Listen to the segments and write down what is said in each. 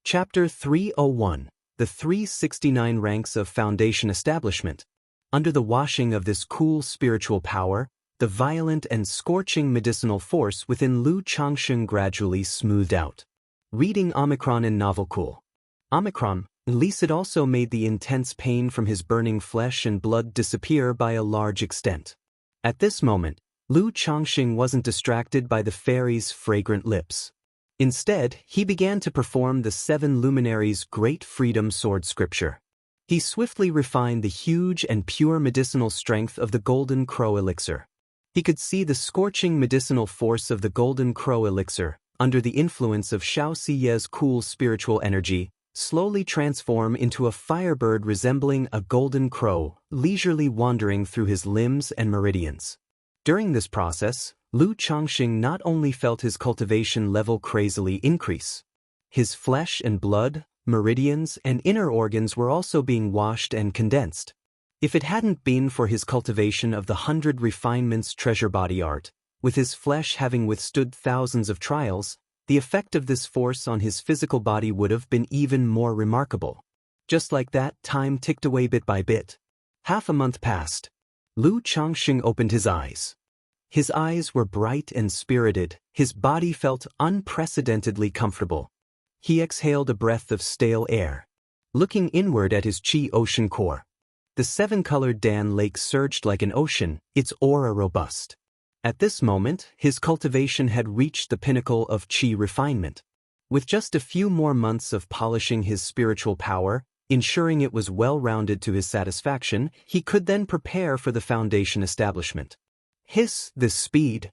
Chapter 301, The 369 Ranks of Foundation Establishment. Under the washing of this cool spiritual power, the violent and scorching medicinal force within Lu Changsheng gradually smoothed out. Reading Omicron in Novel Cool. Omicron, at least it also made the intense pain from his burning flesh and blood disappear by a large extent. At this moment, Lu Changsheng wasn't distracted by the fairy's fragrant lips. Instead, he began to perform the 7 luminaries' great freedom sword scripture. He swiftly refined the huge and pure medicinal strength of the Golden Crow elixir. He could see the scorching medicinal force of the Golden Crow elixir, under the influence of Xiaoxiye's cool spiritual energy, slowly transform into a firebird resembling a golden crow, leisurely wandering through his limbs and meridians. During this process, Lu Changsheng not only felt his cultivation level crazily increase. His flesh and blood, meridians, and inner organs were also being washed and condensed. If it hadn't been for his cultivation of the 100 refinements treasure body art, with his flesh having withstood thousands of trials, the effect of this force on his physical body would have been even more remarkable. Just like that, time ticked away bit by bit. Half a month passed. Lu Changsheng opened his eyes. His eyes were bright and spirited, his body felt unprecedentedly comfortable. He exhaled a breath of stale air. Looking inward at his chi ocean core, the 7-colored Dan Lake surged like an ocean, its aura robust. At this moment, his cultivation had reached the pinnacle of chi refinement. With just a few more months of polishing his spiritual power, ensuring it was well-rounded to his satisfaction, he could then prepare for the foundation establishment. This speed.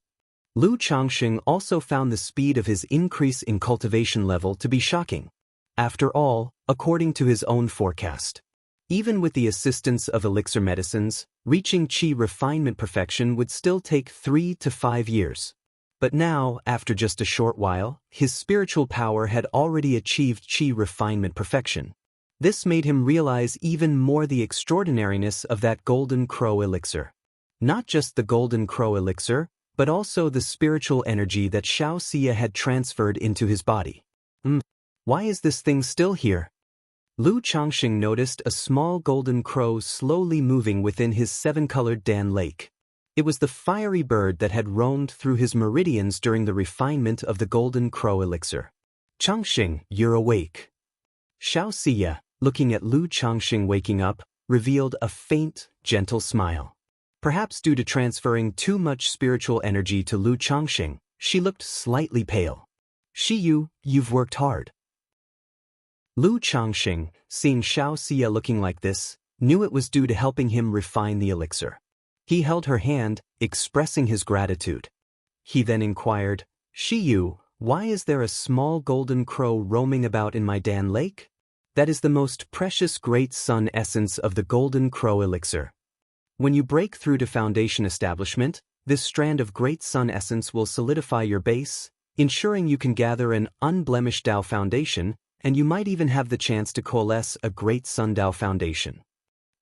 Lu Changsheng also found the speed of his increase in cultivation level to be shocking. After all, according to his own forecast, even with the assistance of elixir medicines, reaching chi refinement perfection would still take 3 to 5 years. But now, after just a short while, his spiritual power had already achieved chi refinement perfection. This made him realize even more the extraordinariness of that Golden Crow elixir. Not just the Golden Crow elixir, but also the spiritual energy that Xiaoxiye had transferred into his body. Why is this thing still here? Lu Changsheng noticed a small golden crow slowly moving within his 7-colored Dan Lake. It was the fiery bird that had roamed through his meridians during the refinement of the Golden Crow elixir. Changsheng, you're awake. Xiaoxiye, looking at Lu Changsheng waking up, revealed a faint, gentle smile. Perhaps due to transferring too much spiritual energy to Lu Changsheng, she looked slightly pale. You've worked hard. Lu Changsheng, seeing Xiaoxiye looking like this, knew it was due to helping him refine the elixir. He held her hand, expressing his gratitude. He then inquired, why is there a small golden crow roaming about in my Dan Lake? That is the most precious great sun essence of the Golden Crow elixir. When you break through to foundation establishment, this strand of great sun essence will solidify your base, ensuring you can gather an unblemished Dao foundation, and you might even have the chance to coalesce a great Sun Dao foundation.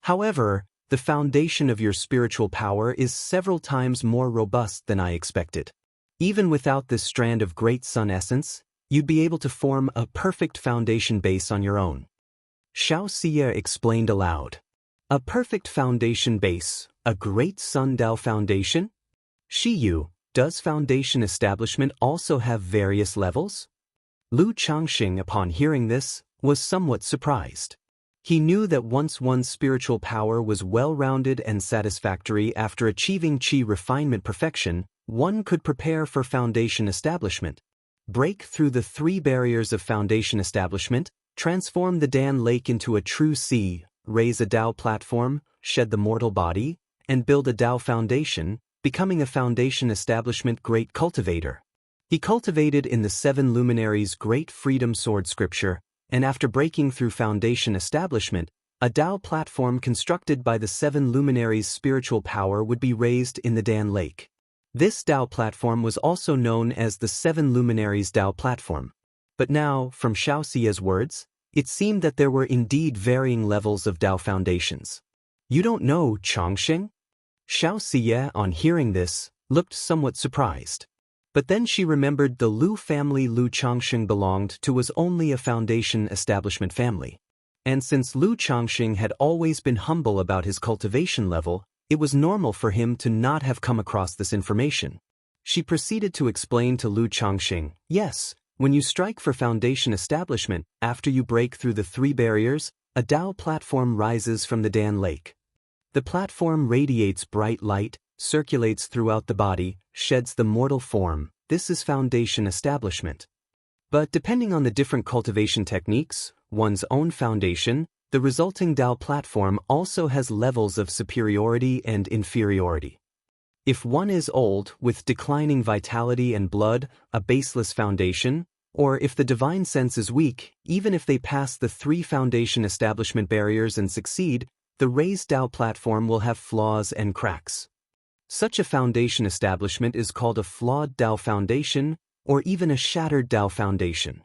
However, the foundation of your spiritual power is several times more robust than I expected. Even without this strand of great sun essence, you'd be able to form a perfect foundation base on your own. Xiaoxiye explained aloud. A perfect foundation base, a great Sun Dao foundation? Does foundation establishment also have various levels? Lu Changsheng, upon hearing this, was somewhat surprised. He knew that once one's spiritual power was well-rounded and satisfactory after achieving chi refinement perfection, one could prepare for foundation establishment. Break through the 3 barriers of foundation establishment, transform the Dan Lake into a true sea, raise a Dao platform, shed the mortal body, and build a Dao foundation, becoming a foundation establishment great cultivator. He cultivated in the 7 luminaries' great freedom sword scripture, and after breaking through foundation establishment, a Dao platform constructed by the 7 luminaries' spiritual power would be raised in the Dan Lake. This Dao platform was also known as the 7 luminaries Dao platform. But now, from Xiaoxiye's words, it seemed that there were indeed varying levels of Dao foundations. You don't know, Changsheng? Xiaoxiye, on hearing this, looked somewhat surprised. But then she remembered the Lu family Lu Changxing belonged to was only a foundation establishment family. And since Lu Changxing had always been humble about his cultivation level, it was normal for him to not have come across this information. She proceeded to explain to Lu Changxing, yes, when you strike for foundation establishment, after you break through the 3 barriers, a Dao platform rises from the Dan Lake. The platform radiates bright light, circulates throughout the body, sheds the mortal form. This is foundation establishment. But depending on the different cultivation techniques, one's own foundation, the resulting Dao platform also has levels of superiority and inferiority. If one is old, with declining vitality and blood, a baseless foundation, or if the divine sense is weak, even if they pass the 3 foundation establishment barriers and succeed, the raised Dao platform will have flaws and cracks. Such a foundation establishment is called a flawed Dao foundation, or even a shattered Dao foundation.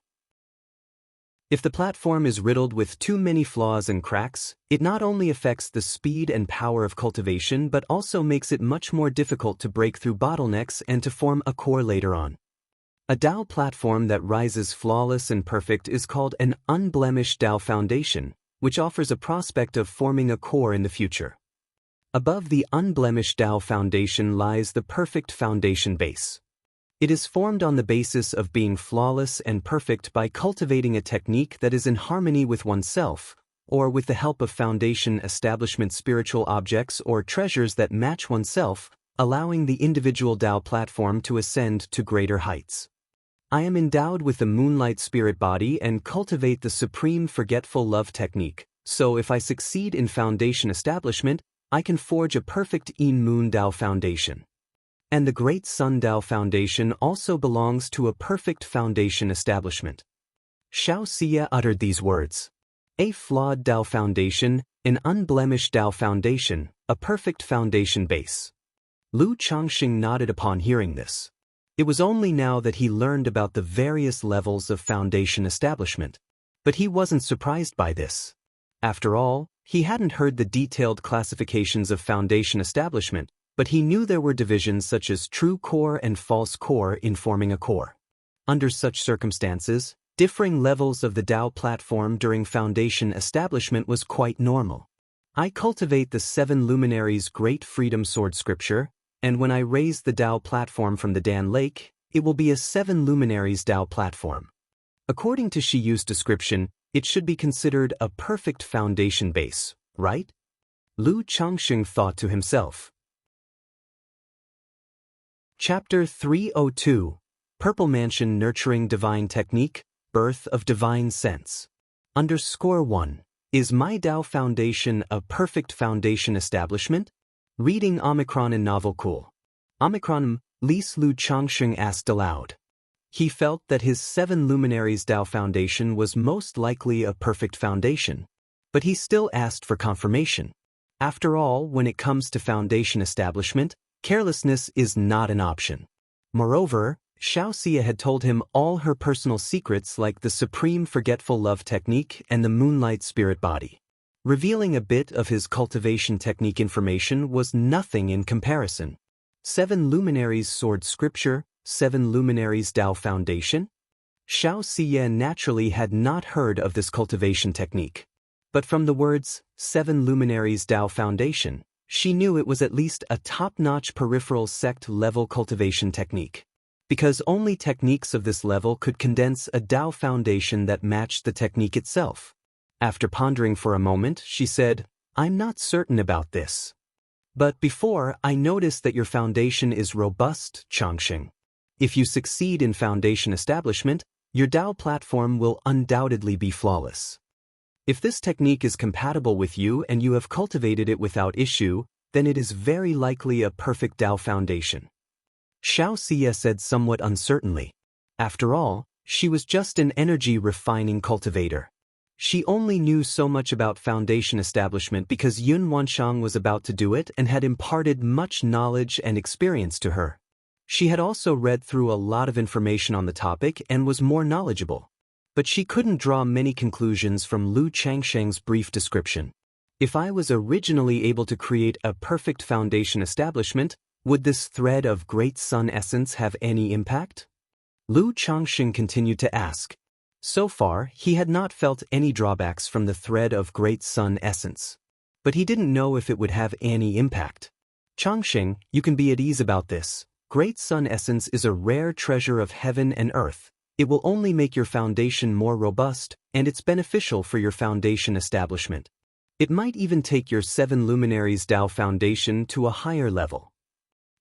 If the platform is riddled with too many flaws and cracks, it not only affects the speed and power of cultivation but also makes it much more difficult to break through bottlenecks and to form a core later on. A Dao platform that rises flawless and perfect is called an unblemished Dao foundation, which offers a prospect of forming a core in the future. Above the unblemished Dao foundation lies the perfect foundation base. It is formed on the basis of being flawless and perfect by cultivating a technique that is in harmony with oneself, or with the help of foundation establishment spiritual objects or treasures that match oneself, allowing the individual Dao platform to ascend to greater heights. I am endowed with the moonlight spirit body and cultivate the supreme forgetful love technique, so if I succeed in foundation establishment, I can forge a perfect Yin Moon Dao foundation. And the Great Sun Dao Foundation also belongs to a perfect foundation establishment. Xianxia uttered these words. A flawed Dao foundation, an unblemished Dao foundation, a perfect foundation base. Lu Changxing nodded upon hearing this. It was only now that he learned about the various levels of foundation establishment. But he wasn't surprised by this. After all, he hadn't heard the detailed classifications of foundation establishment, but he knew there were divisions such as true core and false core in forming a core. Under such circumstances, differing levels of the Dao platform during foundation establishment was quite normal. I cultivate the 7 luminaries' great freedom sword scripture, and when I raise the Dao platform from the Dan Lake, it will be a 7 luminaries Dao platform. According to Shiyu's description, it should be considered a perfect foundation base, right? Lu Changxing thought to himself. Chapter 302, Purple Mansion Nurturing Divine Technique, Birth of Divine Sense. _1. Is my Dao foundation a perfect foundation establishment? Reading Omicron in Novel Cool. Omicron, Lu Changxing asked aloud. He felt that his 7 luminaries Dao foundation was most likely a perfect foundation, but he still asked for confirmation. After all, when it comes to foundation establishment, carelessness is not an option. Moreover, Xianxia had told him all her personal secrets like the supreme forgetful love technique and the moonlight spirit body. Revealing a bit of his cultivation technique information was nothing in comparison. 7 luminaries sword scripture, 7 luminaries Dao foundation? Xianxia naturally had not heard of this cultivation technique. But from the words, 7 luminaries Dao foundation, she knew it was at least a top-notch peripheral sect-level cultivation technique. Because only techniques of this level could condense a Dao foundation that matched the technique itself. After pondering for a moment, she said, I'm not certain about this. But before, I noticed that your foundation is robust, Changxing. If you succeed in foundation establishment, your Dao platform will undoubtedly be flawless. If this technique is compatible with you and you have cultivated it without issue, then it is very likely a perfect Dao foundation. Xianxia said somewhat uncertainly. After all, she was just an energy-refining cultivator. She only knew so much about foundation establishment because Yun Wanshang was about to do it and had imparted much knowledge and experience to her. She had also read through a lot of information on the topic and was more knowledgeable. But she couldn't draw many conclusions from Lu Changxing's brief description. If I was originally able to create a perfect foundation establishment, Would this thread of great sun essence have any impact? Lu Changxing continued to ask. So far, he had not felt any drawbacks from the thread of great sun essence. But he didn't know if it would have any impact. Changxing, you can be at ease about this. Great sun essence is a rare treasure of heaven and earth. It will only make your foundation more robust, and it's beneficial for your foundation establishment. It might even take your 7 luminaries Dao foundation to a higher level.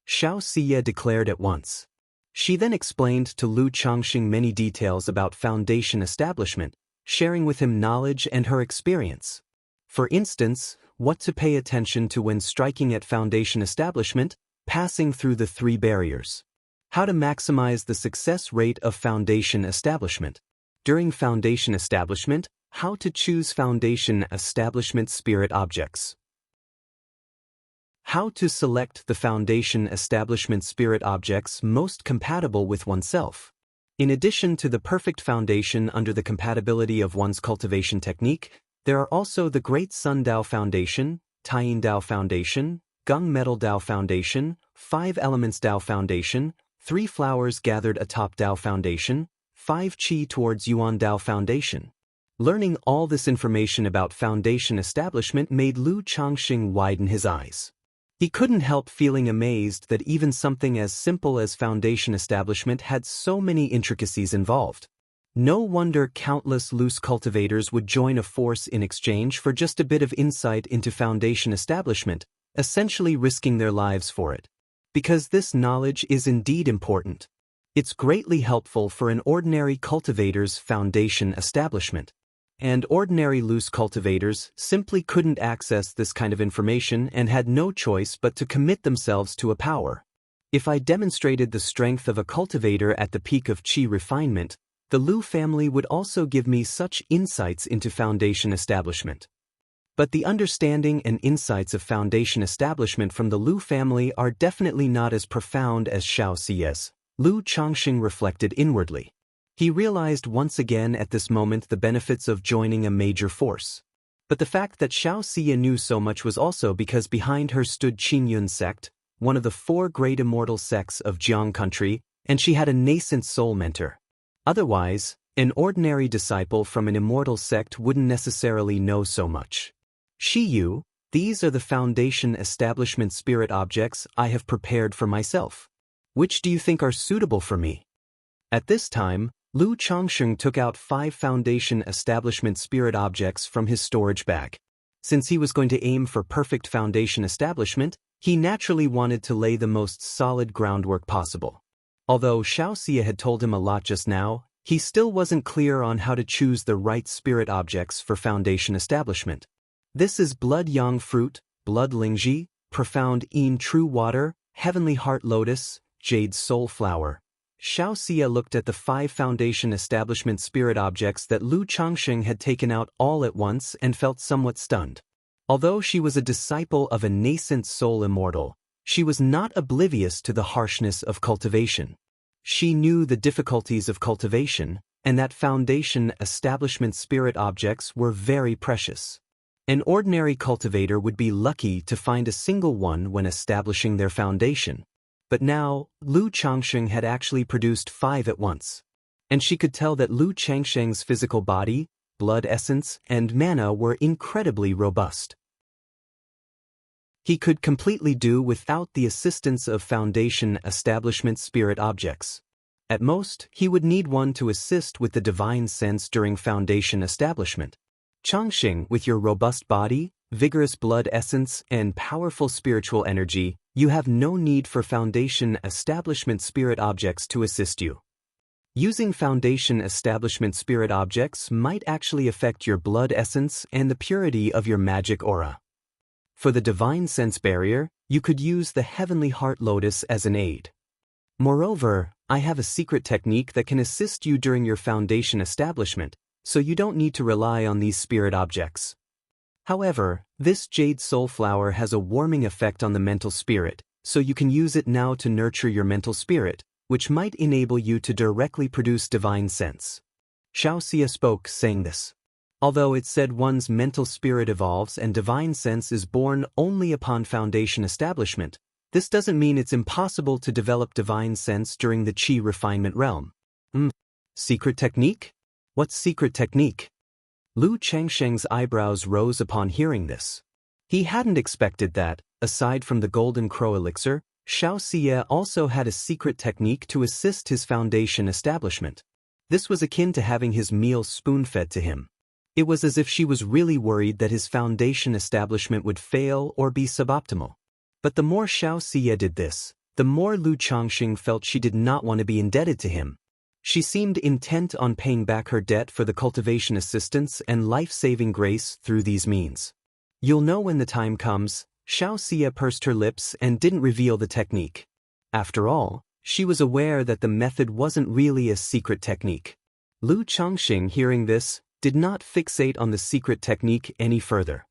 Xianxia declared at once. She then explained to Lu Changxing many details about foundation establishment, sharing with him knowledge and her experience. For instance, what to pay attention to when striking at foundation establishment, passing through the 3 barriers. How to maximize the success rate of foundation establishment. During foundation establishment, how to choose foundation establishment spirit objects. How to select the foundation establishment spirit objects most compatible with oneself. In addition to the perfect foundation under the compatibility of one's cultivation technique, there are also the Great Sun Dao Foundation, Taiyin Dao Foundation, Gung Metal Dao Foundation, 5 Elements Dao Foundation, 3 Flowers Gathered Atop Dao Foundation, 5 Qi Towards Yuan Dao Foundation. Learning all this information about foundation establishment made Lu Changxing widen his eyes. He couldn't help feeling amazed that even something as simple as foundation establishment had so many intricacies involved. No wonder countless loose cultivators would join a force in exchange for just a bit of insight into foundation establishment, essentially risking their lives for it. Because this knowledge is indeed important. It's greatly helpful for an ordinary cultivator's foundation establishment. And ordinary loose cultivators simply couldn't access this kind of information and had no choice but to commit themselves to a power. If I demonstrated the strength of a cultivator at the peak of Qi refinement, the Lu family would also give me such insights into foundation establishment. But the understanding and insights of foundation establishment from the Lu family are definitely not as profound as Xiaoxia's. Lu Changxing reflected inwardly. He realized once again at this moment the benefits of joining a major force. But the fact that Xiaoxia knew so much was also because behind her stood Qingyun sect, one of the 4 great immortal sects of Jiang country, and she had a nascent soul mentor. Otherwise, an ordinary disciple from an immortal sect wouldn't necessarily know so much. Shiyu, these are the foundation establishment spirit objects I have prepared for myself. Which do you think are suitable for me? At this time, Lu Changxing took out 5 foundation establishment spirit objects from his storage bag. Since he was going to aim for perfect foundation establishment, he naturally wanted to lay the most solid groundwork possible. Although Xiaoxia had told him a lot just now, he still wasn't clear on how to choose the right spirit objects for foundation establishment. This is Blood Yang Fruit, Blood Lingji, Profound Yin True Water, Heavenly Heart Lotus, Jade Soul Flower. Xiaoxia looked at the 5 foundation establishment spirit objects that Lu Changxing had taken out all at once and felt somewhat stunned. Although she was a disciple of a nascent soul immortal, she was not oblivious to the harshness of cultivation. She knew the difficulties of cultivation, and that foundation establishment spirit objects were very precious. An ordinary cultivator would be lucky to find a single one when establishing their foundation. But now, Lu Changxing had actually produced 5 at once. And she could tell that Lu Changxing's physical body, blood essence, and mana were incredibly robust. He could completely do without the assistance of foundation establishment spirit objects. At most, he would need one to assist with the divine sense during foundation establishment. Changxing, with your robust body, vigorous blood essence, and powerful spiritual energy, you have no need for foundation establishment spirit objects to assist you. Using foundation establishment spirit objects might actually affect your blood essence and the purity of your magic aura. For the divine sense barrier, you could use the Heavenly Heart Lotus as an aid. Moreover, I have a secret technique that can assist you during your foundation establishment, so you don't need to rely on these spirit objects. However, this Jade Soul Flower has a warming effect on the mental spirit, so you can use it now to nurture your mental spirit, which might enable you to directly produce divine sense. Xiaoxia spoke, saying this. Although it said one's mental spirit evolves and divine sense is born only upon foundation establishment, This doesn't mean it's impossible to develop divine sense during the Qi refinement realm. Secret technique? What secret technique? Lu Changsheng's eyebrows rose upon hearing this. He hadn't expected that, aside from the Golden Crow elixir, Xianxia also had a secret technique to assist his foundation establishment. This was akin to having his meal spoon-fed to him. It was as if she was really worried that his foundation establishment would fail or be suboptimal. But the more Xianxia did this, the more Lu Changsheng felt she did not want to be indebted to him. She seemed intent on paying back her debt for the cultivation assistance and life-saving grace through these means. You'll know when the time comes. Xianxia pursed her lips and didn't reveal the technique. After all, she was aware that the method wasn't really a secret technique. Lu Changsheng, hearing this, did not fixate on the secret technique any further.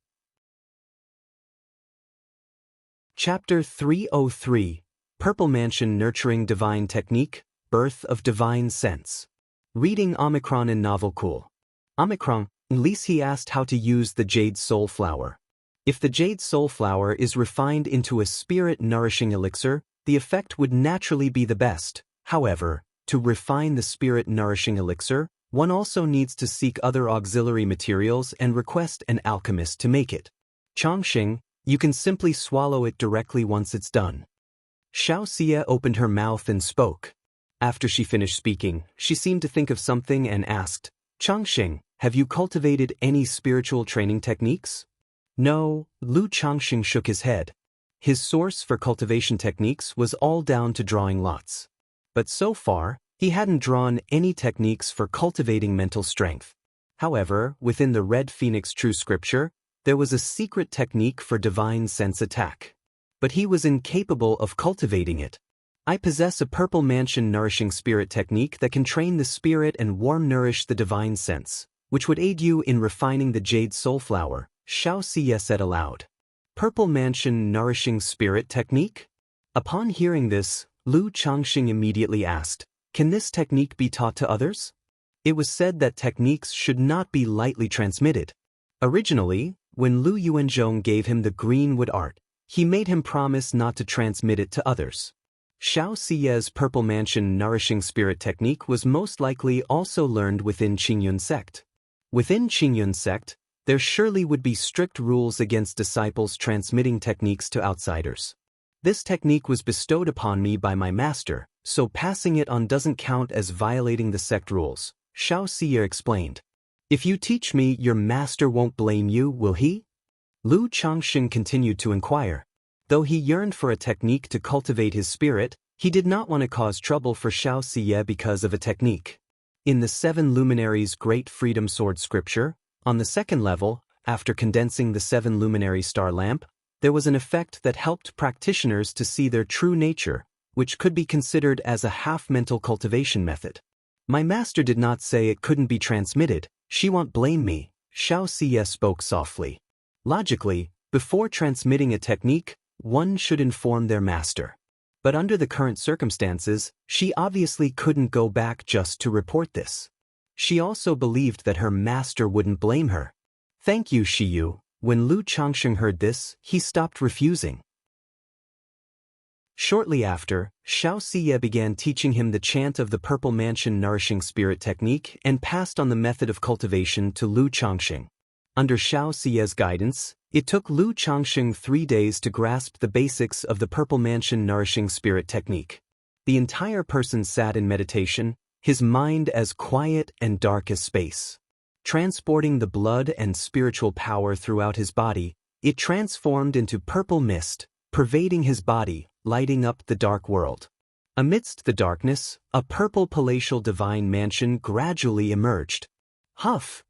Chapter 303, Purple Mansion Nurturing Divine Technique, Birth of Divine Sense. Reading Omicron in Novel Cool. Omicron, Lise he asked how to use the Jade Soul Flower. If the Jade Soul Flower is refined into a spirit-nourishing elixir, the effect would naturally be the best. However, to refine the spirit-nourishing elixir, one also needs to seek other auxiliary materials and request an alchemist to make it. Changsheng, you can simply swallow it directly once it's done. Xianxia opened her mouth and spoke. After she finished speaking, she seemed to think of something and asked, Changsheng, have you cultivated any spiritual training techniques? No, Lu Changsheng shook his head. His source for cultivation techniques was all down to drawing lots. But so far, he hadn't drawn any techniques for cultivating mental strength. However, within the Red Phoenix True Scripture, there was a secret technique for divine sense attack. But he was incapable of cultivating it. I possess a Purple Mansion Nourishing Spirit technique that can train the spirit and warm nourish the divine sense, which would aid you in refining the Jade Soul Flower, Xianxia said aloud. Purple Mansion Nourishing Spirit technique? Upon hearing this, Lu Changsheng immediately asked, can this technique be taught to others? It was said that techniques should not be lightly transmitted. Originally, when Lu Yuanzhong gave him the greenwood art, he made him promise not to transmit it to others. Xiaoxia's Purple Mansion Nourishing Spirit technique was most likely also learned within Qingyun sect. Within Qingyun sect, there surely would be strict rules against disciples transmitting techniques to outsiders. This technique was bestowed upon me by my master, so passing it on doesn't count as violating the sect rules, Xiaoxia explained. If you teach me, your master won't blame you, will he? Lu Changsheng continued to inquire. Though he yearned for a technique to cultivate his spirit, he did not want to cause trouble for Xiaoxia because of a technique. In the Seven Luminaries Great Freedom Sword scripture, on the second level, after condensing the Seven Luminary Star Lamp, there was an effect that helped practitioners to see their true nature, which could be considered as a half-mental cultivation method. My master did not say it couldn't be transmitted. She won't blame me, Xiaoxia spoke softly. Logically, before transmitting a technique, one should inform their master. But under the current circumstances, she obviously couldn't go back just to report this. She also believed that her master wouldn't blame her. Thank you, Shiyu. When Lu Changsheng heard this, he stopped refusing. Shortly after, Xiaoxia began teaching him the chant of the Purple Mansion Nourishing Spirit technique and passed on the method of cultivation to Lu Changsheng. Under Xiaoxia's guidance, it took Lu Changsheng 3 days to grasp the basics of the Purple Mansion Nourishing Spirit technique. The entire person sat in meditation, his mind as quiet and dark as space. Transporting the blood and spiritual power throughout his body, it transformed into purple mist, pervading his body, lighting up the dark world. Amidst the darkness, a purple palatial divine mansion gradually emerged. Huff!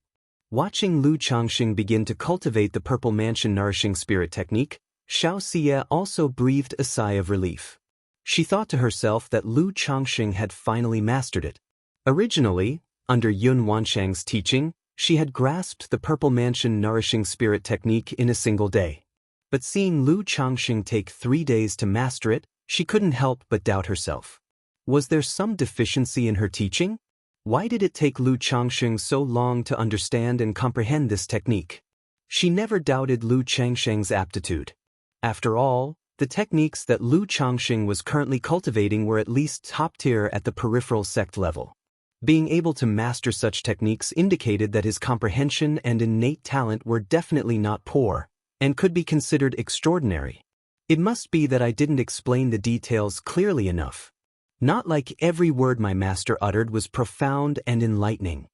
Watching Lu Changsheng begin to cultivate the Purple Mansion Nourishing Spirit technique, Xiaoxia also breathed a sigh of relief. She thought to herself that Lu Changsheng had finally mastered it. Originally, under Yun Wanshang's teaching, she had grasped the Purple Mansion Nourishing Spirit technique in a single day. But seeing Lu Changsheng take 3 days to master it, she couldn't help but doubt herself. Was there some deficiency in her teaching? Why did it take Lu Changsheng so long to understand and comprehend this technique? She never doubted Lu Changsheng's aptitude. After all, The techniques that Lu Changxing was currently cultivating were at least top tier at the peripheral sect level. Being able to master such techniques indicated that his comprehension and innate talent were definitely not poor, and could be considered extraordinary. It must be that I didn't explain the details clearly enough. Not like every word my master uttered was profound and enlightening.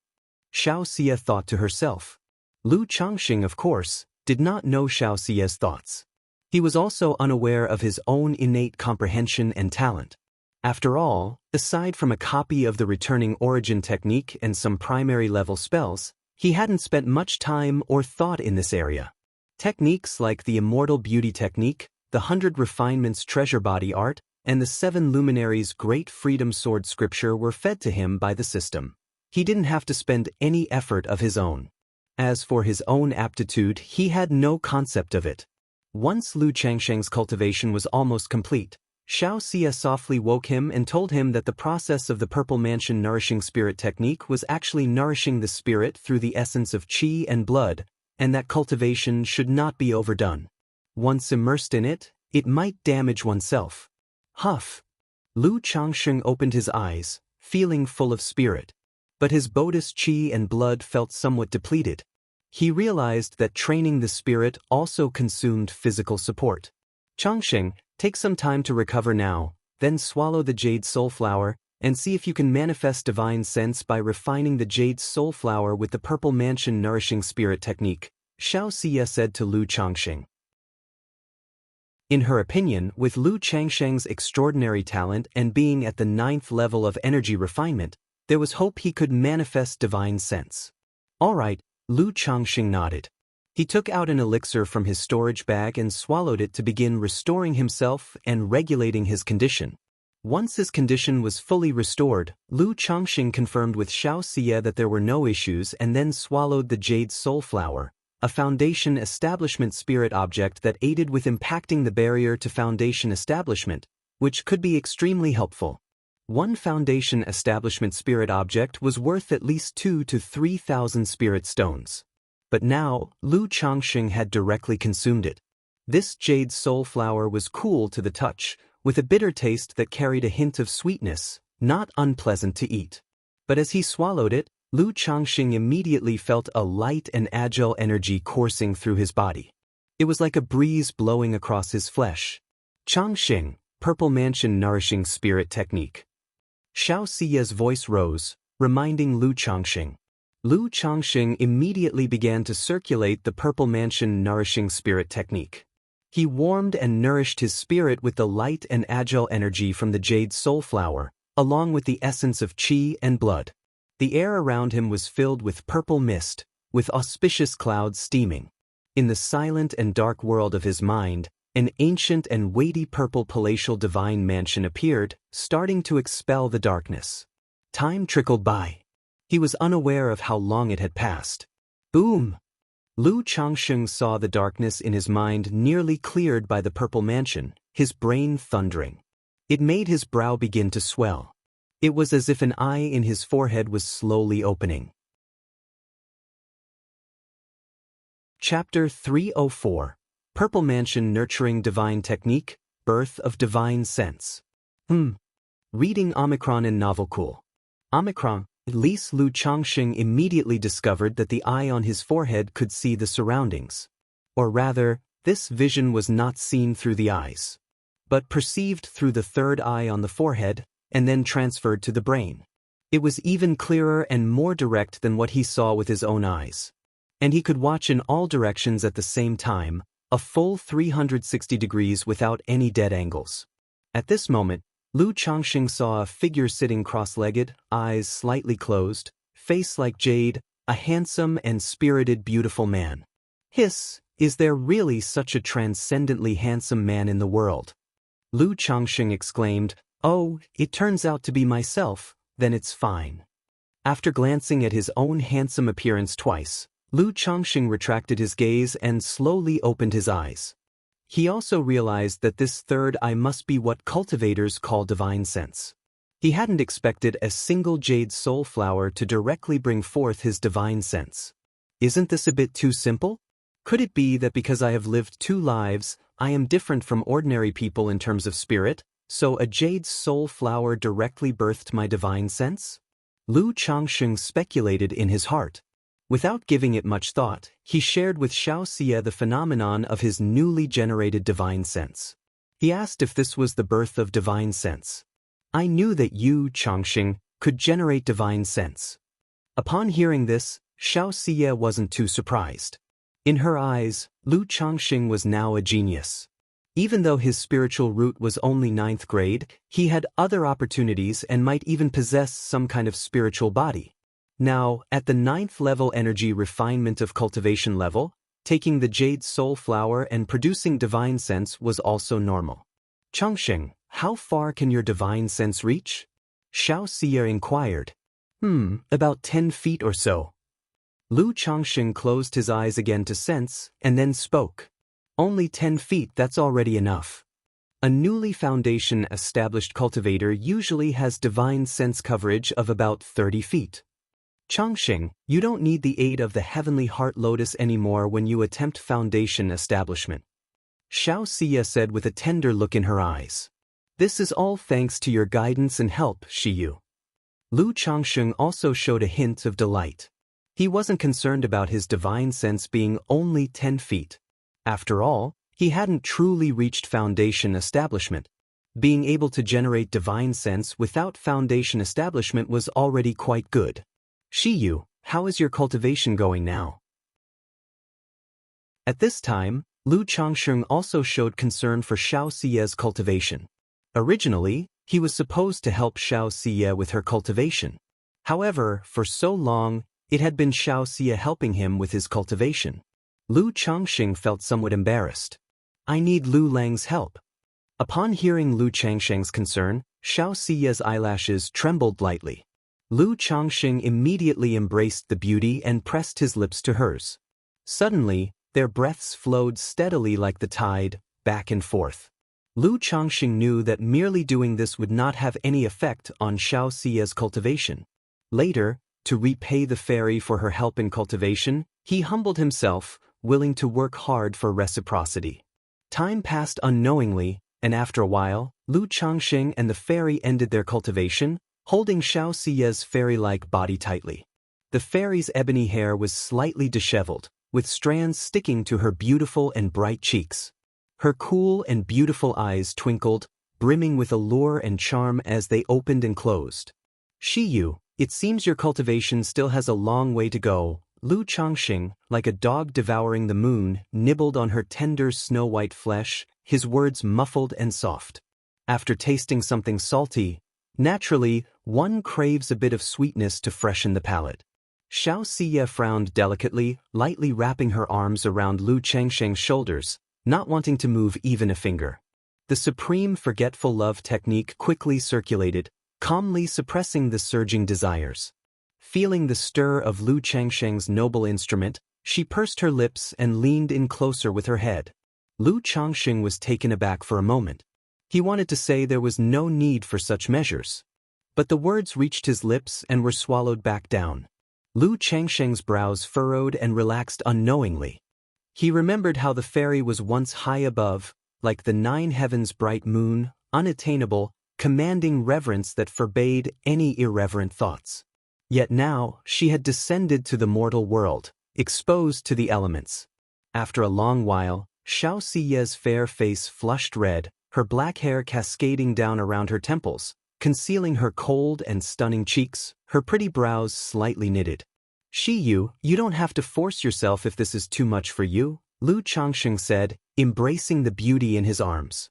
Xianxia thought to herself. Lu Changxing, of course, did not know Xianxia's thoughts. He was also unaware of his own innate comprehension and talent. After all, aside from a copy of the returning origin technique and some primary level spells, he hadn't spent much time or thought in this area. Techniques like the Immortal Beauty Technique, the 100 Refinements Treasure Body Art, and the 7 Luminaries Great Freedom Sword Scripture were fed to him by the system. He didn't have to spend any effort of his own. As for his own aptitude, he had no concept of it. Once Lu Changxing's cultivation was almost complete, Xianxia softly woke him and told him that the process of the Purple Mansion Nourishing Spirit Technique was actually nourishing the spirit through the essence of qi and blood, and that cultivation should not be overdone. Once immersed in it, it might damage oneself. Huff! Lu Changxing opened his eyes, feeling full of spirit. But his Buddhist qi and blood felt somewhat depleted. He realized that training the spirit also consumed physical support. Changxing, take some time to recover now, then swallow the Jade Soul Flower, and see if you can manifest divine sense by refining the Jade Soul Flower with the Purple Mansion Nourishing Spirit Technique, Xianxia said to Lu Changxing. In her opinion, with Lu Changxing's extraordinary talent and being at the 9th level of energy refinement, there was hope he could manifest divine sense. All right, Lu Changxing nodded. He took out an elixir from his storage bag and swallowed it to begin restoring himself and regulating his condition. Once his condition was fully restored, Lu Changxing confirmed with Xianxia that there were no issues and then swallowed the Jade Soul Flower, a Foundation Establishment Spirit object that aided with impacting the barrier to Foundation Establishment, which could be extremely helpful. One Foundation Establishment Spirit object was worth at least 2,000 to 3,000 Spirit Stones. But now, Lu Changxing had directly consumed it. This Jade Soul Flower was cool to the touch, with a bitter taste that carried a hint of sweetness, not unpleasant to eat. But as he swallowed it, Lu Changxing immediately felt a light and agile energy coursing through his body. It was like a breeze blowing across his flesh. Changxing, Purple Mansion Nourishing Spirit Technique. Xianxia's voice rose, reminding Lu Changxing. Lu Changxing immediately began to circulate the Purple Mansion Nourishing Spirit Technique. He warmed and nourished his spirit with the light and agile energy from the Jade Soul Flower, along with the essence of qi and blood. The air around him was filled with purple mist, with auspicious clouds steaming. In the silent and dark world of his mind, an ancient and weighty purple palatial divine mansion appeared, starting to expel the darkness. Time trickled by. He was unaware of how long it had passed. Boom! Lu Changxing saw the darkness in his mind nearly cleared by the purple mansion, his brain thundering. It made his brow begin to swell. It was as if an eye in his forehead was slowly opening. Chapter 304. Purple Mansion Nurturing Divine Technique, Birth of Divine Sense. Reading Omicron in Novel Cool. Omicron, at least Lu Changxing immediately discovered that the eye on his forehead could see the surroundings. Or rather, this vision was not seen through the eyes, but perceived through the third eye on the forehead, and then transferred to the brain. It was even clearer and more direct than what he saw with his own eyes. And he could watch in all directions at the same time, a full 360 degrees without any dead angles. At this moment, Lu Changxing saw a figure sitting cross-legged, eyes slightly closed, face like jade, a handsome and spirited beautiful man. Hiss, is there really such a transcendently handsome man in the world? Lu Changxing exclaimed, "Oh, it turns out to be myself, then it's fine." After glancing at his own handsome appearance twice, Lu Changxing retracted his gaze and slowly opened his eyes. He also realized that this third eye must be what cultivators call divine sense. He hadn't expected a single Jade Soul Flower to directly bring forth his divine sense. Isn't this a bit too simple? Could it be that because I have lived 2 lives, I am different from ordinary people in terms of spirit, so a jade soul flower directly birthed my divine sense? Lu Changsheng speculated in his heart. Without giving it much thought, he shared with Xianxia the phenomenon of his newly generated divine sense. He asked if this was the birth of divine sense. I knew that you, Changsheng, could generate divine sense. Upon hearing this, Xianxia wasn't too surprised. In her eyes, Lu Changsheng was now a genius. Even though his spiritual root was only 9th grade, he had other opportunities and might even possess some kind of spiritual body. Now, at the 9th level energy refinement of cultivation level, taking the jade soul flower and producing divine sense was also normal. Changsheng, how far can your divine sense reach? Xianxia inquired. About 10 feet or so. Lu Changsheng closed his eyes again to sense, and then spoke. Only 10 feet, that's already enough. A newly foundation established cultivator usually has divine sense coverage of about 30 feet. Changsheng, you don't need the aid of the heavenly heart lotus anymore when you attempt foundation establishment. Xianxia said with a tender look in her eyes. This is all thanks to your guidance and help, Shiyu. Lu Changsheng also showed a hint of delight. He wasn't concerned about his divine sense being only 10 feet. After all, he hadn't truly reached foundation establishment. Being able to generate divine sense without foundation establishment was already quite good. Shiyu, how is your cultivation going now? At this time, Lu Changsheng also showed concern for Xiaoxia's cultivation. Originally, he was supposed to help Xiaoxia with her cultivation. However, for so long, it had been Xiaoxia helping him with his cultivation. Lu Changsheng felt somewhat embarrassed. I need Lu Lang's help. Upon hearing Lu Changsheng's concern, Xiaoxia's eyelashes trembled lightly. Lu Changsheng immediately embraced the beauty and pressed his lips to hers. Suddenly, their breaths flowed steadily like the tide, back and forth. Lu Changsheng knew that merely doing this would not have any effect on Xiaoxia's cultivation. Later, to repay the fairy for her help in cultivation, he humbled himself, willing to work hard for reciprocity. Time passed unknowingly, and after a while, Lu Changsheng and the fairy ended their cultivation, holding Xiaoxia's fairy-like body tightly. The fairy's ebony hair was slightly disheveled, with strands sticking to her beautiful and bright cheeks. Her cool and beautiful eyes twinkled, brimming with allure and charm as they opened and closed. Shiyu, it seems your cultivation still has a long way to go. Lu Changsheng, like a dog devouring the moon, nibbled on her tender snow-white flesh, his words muffled and soft. After tasting something salty, naturally, one craves a bit of sweetness to freshen the palate. Xiaoxia frowned delicately, lightly wrapping her arms around Lu Changsheng's shoulders, not wanting to move even a finger. The supreme forgetful love technique quickly circulated, calmly suppressing the surging desires. Feeling the stir of Lu Changsheng's noble instrument, she pursed her lips and leaned in closer with her head. Lu Changsheng was taken aback for a moment. He wanted to say there was no need for such measures. But the words reached his lips and were swallowed back down. Lu Changsheng's brows furrowed and relaxed unknowingly. He remembered how the fairy was once high above, like the 9 heavens' bright moon, unattainable, commanding reverence that forbade any irreverent thoughts. Yet now, she had descended to the mortal world, exposed to the elements. After a long while, Xiaoxia's fair face flushed red, her black hair cascading down around her temples, concealing her cold and stunning cheeks, her pretty brows slightly knitted. Shiyu, you don't have to force yourself if this is too much for you, Lu Changsheng said, embracing the beauty in his arms.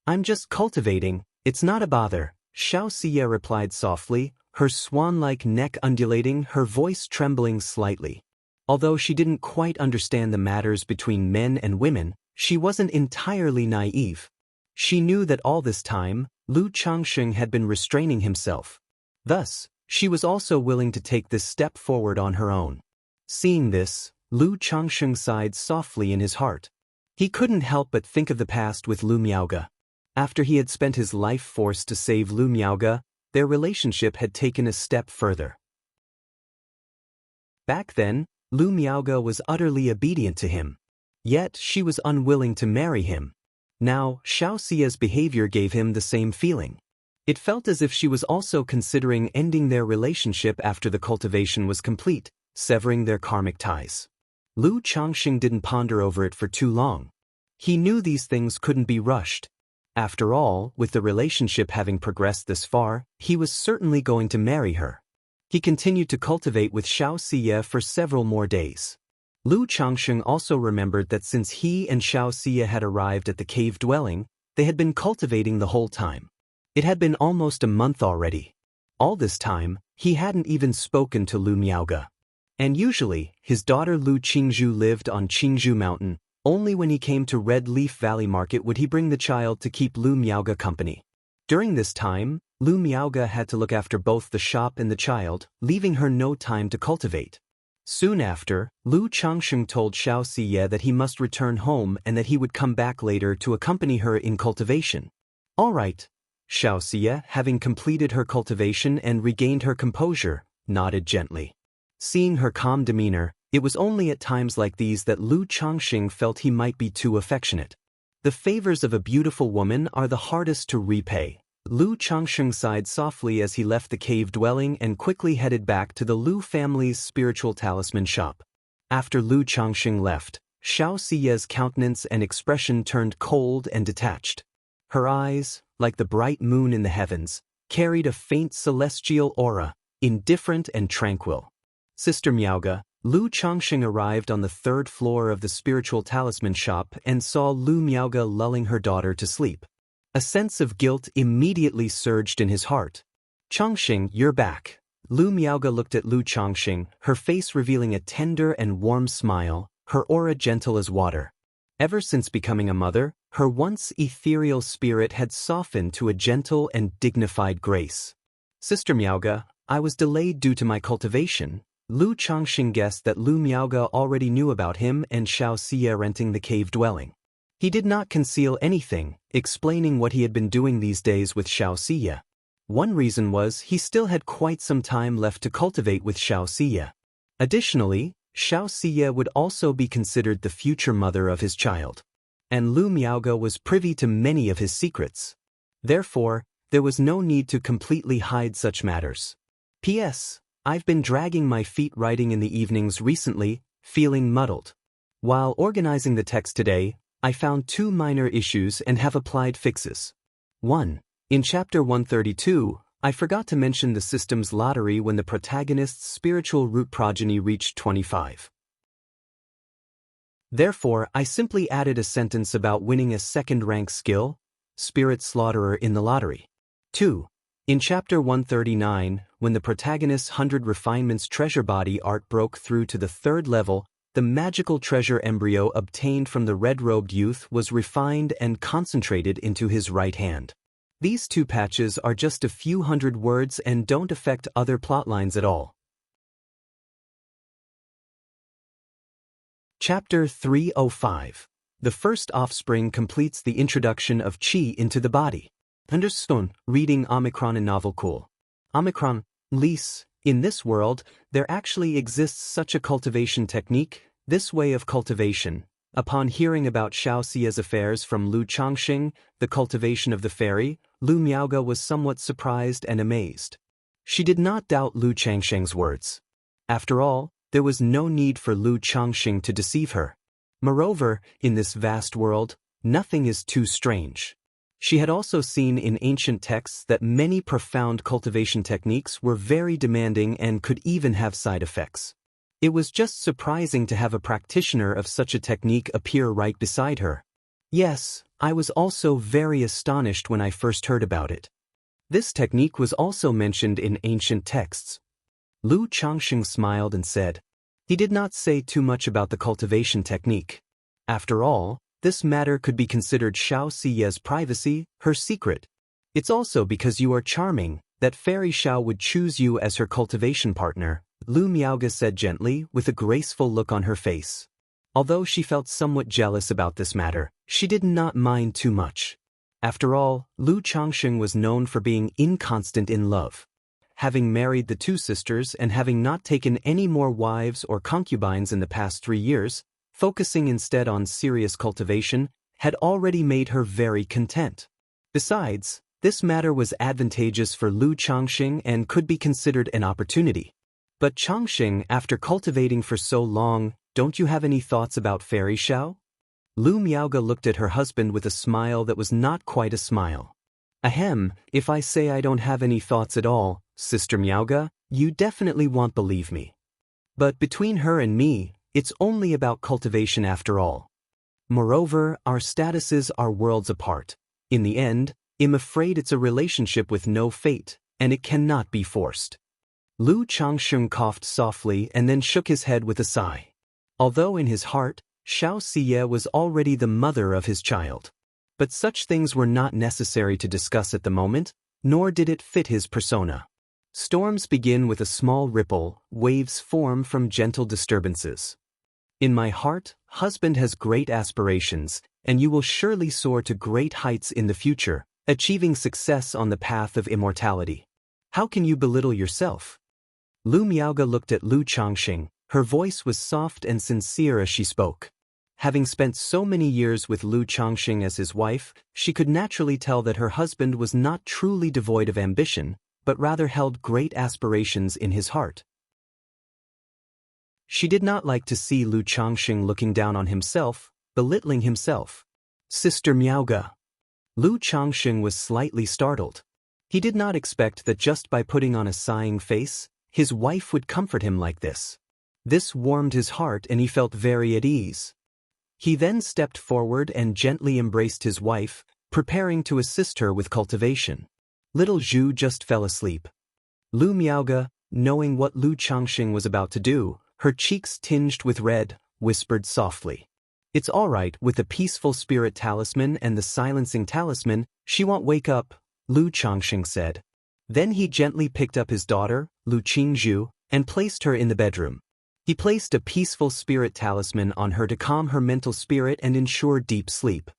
I'm just cultivating, it's not a bother, Xiaoxia replied softly, her swan-like neck undulating, her voice trembling slightly. Although she didn't quite understand the matters between men and women, she wasn't entirely naive. She knew that all this time, Lu Changsheng had been restraining himself. Thus, she was also willing to take this step forward on her own. Seeing this, Lu Changsheng sighed softly in his heart. He couldn't help but think of the past with Lu Miaoge. After he had spent his life force to save Lu Miaoge, their relationship had taken a step further. Back then, Lu Miaoge was utterly obedient to him. Yet she was unwilling to marry him. Now, Xiaoxia's behavior gave him the same feeling. It felt as if she was also considering ending their relationship after the cultivation was complete, severing their karmic ties. Lu Changxing didn't ponder over it for too long. He knew these things couldn't be rushed. After all, with the relationship having progressed this far, he was certainly going to marry her. He continued to cultivate with Xiaoxia for several more days. Lu Changxing also remembered that since he and Xiaoxia had arrived at the cave dwelling, they had been cultivating the whole time. It had been almost a month already. All this time, he hadn't even spoken to Lu Miaoge. And usually, his daughter Lu Qingzhu lived on Qingzhu Mountain. Only when he came to Red Leaf Valley Market would he bring the child to keep Lu Miaoge company. During this time, Lu Miaoge had to look after both the shop and the child, leaving her no time to cultivate. Soon after, Lu Changxing told Xiaoxia that he must return home and that he would come back later to accompany her in cultivation. All right. Xiaoxia, having completed her cultivation and regained her composure, nodded gently. Seeing her calm demeanor, it was only at times like these that Lu Changxing felt he might be too affectionate. The favors of a beautiful woman are the hardest to repay. Lu Changxing sighed softly as he left the cave dwelling and quickly headed back to the Lu family's spiritual talisman shop. After Lu Changxing left, Xiaoxia's countenance and expression turned cold and detached. Her eyes, like the bright moon in the heavens, carried a faint celestial aura, indifferent and tranquil. Sister Miaoge, Lu Changxing arrived on the third floor of the spiritual talisman shop and saw Lu Miaoge lulling her daughter to sleep. A sense of guilt immediately surged in his heart. Changxing, you're back. Lu Miaoge looked at Lu Changxing, her face revealing a tender and warm smile, her aura gentle as water. Ever since becoming a mother, her once ethereal spirit had softened to a gentle and dignified grace. Sister Miaoge, I was delayed due to my cultivation. Lu Changxing guessed that Lu Miaoge already knew about him and Xiaoxia renting the cave dwelling. He did not conceal anything, explaining what he had been doing these days with Xiaoxia. One reason was he still had quite some time left to cultivate with Xiaoxia. Additionally, Xiaoxia would also be considered the future mother of his child. And Lu Miaoge was privy to many of his secrets. Therefore, there was no need to completely hide such matters. P.S. I've been dragging my feet writing in the evenings recently, feeling muddled. While organizing the text today, I found two minor issues and have applied fixes. 1. In chapter 132, I forgot to mention the system's lottery when the protagonist's spiritual root progeny reached 25. Therefore, I simply added a sentence about winning a second-rank skill, Spirit Slaughterer, in the lottery. 2. In chapter 139, when the protagonist's 100 refinements treasure body art broke through to the third level, the magical treasure embryo obtained from the red-robed youth was refined and concentrated into his right hand. These two patches are just a few hundred words and don't affect other plotlines at all. Chapter 305. The first offspring completes the introduction of Qi into the body. Understood. Reading Omicron in Novel Cool. Omicron, Lise. In this world, there actually exists such a cultivation technique, this way of cultivation. Upon hearing about Xiaoxia's affairs from Lu Changxing, the cultivation of the fairy, Lu Miaoge was somewhat surprised and amazed. She did not doubt Lu Changxing's words. After all, there was no need for Lu Changxing to deceive her. Moreover, in this vast world, nothing is too strange. She had also seen in ancient texts that many profound cultivation techniques were very demanding and could even have side effects. It was just surprising to have a practitioner of such a technique appear right beside her. Yes, I was also very astonished when I first heard about it. This technique was also mentioned in ancient texts. Lu Changxing smiled and said, he did not say too much about the cultivation technique. After all, this matter could be considered Xiaoxia's privacy, her secret. It's also because you are charming that Fairy Xiao would choose you as her cultivation partner, Lu Miaoge said gently with a graceful look on her face. Although she felt somewhat jealous about this matter, she did not mind too much. After all, Lu Changxing was known for being inconstant in love. Having married the two sisters and having not taken any more wives or concubines in the past 3 years, focusing instead on serious cultivation, had already made her very content. Besides, this matter was advantageous for Lu Changxing and could be considered an opportunity. But Changxing, after cultivating for so long, don't you have any thoughts about Fairy Xiao? Lu Miaoge looked at her husband with a smile that was not quite a smile. Ahem, if I say I don't have any thoughts at all, Sister Miaoge, you definitely won't believe me. But between her and me, it's only about cultivation after all. Moreover, our statuses are worlds apart. In the end, I'm afraid it's a relationship with no fate, and it cannot be forced. Lu Changxing coughed softly and then shook his head with a sigh. Although in his heart, Xianxia was already the mother of his child. But such things were not necessary to discuss at the moment, nor did it fit his persona. Storms begin with a small ripple, waves form from gentle disturbances. In my heart, husband has great aspirations, and you will surely soar to great heights in the future, achieving success on the path of immortality. How can you belittle yourself? Lu Miaoge looked at Lu Changxing. Her voice was soft and sincere as she spoke. Having spent so many years with Lu Changxing as his wife, she could naturally tell that her husband was not truly devoid of ambition, but rather held great aspirations in his heart. She did not like to see Lu Changxing looking down on himself, belittling himself. Sister Miaoge. Lu Changxing was slightly startled. He did not expect that just by putting on a sighing face, his wife would comfort him like this. This warmed his heart and he felt very at ease. He then stepped forward and gently embraced his wife, preparing to assist her with cultivation. Little Zhu just fell asleep. Lu Miaoge, knowing what Lu Changxing was about to do, her cheeks tinged with red, whispered softly. It's all right, with the peaceful spirit talisman and the silencing talisman, she won't wake up, Lu Changxing said. Then he gently picked up his daughter, Lu Qingzhu, and placed her in the bedroom. He placed a peaceful spirit talisman on her to calm her mental spirit and ensure deep sleep.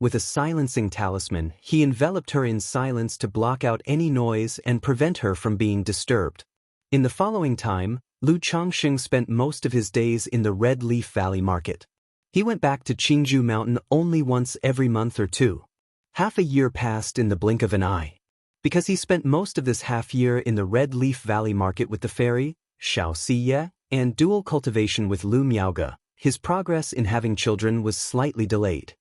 With a silencing talisman, he enveloped her in silence to block out any noise and prevent her from being disturbed. In the following time, Lu Changxing spent most of his days in the Red Leaf Valley market. He went back to Qingzhu Mountain only once every month or two. Half a year passed in the blink of an eye. Because he spent most of this half year in the Red Leaf Valley market with the fairy, Xianxia, and dual cultivation with Lu Miaoge, his progress in having children was slightly delayed.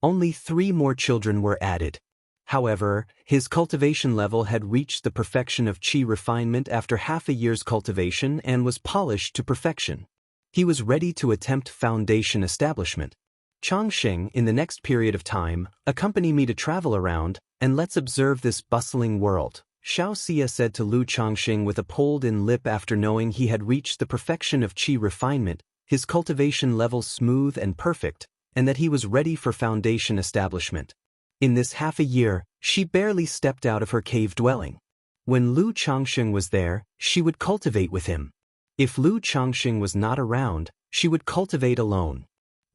Only 3 more children were added. However, his cultivation level had reached the perfection of qi refinement after half a year's cultivation and was polished to perfection. He was ready to attempt foundation establishment. Changxing, in the next period of time, accompany me to travel around, and let's observe this bustling world, Xianxia said to Lu Changxing with a pulled-in lip after knowing he had reached the perfection of qi refinement, his cultivation level smooth and perfect, and that he was ready for foundation establishment. In this half a year, she barely stepped out of her cave dwelling. When Lu Changxing was there, she would cultivate with him. If Lu Changxing was not around, she would cultivate alone.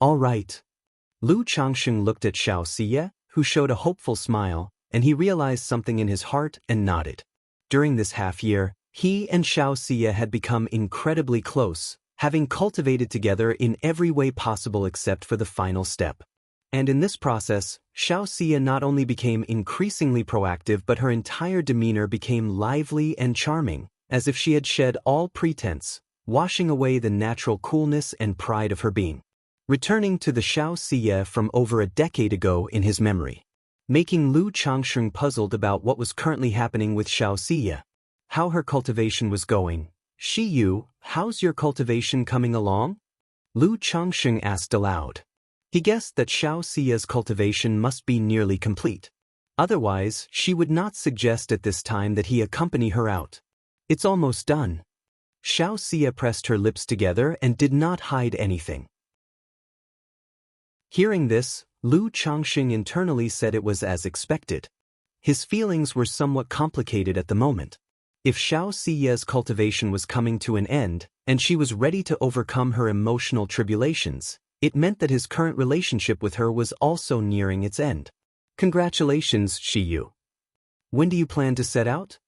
All right. Lu Changxing looked at Xianxia, who showed a hopeful smile, and he realized something in his heart and nodded. During this half year, he and Xianxia had become incredibly close, having cultivated together in every way possible except for the final step. And in this process, Xianxia not only became increasingly proactive but her entire demeanor became lively and charming, as if she had shed all pretense, washing away the natural coolness and pride of her being. Returning to the Xianxia from over a decade ago in his memory. Making Lu Changxing puzzled about what was currently happening with Xianxia. How her cultivation was going. Shiyu, how's your cultivation coming along? Lu Changxing asked aloud. He guessed that Xiaoxia's cultivation must be nearly complete. Otherwise, she would not suggest at this time that he accompany her out. It's almost done. Xiaoxia pressed her lips together and did not hide anything. Hearing this, Lu Changxing internally said it was as expected. His feelings were somewhat complicated at the moment. If Xiaoxia's cultivation was coming to an end, and she was ready to overcome her emotional tribulations, it meant that his current relationship with her was also nearing its end. Congratulations, Shiyu. When do you plan to set out?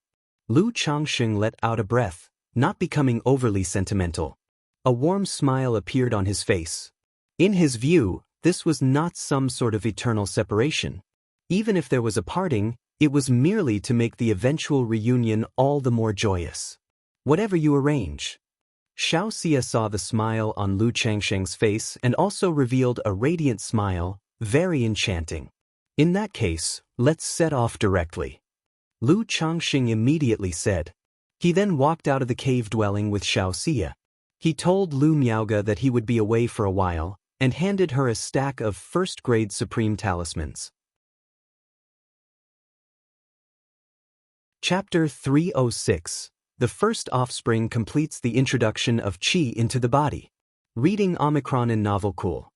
Lu Changxing let out a breath, not becoming overly sentimental. A warm smile appeared on his face. In his view, this was not some sort of eternal separation. Even if there was a parting, it was merely to make the eventual reunion all the more joyous. Whatever you arrange. Xianxia saw the smile on Lu Changsheng's face and also revealed a radiant smile, very enchanting. In that case, let's set off directly. Lu Changsheng immediately said. He then walked out of the cave dwelling with Xianxia. He told Lu Miaoge that he would be away for a while, and handed her a stack of first-grade supreme talismans. Chapter 306. The first offspring completes the introduction of qi into the body. Reading Omicron in Novel Cool.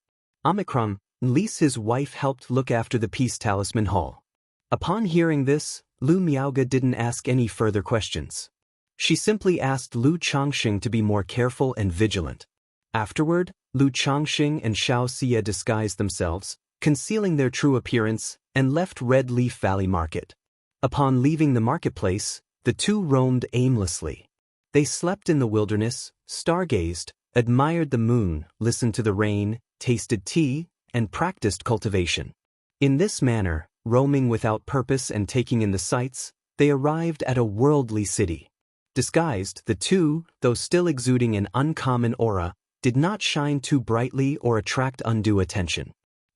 Omicron, Lise his wife helped look after the peace talisman hall. Upon hearing this, Lu Miaoge didn't ask any further questions. She simply asked Lu Changsheng to be more careful and vigilant. Afterward, Lu Changsheng and Xianxia disguised themselves, concealing their true appearance, and left Red Leaf Valley Market. Upon leaving the marketplace, the two roamed aimlessly. They slept in the wilderness, stargazed, admired the moon, listened to the rain, tasted tea, and practiced cultivation. In this manner, roaming without purpose and taking in the sights, they arrived at a worldly city. Disguised, the two, though still exuding an uncommon aura, did not shine too brightly or attract undue attention.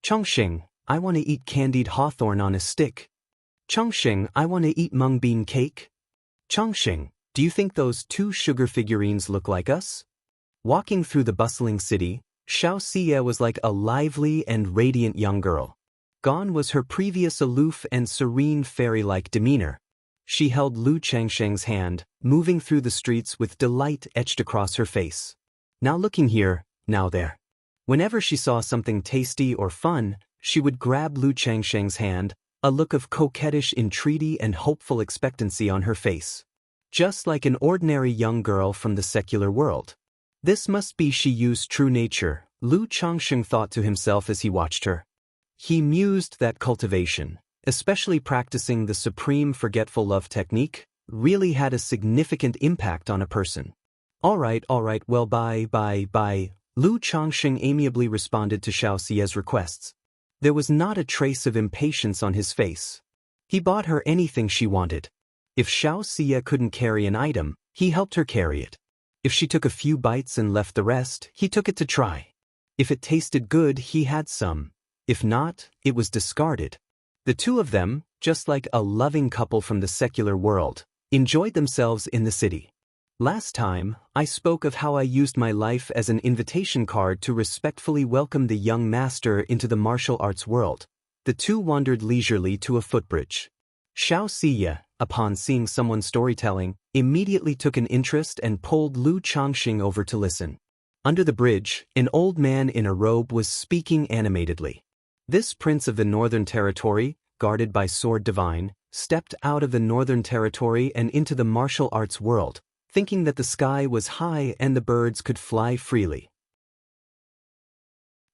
Chongsheng, I want to eat candied hawthorn on a stick. Chongsheng, I want to eat mung bean cake. Chongsheng, do you think those two sugar figurines look like us? Walking through the bustling city, Xianxia was like a lively and radiant young girl. Gone was her previous aloof and serene fairy-like demeanor. She held Lu Changsheng's hand, moving through the streets with delight etched across her face. Now looking here, now there. Whenever she saw something tasty or fun, she would grab Lu Changsheng's hand, a look of coquettish entreaty and hopeful expectancy on her face. Just like an ordinary young girl from the secular world. This must be Shiyu's true nature, Lu Changsheng thought to himself as he watched her. He mused that cultivation, especially practicing the supreme forgetful love technique, really had a significant impact on a person. All right, well bye. Lu Changsheng amiably responded to Xiaoxia's requests. There was not a trace of impatience on his face. He bought her anything she wanted. If Xiaoxia couldn't carry an item, he helped her carry it. If she took a few bites and left the rest, he took it to try. If it tasted good, he had some. If not, it was discarded. The two of them, just like a loving couple from the secular world, enjoyed themselves in the city. Last time, I spoke of how I used my life as an invitation card to respectfully welcome the young master into the martial arts world. The two wandered leisurely to a footbridge. Xiaoxia, upon seeing someone's storytelling, immediately took an interest and pulled Lu Changsheng over to listen. Under the bridge, an old man in a robe was speaking animatedly. This prince of the Northern Territory, guarded by Sword Divine, stepped out of the Northern Territory and into the martial arts world, thinking that the sky was high and the birds could fly freely.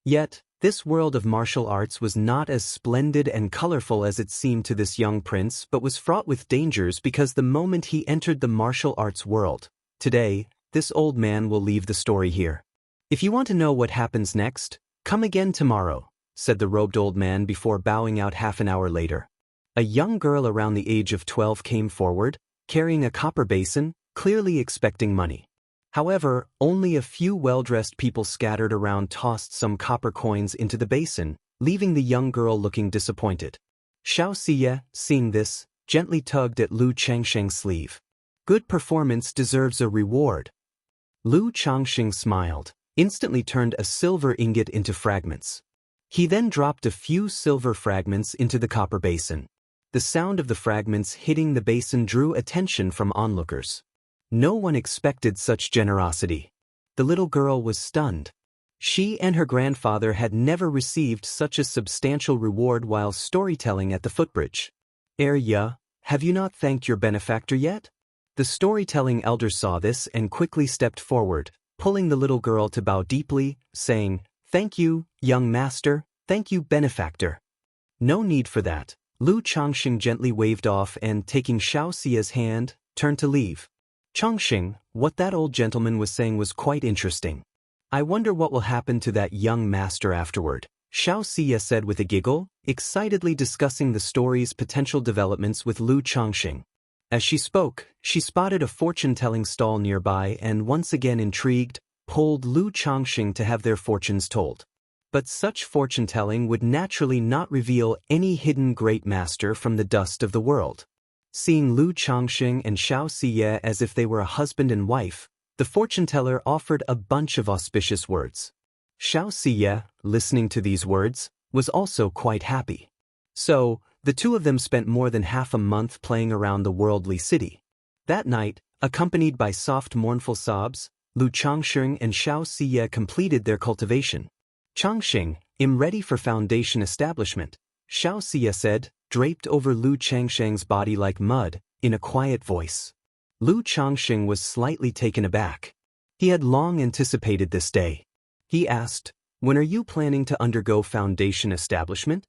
Yet, this world of martial arts was not as splendid and colorful as it seemed to this young prince, but was fraught with dangers because the moment he entered the martial arts world. Today, this old man will leave the story here. If you want to know what happens next, come again tomorrow, said the robed old man before bowing out half an hour later. A young girl around the age of 12 came forward, carrying a copper basin, clearly expecting money. However, only a few well-dressed people scattered around tossed some copper coins into the basin, leaving the young girl looking disappointed. Xiaoxia, seeing this, gently tugged at Lu Changsheng's sleeve. Good performance deserves a reward. Lu Changsheng smiled, instantly turned a silver ingot into fragments. He then dropped a few silver fragments into the copper basin. The sound of the fragments hitting the basin drew attention from onlookers. No one expected such generosity. The little girl was stunned. She and her grandfather had never received such a substantial reward while storytelling at the footbridge. Ya, have you not thanked your benefactor yet? The storytelling elder saw this and quickly stepped forward, pulling the little girl to bow deeply, saying, "Thank you, young master, thank you, benefactor." No need for that. Lu Changsheng gently waved off and, taking Xiaoxia's hand, turned to leave. Changsheng, what that old gentleman was saying was quite interesting. I wonder what will happen to that young master afterward, Xianxia said with a giggle, excitedly discussing the story's potential developments with Lu Changxing. As she spoke, she spotted a fortune-telling stall nearby and, once again intrigued, pulled Lu Changxing to have their fortunes told. But such fortune-telling would naturally not reveal any hidden great master from the dust of the world. Seeing Lu Changxing and Xianxia as if they were a husband and wife, the fortune-teller offered a bunch of auspicious words. Xianxia, listening to these words, was also quite happy. So, the two of them spent more than half a month playing around the worldly city. That night, accompanied by soft mournful sobs, Lu Changxing and Xianxia completed their cultivation. Changxing, ready for foundation establishment, Xianxia said, draped over Lu Changxing's body like mud, in a quiet voice. Lu Changxing was slightly taken aback. He had long anticipated this day. He asked, "When are you planning to undergo foundation establishment?"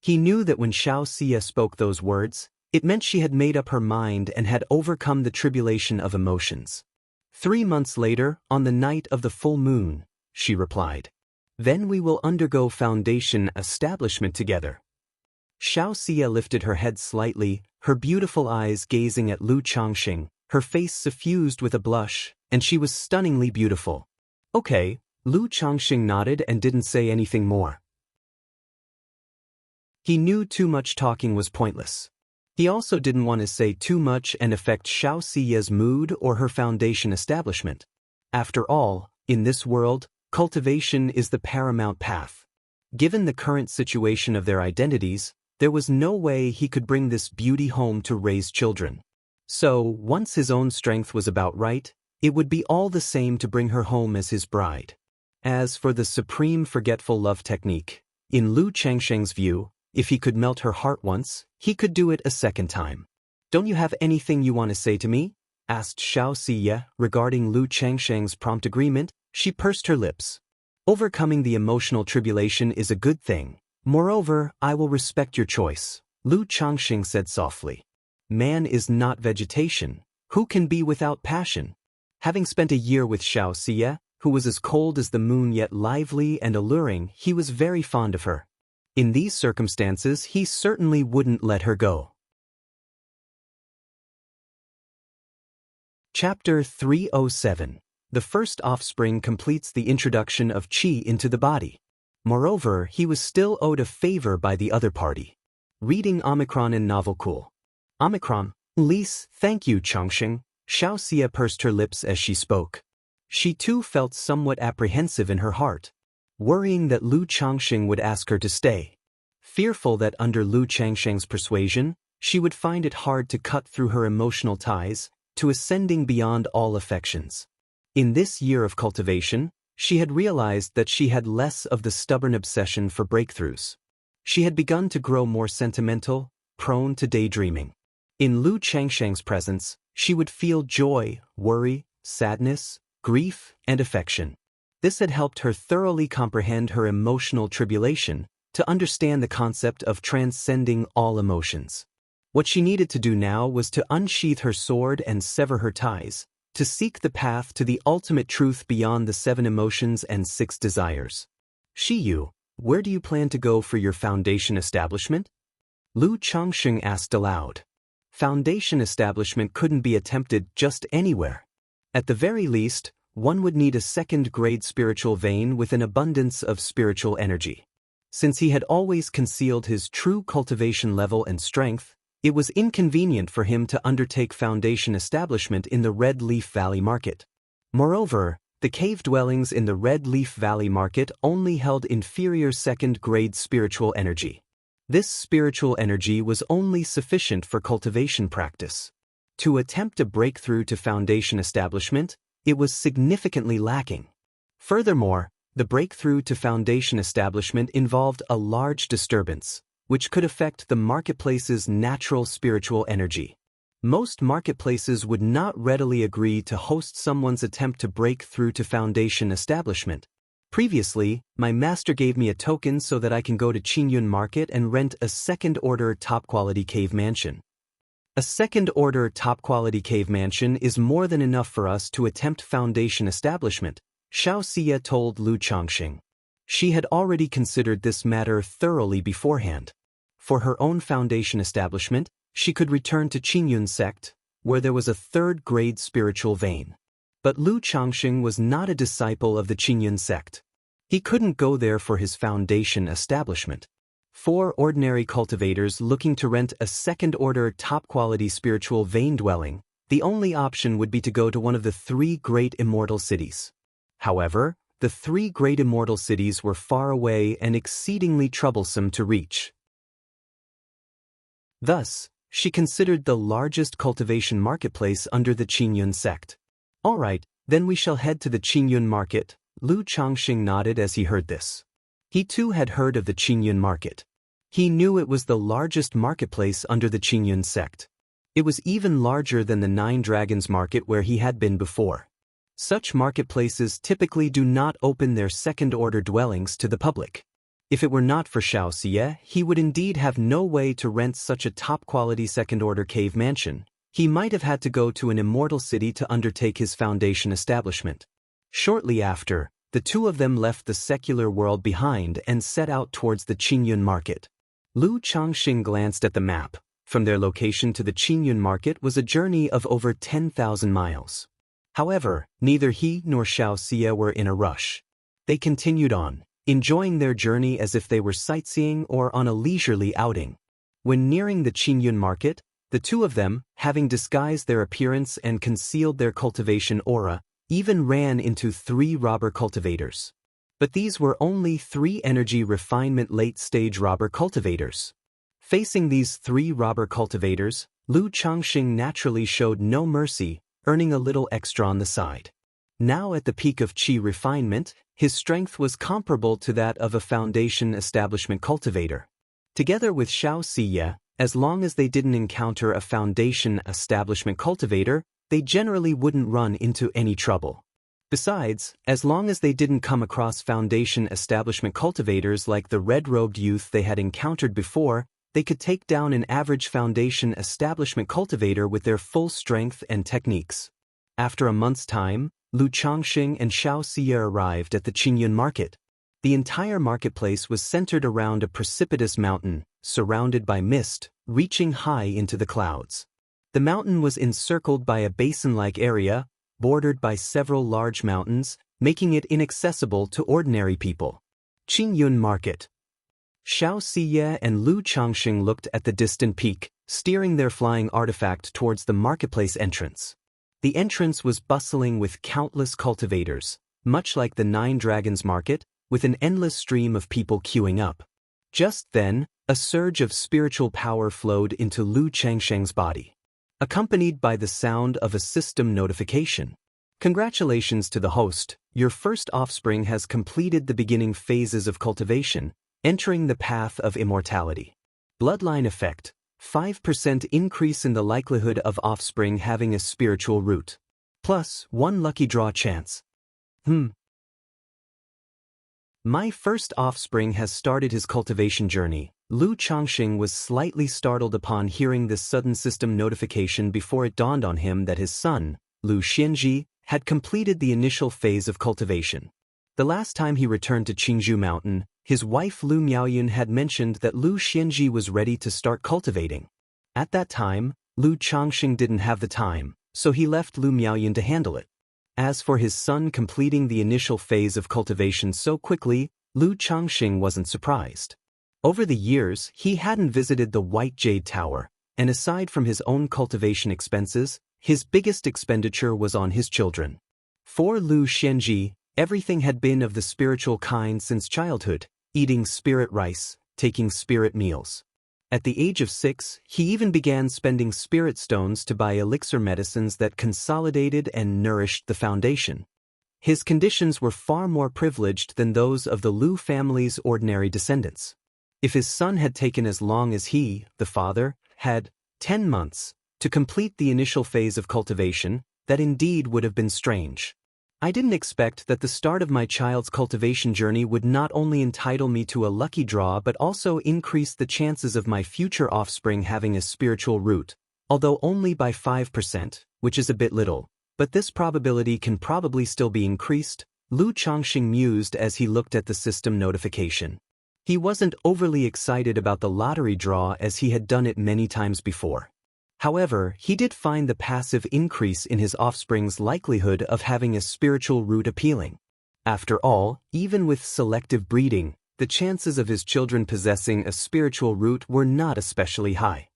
He knew that when Xianxia spoke those words, it meant she had made up her mind and had overcome the tribulation of emotions. 3 months later, on the night of the full moon, she replied. Then we will undergo foundation establishment together. Xianxia lifted her head slightly, her beautiful eyes gazing at Lu Changxing, her face suffused with a blush, and she was stunningly beautiful. Okay, Lu Changxing nodded and didn't say anything more. He knew too much talking was pointless. He also didn't want to say too much and affect Xiaoxia's mood or her foundation establishment. After all, in this world, cultivation is the paramount path. Given the current situation of their identities, there was no way he could bring this beauty home to raise children. So, once his own strength was about right, it would be all the same to bring her home as his bride. As for the supreme forgetful love technique, in Lu Changxing's view, if he could melt her heart once, he could do it a second time. Don't you have anything you want to say to me? Asked Xiaoxia, regarding Lu Changxing's prompt agreement. She pursed her lips. Overcoming the emotional tribulation is a good thing. Moreover, I will respect your choice, Lu Changxing said softly. Man is not vegetation. Who can be without passion? Having spent a year with Xiaoxia, who was as cold as the moon yet lively and alluring, he was very fond of her. In these circumstances, he certainly wouldn't let her go. Chapter 307. The first offspring completes the introduction of qi into the body. Moreover, he was still owed a favor by the other party. Reading Omicron in Novel Cool. Omicron, Lise, thank you, Changxing. Xiaoxia pursed her lips as she spoke. She too felt somewhat apprehensive in her heart, worrying that Lu Changxing would ask her to stay. Fearful that under Lu Changxing's persuasion, she would find it hard to cut through her emotional ties, to ascending beyond all affections. In this year of cultivation, she had realized that she had less of the stubborn obsession for breakthroughs. She had begun to grow more sentimental, prone to daydreaming. In Lu Changxing's presence, she would feel joy, worry, sadness, grief, and affection. This had helped her thoroughly comprehend her emotional tribulation, to understand the concept of transcending all emotions. What she needed to do now was to unsheath her sword and sever her ties, to seek the path to the ultimate truth beyond the 7 emotions and 6 desires. Shiyu, where do you plan to go for your foundation establishment? Lu Changxing asked aloud. Foundation establishment couldn't be attempted just anywhere. At the very least, one would need a second-grade spiritual vein with an abundance of spiritual energy. Since he had always concealed his true cultivation level and strength, it was inconvenient for him to undertake foundation establishment in the Red Leaf Valley Market. Moreover, the cave dwellings in the Red Leaf Valley Market only held inferior second-grade spiritual energy. This spiritual energy was only sufficient for cultivation practice. To attempt a breakthrough to foundation establishment, it was significantly lacking. Furthermore, the breakthrough to foundation establishment involved a large disturbance, which could affect the marketplace's natural spiritual energy. Most marketplaces would not readily agree to host someone's attempt to break through to foundation establishment. Previously, my master gave me a token so that I can go to Qingyun Market and rent a second-order top-quality cave mansion. A second-order top-quality cave mansion is more than enough for us to attempt foundation establishment, Xianxia told Lu Changxing. She had already considered this matter thoroughly beforehand. For her own foundation establishment, she could return to Qingyun sect, where there was a third-grade spiritual vein. But Lu Changxing was not a disciple of the Qingyun sect. He couldn't go there for his foundation establishment. For ordinary cultivators looking to rent a second-order top-quality spiritual vein dwelling, the only option would be to go to one of the 3 great immortal cities. However, the 3 great immortal cities were far away and exceedingly troublesome to reach. Thus, she considered the largest cultivation marketplace under the Qingyun sect. All right, then we shall head to the Qingyun market. Lu Changxing nodded as he heard this. He too had heard of the Qingyun market. He knew it was the largest marketplace under the Qingyun sect. It was even larger than the 9 Dragons market where he had been before. Such marketplaces typically do not open their second-order dwellings to the public. If it were not for Xianxia, he would indeed have no way to rent such a top-quality second-order cave mansion. He might have had to go to an immortal city to undertake his foundation establishment. Shortly after, the two of them left the secular world behind and set out towards the Qingyun market. Lu Changxing glanced at the map. From their location to the Qingyun market was a journey of over 10,000 miles. However, neither he nor Xianxia were in a rush. They continued on, enjoying their journey as if they were sightseeing or on a leisurely outing. When nearing the Qingyun market, the two of them, having disguised their appearance and concealed their cultivation aura, even ran into 3 robber cultivators. But these were only 3 energy refinement late-stage robber cultivators. Facing these 3 robber cultivators, Lu Changxing naturally showed no mercy, earning a little extra on the side. Now at the peak of qi refinement, his strength was comparable to that of a foundation establishment cultivator. Together with Xianxia, as long as they didn't encounter a foundation establishment cultivator, they generally wouldn't run into any trouble. Besides, as long as they didn't come across foundation establishment cultivators like the red-robed youth they had encountered before, they could take down an average foundation establishment cultivator with their full strength and techniques. After a month's time, Lu Changxing and Xianxia arrived at the Qingyun market. The entire marketplace was centered around a precipitous mountain, surrounded by mist, reaching high into the clouds. The mountain was encircled by a basin-like area, bordered by several large mountains, making it inaccessible to ordinary people. Qingyun market. Xianxia and Lu Changxing looked at the distant peak, steering their flying artifact towards the marketplace entrance. The entrance was bustling with countless cultivators, much like the 9 Dragons market, with an endless stream of people queuing up. Just then, a surge of spiritual power flowed into Lu Changxing's body, accompanied by the sound of a system notification. Congratulations to the host, your first offspring has completed the beginning phases of cultivation, entering the path of immortality. Bloodline effect, 5% increase in the likelihood of offspring having a spiritual root. Plus, 1 lucky draw chance. My first offspring has started his cultivation journey. Lu Changxing was slightly startled upon hearing this sudden system notification before it dawned on him that his son, Lu Xianxia, had completed the initial phase of cultivation. The last time he returned to Qingzhou Mountain, his wife Lu Miaoyun had mentioned that Lu Xianxia was ready to start cultivating. At that time, Lu Changxing didn't have the time, so he left Lu Miaoyun to handle it. As for his son completing the initial phase of cultivation so quickly, Lu Changxing wasn't surprised. Over the years, he hadn't visited the White Jade Tower, and aside from his own cultivation expenses, his biggest expenditure was on his children. For Lu Xianxia, everything had been of the spiritual kind since childhood, eating spirit rice, taking spirit meals. At the age of 6, he even began spending spirit stones to buy elixir medicines that consolidated and nourished the foundation. His conditions were far more privileged than those of the Lu family's ordinary descendants. If his son had taken as long as he, the father, had 10 months to complete the initial phase of cultivation, that indeed would have been strange. I didn't expect that the start of my child's cultivation journey would not only entitle me to a lucky draw but also increase the chances of my future offspring having a spiritual root, although only by 5%, which is a bit little, but this probability can probably still be increased. Lu Chongqing mused as he looked at the system notification. He wasn't overly excited about the lottery draw as he had done it many times before. However, he did find the passive increase in his offspring's likelihood of having a spiritual root appealing. After all, even with selective breeding, the chances of his children possessing a spiritual root were not especially high.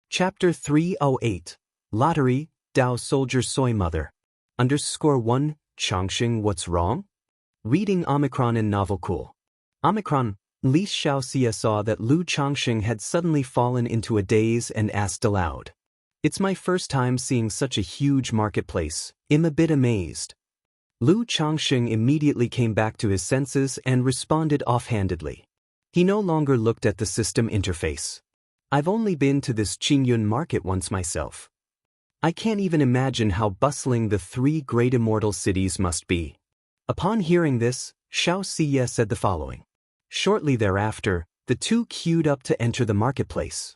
Chapter 308 Lottery, Dao Soldier Soy Mother. _1 Chongqing What's Wrong? Reading Omicron and Novel Cool. Omicron, Li Xiaoxia saw that Lu Chongqing had suddenly fallen into a daze and asked aloud. It's my first time seeing such a huge marketplace. I'm a bit amazed. Lu Chongqing immediately came back to his senses and responded offhandedly. He no longer looked at the system interface. I've only been to this Qingyun market once myself. I can't even imagine how bustling the 3 great immortal cities must be. Upon hearing this, Xiaoxia said the following. Shortly thereafter, the two queued up to enter the marketplace.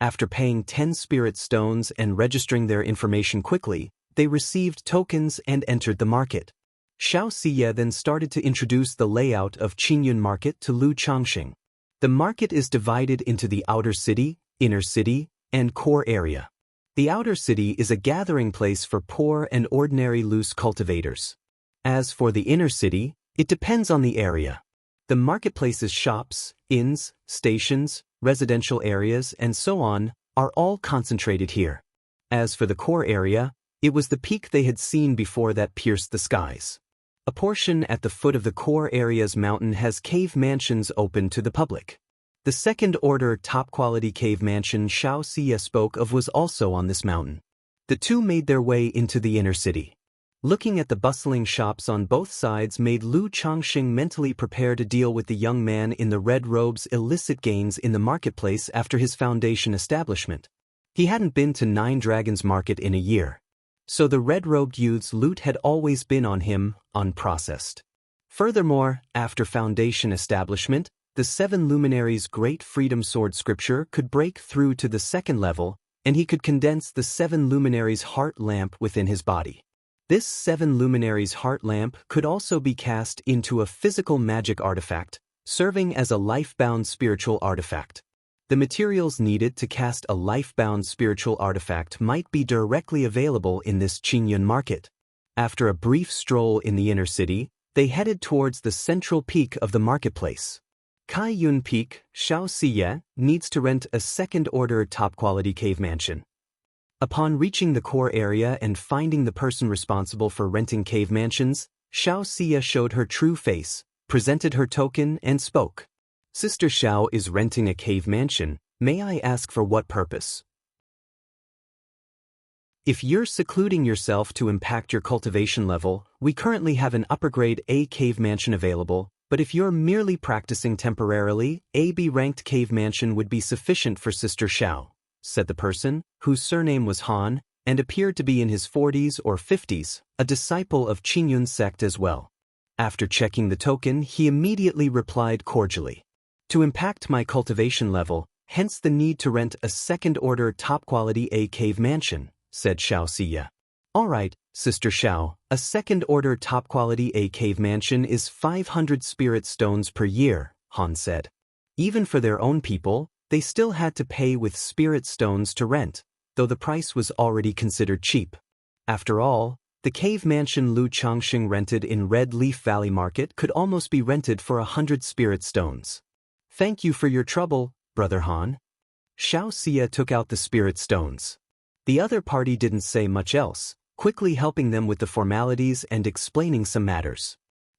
After paying 10 spirit stones and registering their information quickly, they received tokens and entered the market. Xiaoxia then started to introduce the layout of Qingyun Market to Lu Chongqing. The market is divided into the outer city, inner city, and core area. The outer city is a gathering place for poor and ordinary loose cultivators. As for the inner city, it depends on the area. The marketplace's shops, inns, stations, residential areas, and so on, are all concentrated here. As for the core area, it was the peak they had seen before that pierced the skies. A portion at the foot of the core area's mountain has cave mansions open to the public. The second-order top-quality cave mansion Xiaoxia spoke of was also on this mountain. The two made their way into the inner city. Looking at the bustling shops on both sides made Lu Chongqing mentally prepare to deal with the young man in the red robe's illicit gains in the marketplace after his foundation establishment. He hadn't been to Nine Dragons Market in a year. So the red-robed youth's loot had always been on him, unprocessed. Furthermore, after foundation establishment, the 7 luminaries' great freedom sword scripture could break through to the second level, and he could condense the 7 luminaries' heart lamp within his body. This 7 luminaries' heart lamp could also be cast into a physical magic artifact, serving as a life-bound spiritual artifact. The materials needed to cast a life-bound spiritual artifact might be directly available in this Qingyun market. After a brief stroll in the inner city, they headed towards the central peak of the marketplace. Kaiyun Peak, Xiaoxia, needs to rent a second-order top-quality cave mansion. Upon reaching the core area and finding the person responsible for renting cave mansions, Xiaoxia showed her true face, presented her token, and spoke. Sister Xiao is renting a cave mansion. May I ask for what purpose? If you're secluding yourself to impact your cultivation level, we currently have an upper-grade A cave mansion available, but if you're merely practicing temporarily, a B-ranked cave mansion would be sufficient for Sister Xiao, said the person, whose surname was Han, and appeared to be in his 40s or 50s, a disciple of Qingyun sect as well. After checking the token, he immediately replied cordially. To impact my cultivation level, hence the need to rent a second-order top-quality A cave mansion, said Xiaoxia. All right, Sister Xiao, a second-order top-quality A cave mansion is 500 spirit stones per year, Han said. Even for their own people, they still had to pay with spirit stones to rent, though the price was already considered cheap. After all, the cave mansion Lu Chongqing rented in Red Leaf Valley Market could almost be rented for 100 spirit stones. Thank you for your trouble, Brother Han. Xiaoxia took out the spirit stones. The other party didn't say much else, quickly helping them with the formalities and explaining some matters.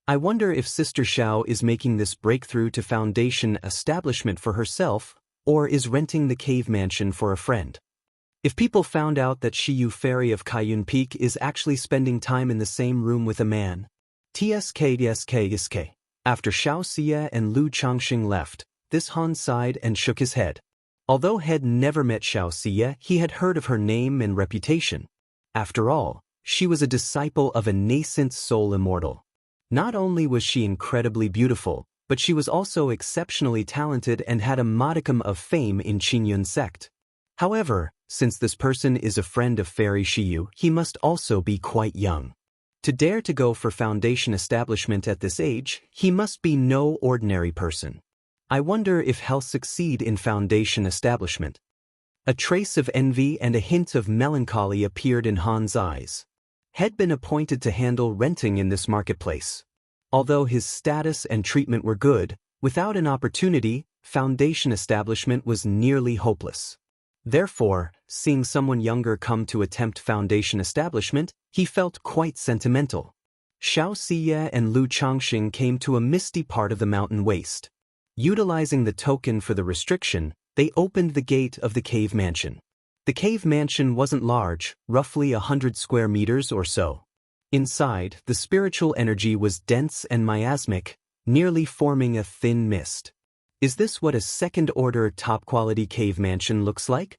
I wonder if Sister Xiao is making this breakthrough to foundation establishment for herself, or is renting the cave mansion for a friend. If people found out that Shiyu Fairy of Kaiyun Peak is actually spending time in the same room with a man. TSK. After Xiaoxia and Lu Chongqing left, this Han sighed and shook his head. Although Head never met Xiaoxia, he had heard of her name and reputation. After all, she was a disciple of a nascent soul immortal. Not only was she incredibly beautiful, but she was also exceptionally talented and had a modicum of fame in Qingyun sect. However, Since this person is a friend of Fairy Shiyu, he must also be quite young. To dare to go for foundation establishment at this age, he must be no ordinary person. I wonder if he'll succeed in foundation establishment. A trace of envy and a hint of melancholy appeared in Han's eyes. Had been appointed to handle renting in this marketplace. Although his status and treatment were good, without an opportunity, foundation establishment was nearly hopeless. Therefore, seeing someone younger come to attempt foundation establishment, he felt quite sentimental. Xianxia and Lu Changxing came to a misty part of the mountain waste. Utilizing the token for the restriction, they opened the gate of the cave mansion. The cave mansion wasn't large, roughly 100 square meters or so. Inside, the spiritual energy was dense and miasmic, nearly forming a thin mist. Is this what a second-order top-quality cave mansion looks like?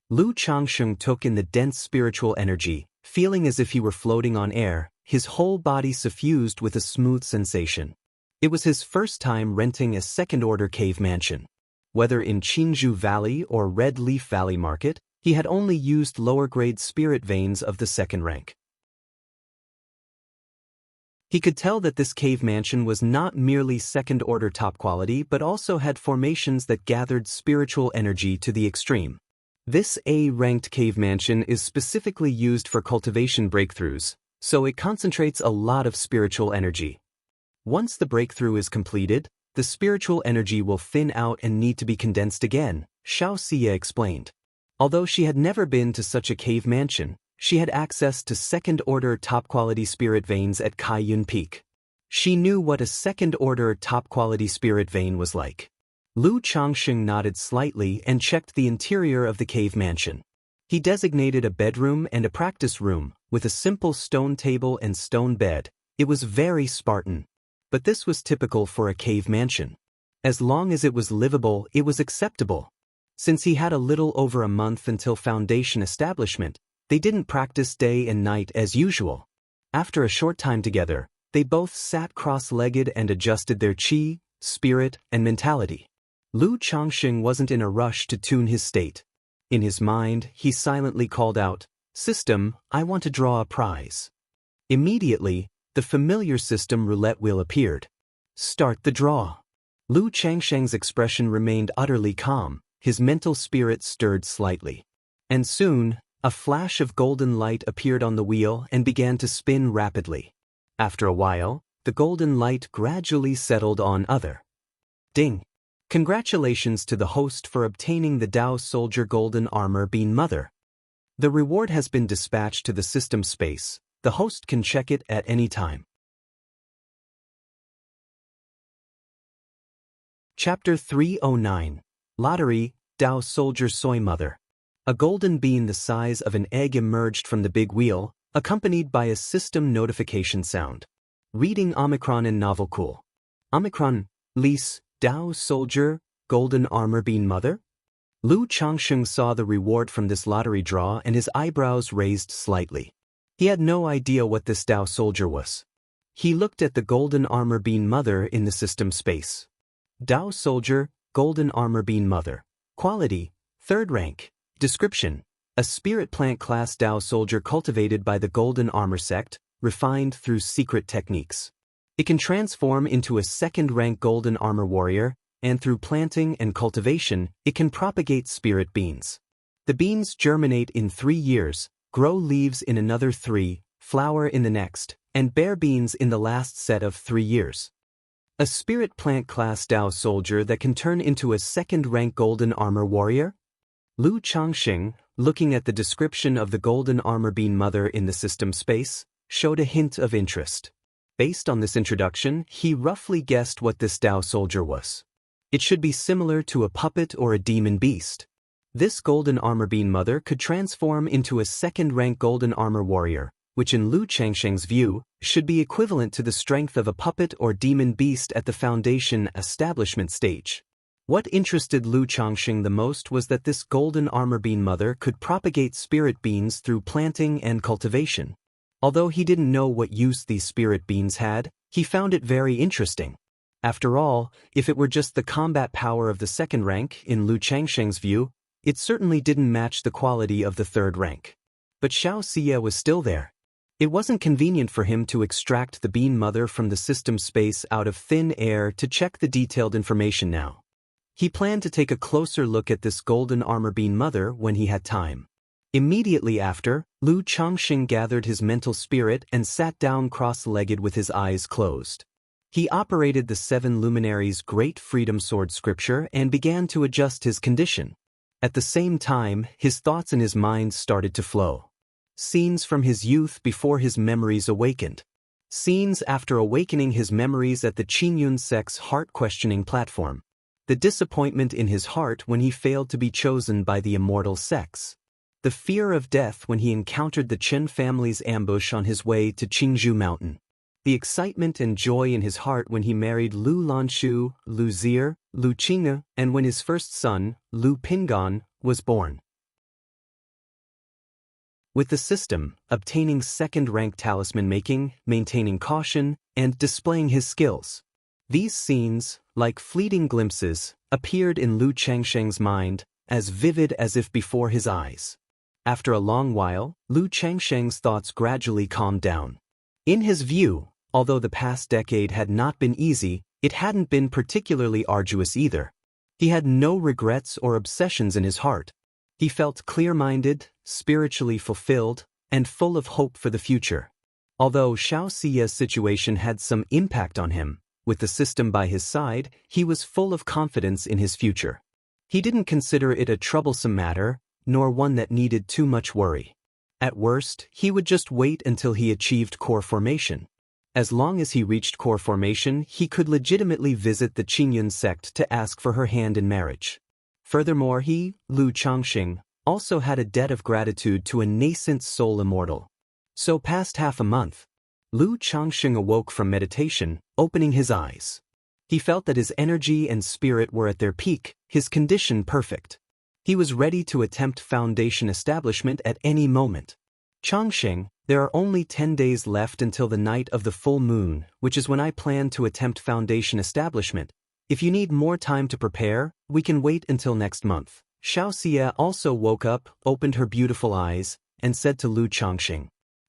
Lu Changxing took in the dense spiritual energy, feeling as if he were floating on air, his whole body suffused with a smooth sensation. It was his first time renting a second-order cave mansion. Whether in Qinzhou Valley or Red Leaf Valley Market, he had only used lower-grade spirit veins of the second rank. He could tell that this cave mansion was not merely second-order top quality but also had formations that gathered spiritual energy to the extreme. This A-ranked cave mansion is specifically used for cultivation breakthroughs, so it concentrates a lot of spiritual energy. Once the breakthrough is completed, the spiritual energy will thin out and need to be condensed again, Xianxia explained. Although she had never been to such a cave mansion, she had access to second-order top-quality spirit veins at Kaiyun Peak. She knew what a second-order top-quality spirit vein was like. Lu Changxing nodded slightly and checked the interior of the cave mansion. He designated a bedroom and a practice room, with a simple stone table and stone bed. It was very Spartan. But this was typical for a cave mansion. As long as it was livable, it was acceptable. Since he had a little over a month until foundation establishment, they didn't practice day and night as usual. After a short time together, they both sat cross-legged and adjusted their qi, spirit, and mentality. Lu Changxing wasn't in a rush to tune his state. In his mind, he silently called out, "System, I want to draw a prize." Immediately, the familiar system roulette wheel appeared. "Start the draw." Lu Changxing's expression remained utterly calm, his mental spirit stirred slightly. And soon, a flash of golden light appeared on the wheel and began to spin rapidly. After a while, the golden light gradually settled on other. Ding! Congratulations to the host for obtaining the Dao Soldier Golden Armor Bean Mother. The reward has been dispatched to the system space. The host can check it at any time. Chapter 309. Lottery, Dao Soldier Soy Mother. A golden bean the size of an egg emerged from the big wheel, accompanied by a system notification sound. Reading Omicron and Novel Cool. Omicron, Lise, Dao Soldier, Golden Armor Bean Mother? Lu Changxing saw the reward from this lottery draw and his eyebrows raised slightly. He had no idea what this Dao Soldier was. He looked at the Golden Armor Bean Mother in the system space. Dao Soldier, Golden Armor Bean Mother. Quality, 3rd rank. Description: a spirit plant class Dao soldier cultivated by the Golden Armor sect, refined through secret techniques. It can transform into a 2nd-rank Golden Armor warrior, and through planting and cultivation, it can propagate spirit beans. The beans germinate in 3 years, grow leaves in another 3, flower in the next, and bear beans in the last set of 3 years. A spirit plant class Dao soldier that can turn into a 2nd-rank Golden Armor warrior? Lu Changxing, looking at the description of the Golden Armor Bean Mother in the system space, showed a hint of interest. Based on this introduction, he roughly guessed what this Dao soldier was. It should be similar to a puppet or a demon beast. This Golden Armor Bean Mother could transform into a 2nd-rank Golden Armor warrior, which in Lu Changxing's view, should be equivalent to the strength of a puppet or demon beast at the foundation establishment stage. What interested Lu Changxing the most was that this Golden Armor Bean Mother could propagate spirit beans through planting and cultivation. Although he didn't know what use these spirit beans had, he found it very interesting. After all, if it were just the combat power of the 2nd rank, in Lu Changxing's view, It certainly didn't match the quality of the third rank. But Xianxia was still there. It wasn't convenient for him to extract the bean mother from the system space out of thin air to check the detailed information now. He planned to take a closer look at this golden armor bean mother when he had time. Immediately after, Lu Changxing gathered his mental spirit and sat down cross-legged with his eyes closed. He operated the 7 luminaries' great freedom sword scripture and began to adjust his condition. At the same time, his thoughts and his mind started to flow. Scenes from his youth before his memories awakened. Scenes after awakening his memories at the Qingyun sect's heart-questioning platform. The disappointment in his heart when he failed to be chosen by the immortal sects. The fear of death when he encountered the Chen family's ambush on his way to Qingzhou Mountain. The excitement and joy in his heart when he married Lu Lanshu, Lu Zir, Lu Qinge, and when his first son, Lu Pingan, was born. With the system, obtaining second-rank talisman making, maintaining caution, and displaying his skills. These scenes, like fleeting glimpses, appeared in Lu Changsheng's mind, as vivid as if before his eyes. After a long while, Lu Changsheng's thoughts gradually calmed down. In his view, although the past decade had not been easy, it hadn't been particularly arduous either. He had no regrets or obsessions in his heart. He felt clear-minded, spiritually fulfilled, and full of hope for the future. Although Xiaoxia's situation had some impact on him, with the system by his side, he was full of confidence in his future. He didn't consider it a troublesome matter, nor one that needed too much worry. At worst, he would just wait until he achieved core formation. As long as he reached core formation, he could legitimately visit the Qingyun sect to ask for her hand in marriage. Furthermore, he, Lu Changxing, also had a debt of gratitude to a nascent soul immortal. So past half a month, Lu Changxing awoke from meditation, opening his eyes. He felt that his energy and spirit were at their peak, his condition perfect. He was ready to attempt foundation establishment at any moment. Changxing, there are only 10 days left until the night of the full moon, which is when I plan to attempt foundation establishment. If you need more time to prepare, we can wait until next month. Xiaoxia also woke up, opened her beautiful eyes, and said to Lu Changxing.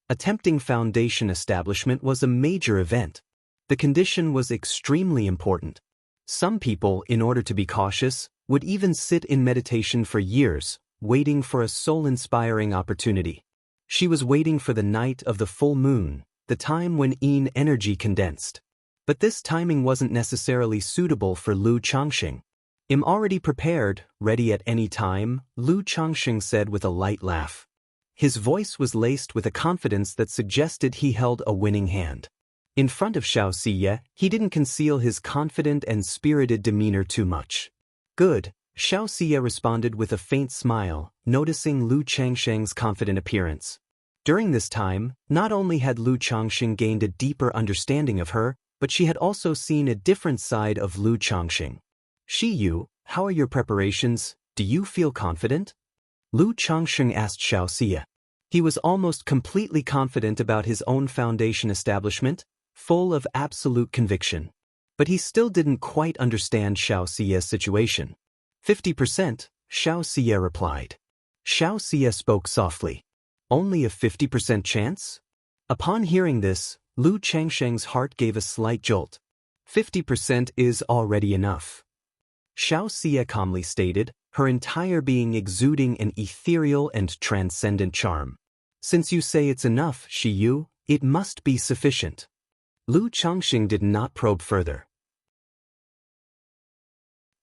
Attempting foundation establishment was a major event. The condition was extremely important. Some people, in order to be cautious, would even sit in meditation for years, waiting for a soul-inspiring opportunity. She was waiting for the night of the full moon, the time when Yin energy condensed. But this timing wasn't necessarily suitable for Lu Changxing. "I'm already prepared, ready at any time," Lu Changxing said with a light laugh. His voice was laced with a confidence that suggested he held a winning hand. In front of Xiaoxia, he didn't conceal his confident and spirited demeanor too much. "Good," Xiaoxia responded with a faint smile, noticing Lu Changsheng's confident appearance. During this time, not only had Lu Changxing gained a deeper understanding of her, but she had also seen a different side of Lu Changxing. "Shiyu, how are your preparations? Do you feel confident?" Lu Changxing asked Xiaoxia. He was almost completely confident about his own foundation establishment, full of absolute conviction. But he still didn't quite understand Xiaoxia's situation. 50%, Xiaoxia replied. Xiaoxia spoke softly. "Only a 50% chance?" Upon hearing this, Lu Changsheng's heart gave a slight jolt. 50% is already enough. Xiaoxia calmly stated, her entire being exuding an ethereal and transcendent charm. "Since you say it's enough, Shiyu, it must be sufficient." Lu Changxing did not probe further.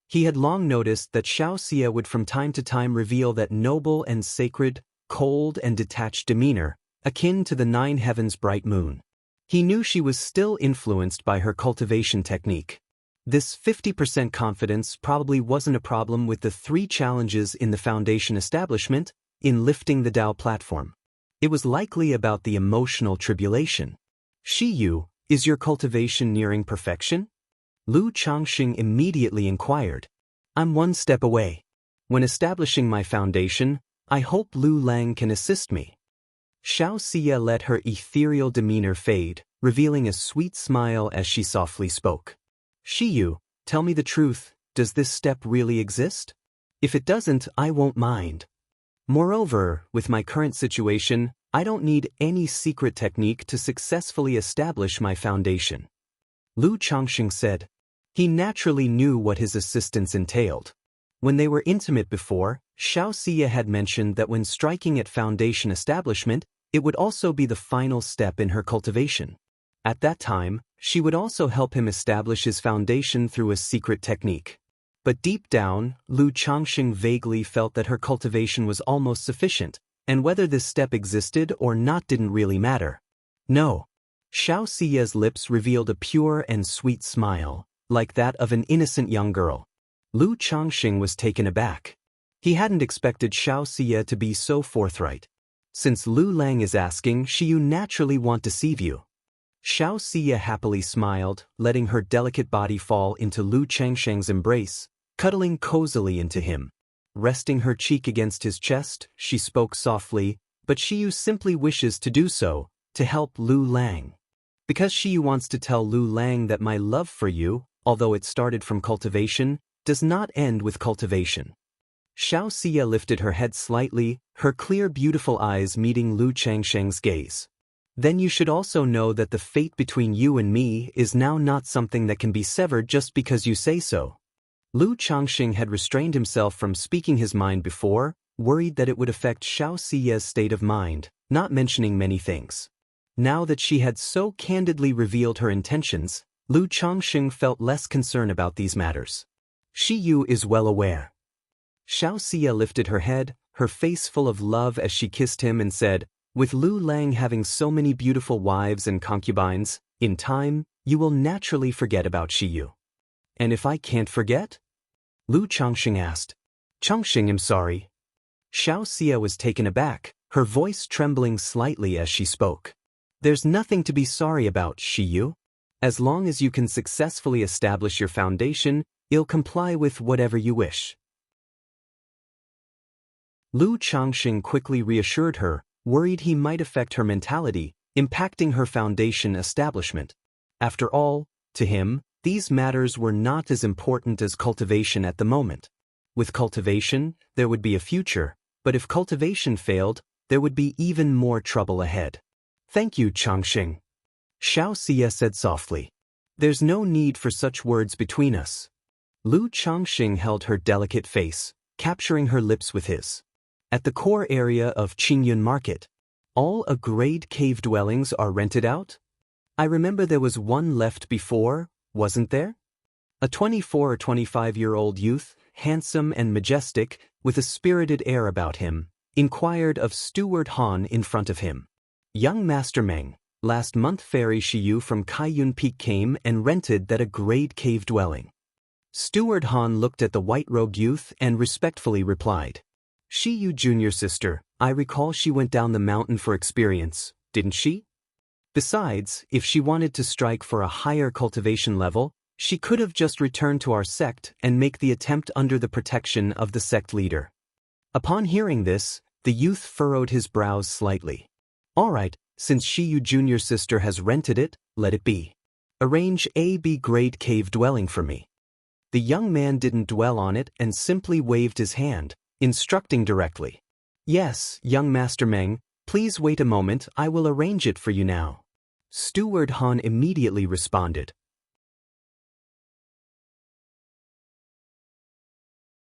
He had long noticed that Xiaoxia would from time to time reveal that noble and sacred, cold and detached demeanor, akin to the 9 heavens' bright moon. He knew she was still influenced by her cultivation technique. This 50% confidence probably wasn't a problem with the 3 challenges in the foundation establishment, in lifting the Dao platform. It was likely about the emotional tribulation. "Shiyu, is your cultivation nearing perfection?" Lu Changxing immediately inquired. "I'm 1 step away. When establishing my foundation, I hope Lu Lang can assist me." Xiaoxia let her ethereal demeanor fade, revealing a sweet smile as she softly spoke. "Shiyu, tell me the truth, does this step really exist?" If it doesn't, I won't mind. Moreover, with my current situation, I don't need any secret technique to successfully establish my foundation. Lu Changxing said. He naturally knew what his assistance entailed. When they were intimate before, Xianxia had mentioned that when striking at foundation establishment, it would also be the final step in her cultivation. At that time, she would also help him establish his foundation through a secret technique. But deep down, Lu Changxing vaguely felt that her cultivation was almost sufficient, and whether this step existed or not didn't really matter. No. Xiaoxia's lips revealed a pure and sweet smile, like that of an innocent young girl. Lu Changxing was taken aback. He hadn't expected Xiaoxia to be so forthright. Since Lu Lang is asking, you naturally want deceive you. Xiaoxia happily smiled, letting her delicate body fall into Lu Changxing's embrace, cuddling cozily into him. Resting her cheek against his chest, she spoke softly, but Xiyu simply wishes to do so, to help Lu Lang. Because Xiyu wants to tell Lu Lang that my love for you, although it started from cultivation, does not end with cultivation. Xiaoxia lifted her head slightly, her clear beautiful eyes meeting Lu Changxing's gaze. Then you should also know that the fate between you and me is now not something that can be severed just because you say so. Lu Changxing had restrained himself from speaking his mind before, worried that it would affect Xiaoxia's state of mind, not mentioning many things. Now that she had so candidly revealed her intentions, Lu Changxing felt less concern about these matters. Xiyu is well aware. Xiaoxia lifted her head, her face full of love as she kissed him and said, with Lu Lang having so many beautiful wives and concubines, in time, you will naturally forget about Xiyu. And if I can't forget? Lu Changxing asked. Changxing, I'm sorry. Xiaoxia was taken aback, her voice trembling slightly as she spoke. There's nothing to be sorry about, Xiyu. As long as you can successfully establish your foundation, you'll comply with whatever you wish. Lu Changxing quickly reassured her, worried he might affect her mentality, impacting her foundation establishment. After all, to him, these matters were not as important as cultivation at the moment. With cultivation, there would be a future, but if cultivation failed, there would be even more trouble ahead. Thank you, Changxing. Xiaoxia said softly. There's no need for such words between us. Lu Changxing held her delicate face, capturing her lips with his. At the core area of Qingyun Market, all grade cave dwellings are rented out? I remember there was one left before, wasn't there? A 24 or 25-year-old youth, handsome and majestic, with a spirited air about him, inquired of Steward Han in front of him. Young Master Meng, last month Fairy Xiyu from Kaiyun Peak came and rented that grade cave dwelling. Steward Han looked at the white-robed youth and respectfully replied. Xiyu junior sister, I recall she went down the mountain for experience, didn't she? Besides, if she wanted to strike for a higher cultivation level, she could have just returned to our sect and make the attempt under the protection of the sect leader. Upon hearing this, the youth furrowed his brows slightly. All right, since Xiyu junior sister has rented it, let it be. Arrange a B-grade cave dwelling for me. The young man didn't dwell on it and simply waved his hand, instructing directly. Yes, young Master Meng, please wait a moment, I will arrange it for you now. Steward Han immediately responded.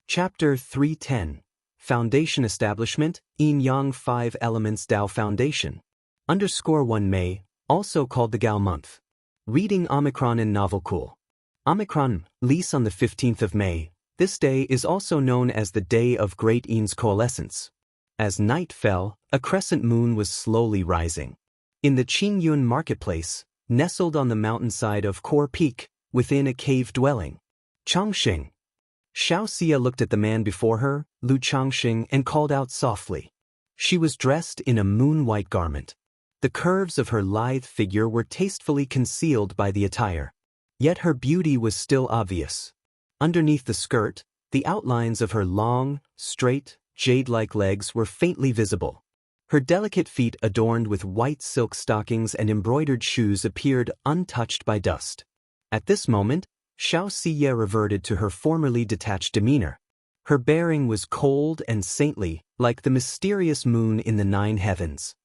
Chapter 310. Foundation Establishment, Yin Yang 5 Elements Dao Foundation. _1 May, also called the Gao Month. Reading Omicron and Novel Cool. Omicron, lease on the 15th of May. This day is also known as the Day of Great Yin's Coalescence. As night fell, a crescent moon was slowly rising. In the Qingyun marketplace, nestled on the mountainside of Core Peak, within a cave dwelling. Changxing. Xiaoxia looked at the man before her, Lu Changxing, and called out softly. She was dressed in a moon-white garment. The curves of her lithe figure were tastefully concealed by the attire. Yet her beauty was still obvious. Underneath the skirt, the outlines of her long, straight, jade-like legs were faintly visible. Her delicate feet adorned with white silk stockings and embroidered shoes appeared untouched by dust. At this moment, Xiaoxia reverted to her formerly detached demeanor. Her bearing was cold and saintly, like the mysterious moon in the 9 heavens.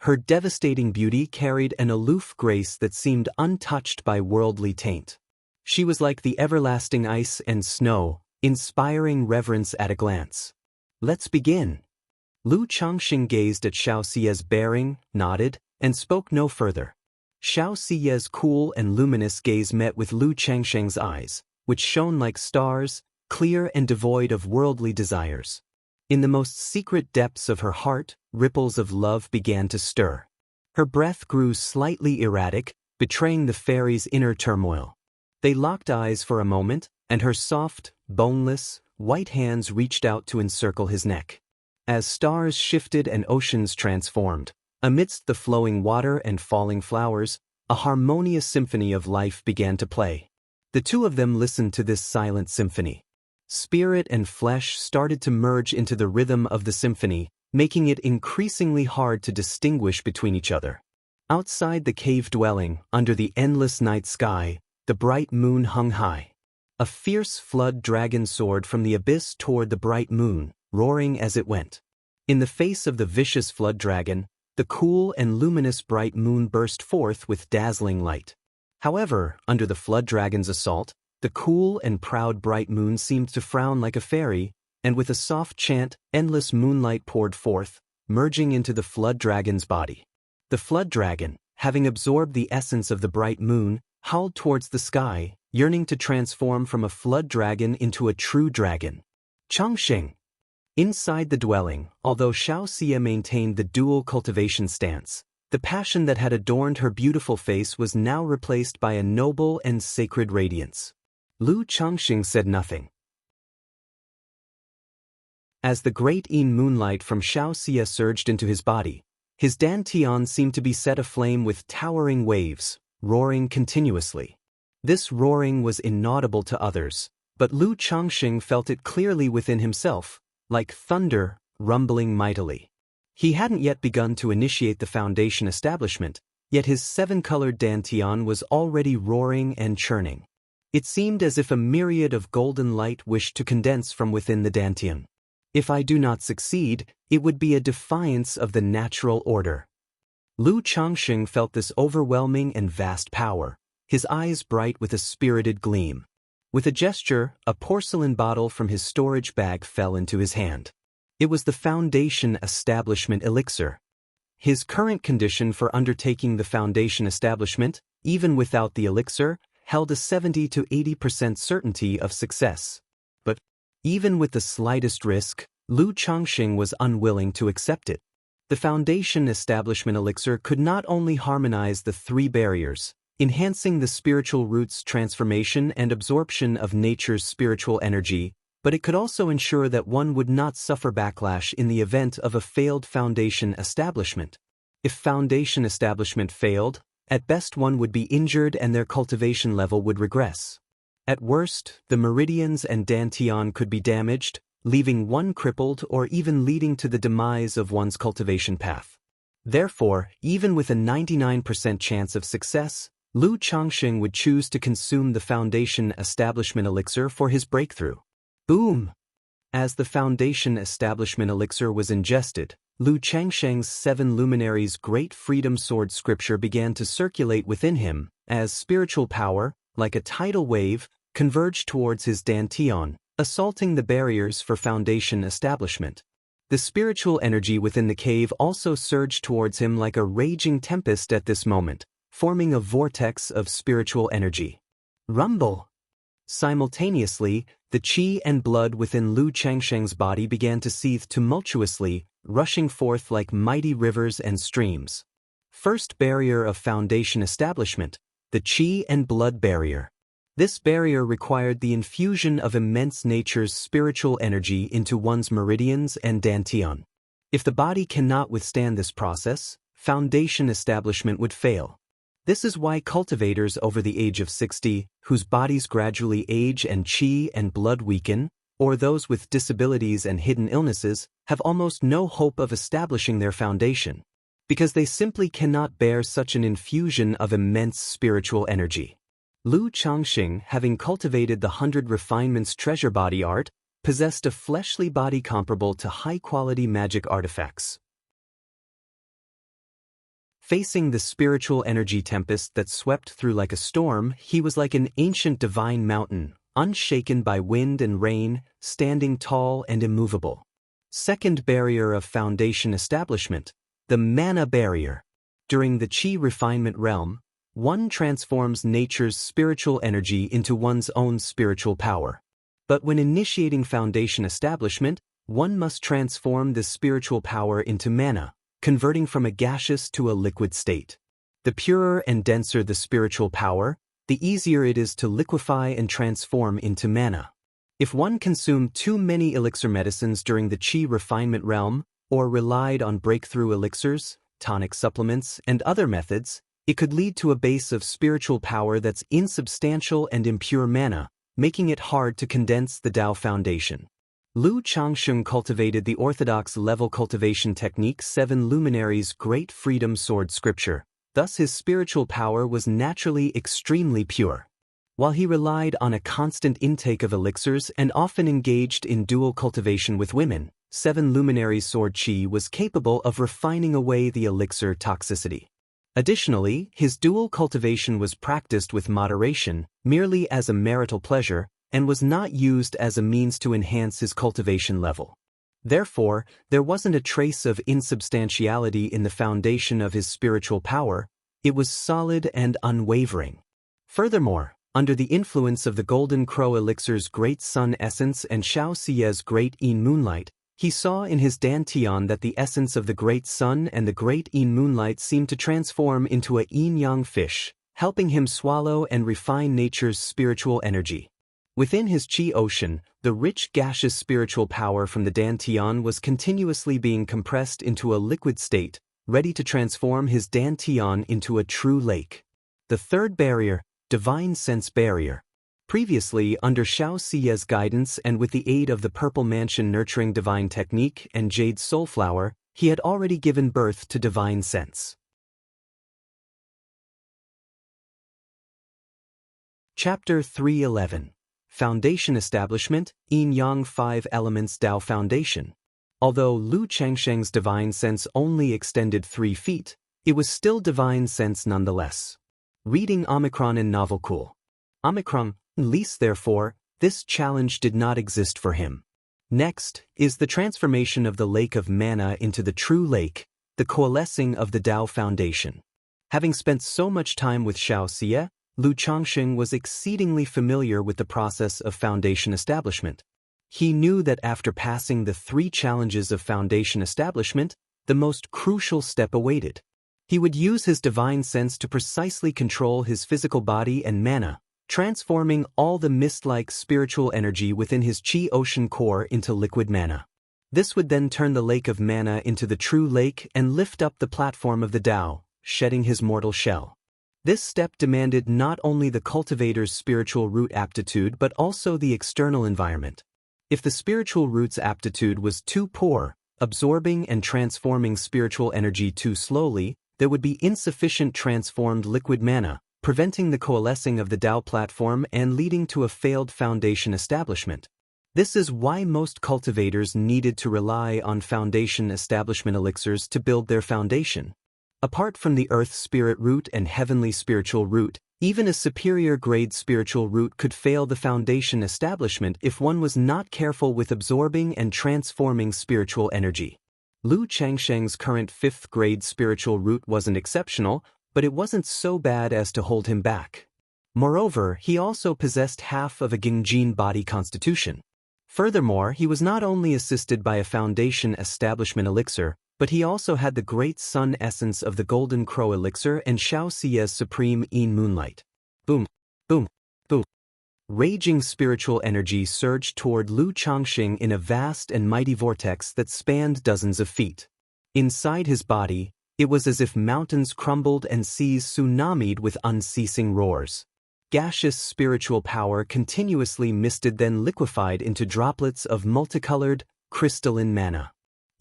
Her devastating beauty carried an aloof grace that seemed untouched by worldly taint. She was like the everlasting ice and snow, inspiring reverence at a glance. Let's begin. Lu Changxing gazed at Xiaoxia's bearing, nodded, and spoke no further. Xiaoxia's cool and luminous gaze met with Lu Changxing's eyes, which shone like stars, clear and devoid of worldly desires. In the most secret depths of her heart, ripples of love began to stir. Her breath grew slightly erratic, betraying the fairy's inner turmoil. They locked eyes for a moment, and her soft, boneless, white hands reached out to encircle his neck. As stars shifted and oceans transformed, amidst the flowing water and falling flowers, a harmonious symphony of life began to play. The two of them listened to this silent symphony. Spirit and flesh started to merge into the rhythm of the symphony, making it increasingly hard to distinguish between each other. Outside the cave dwelling, under the endless night sky, the bright moon hung high. A fierce flood dragon soared from the abyss toward the bright moon, roaring as it went. In the face of the vicious flood dragon, the cool and luminous bright moon burst forth with dazzling light. However, under the flood dragon's assault, the cool and proud bright moon seemed to frown like a fairy, and with a soft chant, endless moonlight poured forth, merging into the flood dragon's body. The flood dragon, having absorbed the essence of the bright moon, howled towards the sky, yearning to transform from a flood dragon into a true dragon. Changxing. Inside the dwelling, although Xiaoxia maintained the dual cultivation stance, the passion that had adorned her beautiful face was now replaced by a noble and sacred radiance. Lu Changxing said nothing. As the great yin moonlight from Xiaoxia surged into his body, his dantian seemed to be set aflame with towering waves, roaring continuously. This roaring was inaudible to others, but Lu Changxing felt it clearly within himself, like thunder, rumbling mightily. He hadn't yet begun to initiate the foundation establishment, yet his 7-colored dantian was already roaring and churning. It seemed as if a myriad of golden light wished to condense from within the dantian. If I do not succeed, it would be a defiance of the natural order. Lu Changxing felt this overwhelming and vast power, his eyes bright with a spirited gleam. With a gesture, a porcelain bottle from his storage bag fell into his hand. It was the foundation establishment elixir. His current condition for undertaking the foundation establishment, even without the elixir, held a 70 to 80% certainty of success. But, even with the slightest risk, Lu Changxing was unwilling to accept it. The foundation establishment elixir could not only harmonize the 3 barriers, enhancing the spiritual root's transformation and absorption of nature's spiritual energy, but it could also ensure that one would not suffer backlash in the event of a failed foundation establishment. If foundation establishment failed, at best one would be injured and their cultivation level would regress. At worst, the meridians and dantian could be damaged, leaving one crippled or even leading to the demise of one's cultivation path. Therefore, even with a 99% chance of success, Lu Changxing would choose to consume the foundation establishment elixir for his breakthrough. Boom! As the foundation establishment elixir was ingested, Lu Changxing's 7 luminaries' great freedom sword scripture began to circulate within him, as spiritual power, like a tidal wave, converged towards his dantian, assaulting the barriers for foundation establishment. The spiritual energy within the cave also surged towards him like a raging tempest at this moment, forming a vortex of spiritual energy. Rumble! Simultaneously, the qi and blood within Lu Changxing's body began to seethe tumultuously, rushing forth like mighty rivers and streams. First barrier of foundation establishment, the qi and blood barrier. This barrier required the infusion of immense nature's spiritual energy into one's meridians and dantian. If the body cannot withstand this process, foundation establishment would fail. This is why cultivators over the age of 60, whose bodies gradually age and qi and blood weaken, or those with disabilities and hidden illnesses, have almost no hope of establishing their foundation, because they simply cannot bear such an infusion of immense spiritual energy. Lu Changxing, having cultivated the 100 Refinements treasure body art, possessed a fleshly body comparable to high-quality magic artifacts. Facing the spiritual energy tempest that swept through like a storm, he was like an ancient divine mountain, unshaken by wind and rain, standing tall and immovable. Second barrier of foundation establishment, the mana barrier. During the Qi refinement realm, one transforms nature's spiritual energy into one's own spiritual power. But when initiating foundation establishment, one must transform this spiritual power into mana, converting from a gaseous to a liquid state. The purer and denser the spiritual power, the easier it is to liquefy and transform into mana. If one consumed too many elixir medicines during the Qi refinement realm, or relied on breakthrough elixirs, tonic supplements, and other methods, it could lead to a base of spiritual power that's insubstantial and impure mana, making it hard to condense the Tao foundation. Lu Changsheng cultivated the orthodox level cultivation technique 7 Luminaries' Great Freedom Sword Scripture, thus his spiritual power was naturally extremely pure. While he relied on a constant intake of elixirs and often engaged in dual cultivation with women, 7 Luminaries' Sword Qi was capable of refining away the elixir toxicity. Additionally, his dual cultivation was practiced with moderation, merely as a marital pleasure, and was not used as a means to enhance his cultivation level. Therefore, there wasn't a trace of insubstantiality in the foundation of his spiritual power, it was solid and unwavering. Furthermore, under the influence of the Golden Crow Elixir's Great Sun Essence and Xiaoxia's Great Yin Moonlight, he saw in his dantian that the essence of the Great Sun and the Great Yin Moonlight seemed to transform into a yin-yang fish, helping him swallow and refine nature's spiritual energy. Within his Qi ocean, the rich gaseous spiritual power from the dantian was continuously being compressed into a liquid state, ready to transform his dantian into a true lake. The third barrier, divine sense barrier. Previously, under Xiaoxia's guidance and with the aid of the Purple Mansion Nurturing Divine Technique and Jade Soulflower, he had already given birth to divine sense. Chapter 311. Foundation Establishment, Yin-Yang 5 Elements Tao Foundation. Although Lu Changsheng's divine sense only extended 3 feet, it was still divine sense nonetheless. Reading Omicron in Novel Cool. Omicron, least therefore, this challenge did not exist for him. Next is the transformation of the lake of mana into the true lake, the coalescing of the Tao Foundation. Having spent so much time with Xiaoxia, Lu Changsheng was exceedingly familiar with the process of foundation establishment. He knew that after passing the 3 challenges of foundation establishment, the most crucial step awaited. He would use his divine sense to precisely control his physical body and mana, transforming all the mist-like spiritual energy within his Qi ocean core into liquid mana. This would then turn the lake of mana into the true lake and lift up the platform of the Tao, shedding his mortal shell. This step demanded not only the cultivator's spiritual root aptitude but also the external environment. If the spiritual root's aptitude was too poor, absorbing and transforming spiritual energy too slowly, there would be insufficient transformed liquid mana, preventing the coalescing of the Tao platform and leading to a failed foundation establishment. This is why most cultivators needed to rely on foundation establishment elixirs to build their foundation. Apart from the earth spirit root and heavenly spiritual root, even a superior grade spiritual root could fail the foundation establishment if one was not careful with absorbing and transforming spiritual energy. Lu Changsheng's current 5th grade spiritual root wasn't exceptional, but it wasn't so bad as to hold him back. Moreover, he also possessed half of a Gingjin body constitution. Furthermore, he was not only assisted by a foundation establishment elixir, but he also had the great sun essence of the Golden Crow elixir and Xiaoxia's supreme Yin Moonlight. Boom, boom, boom. Raging spiritual energy surged toward Lu Changsheng in a vast and mighty vortex that spanned dozens of feet. Inside his body, it was as if mountains crumbled and seas tsunamied with unceasing roars. Gaseous spiritual power continuously misted then liquefied into droplets of multicolored, crystalline mana.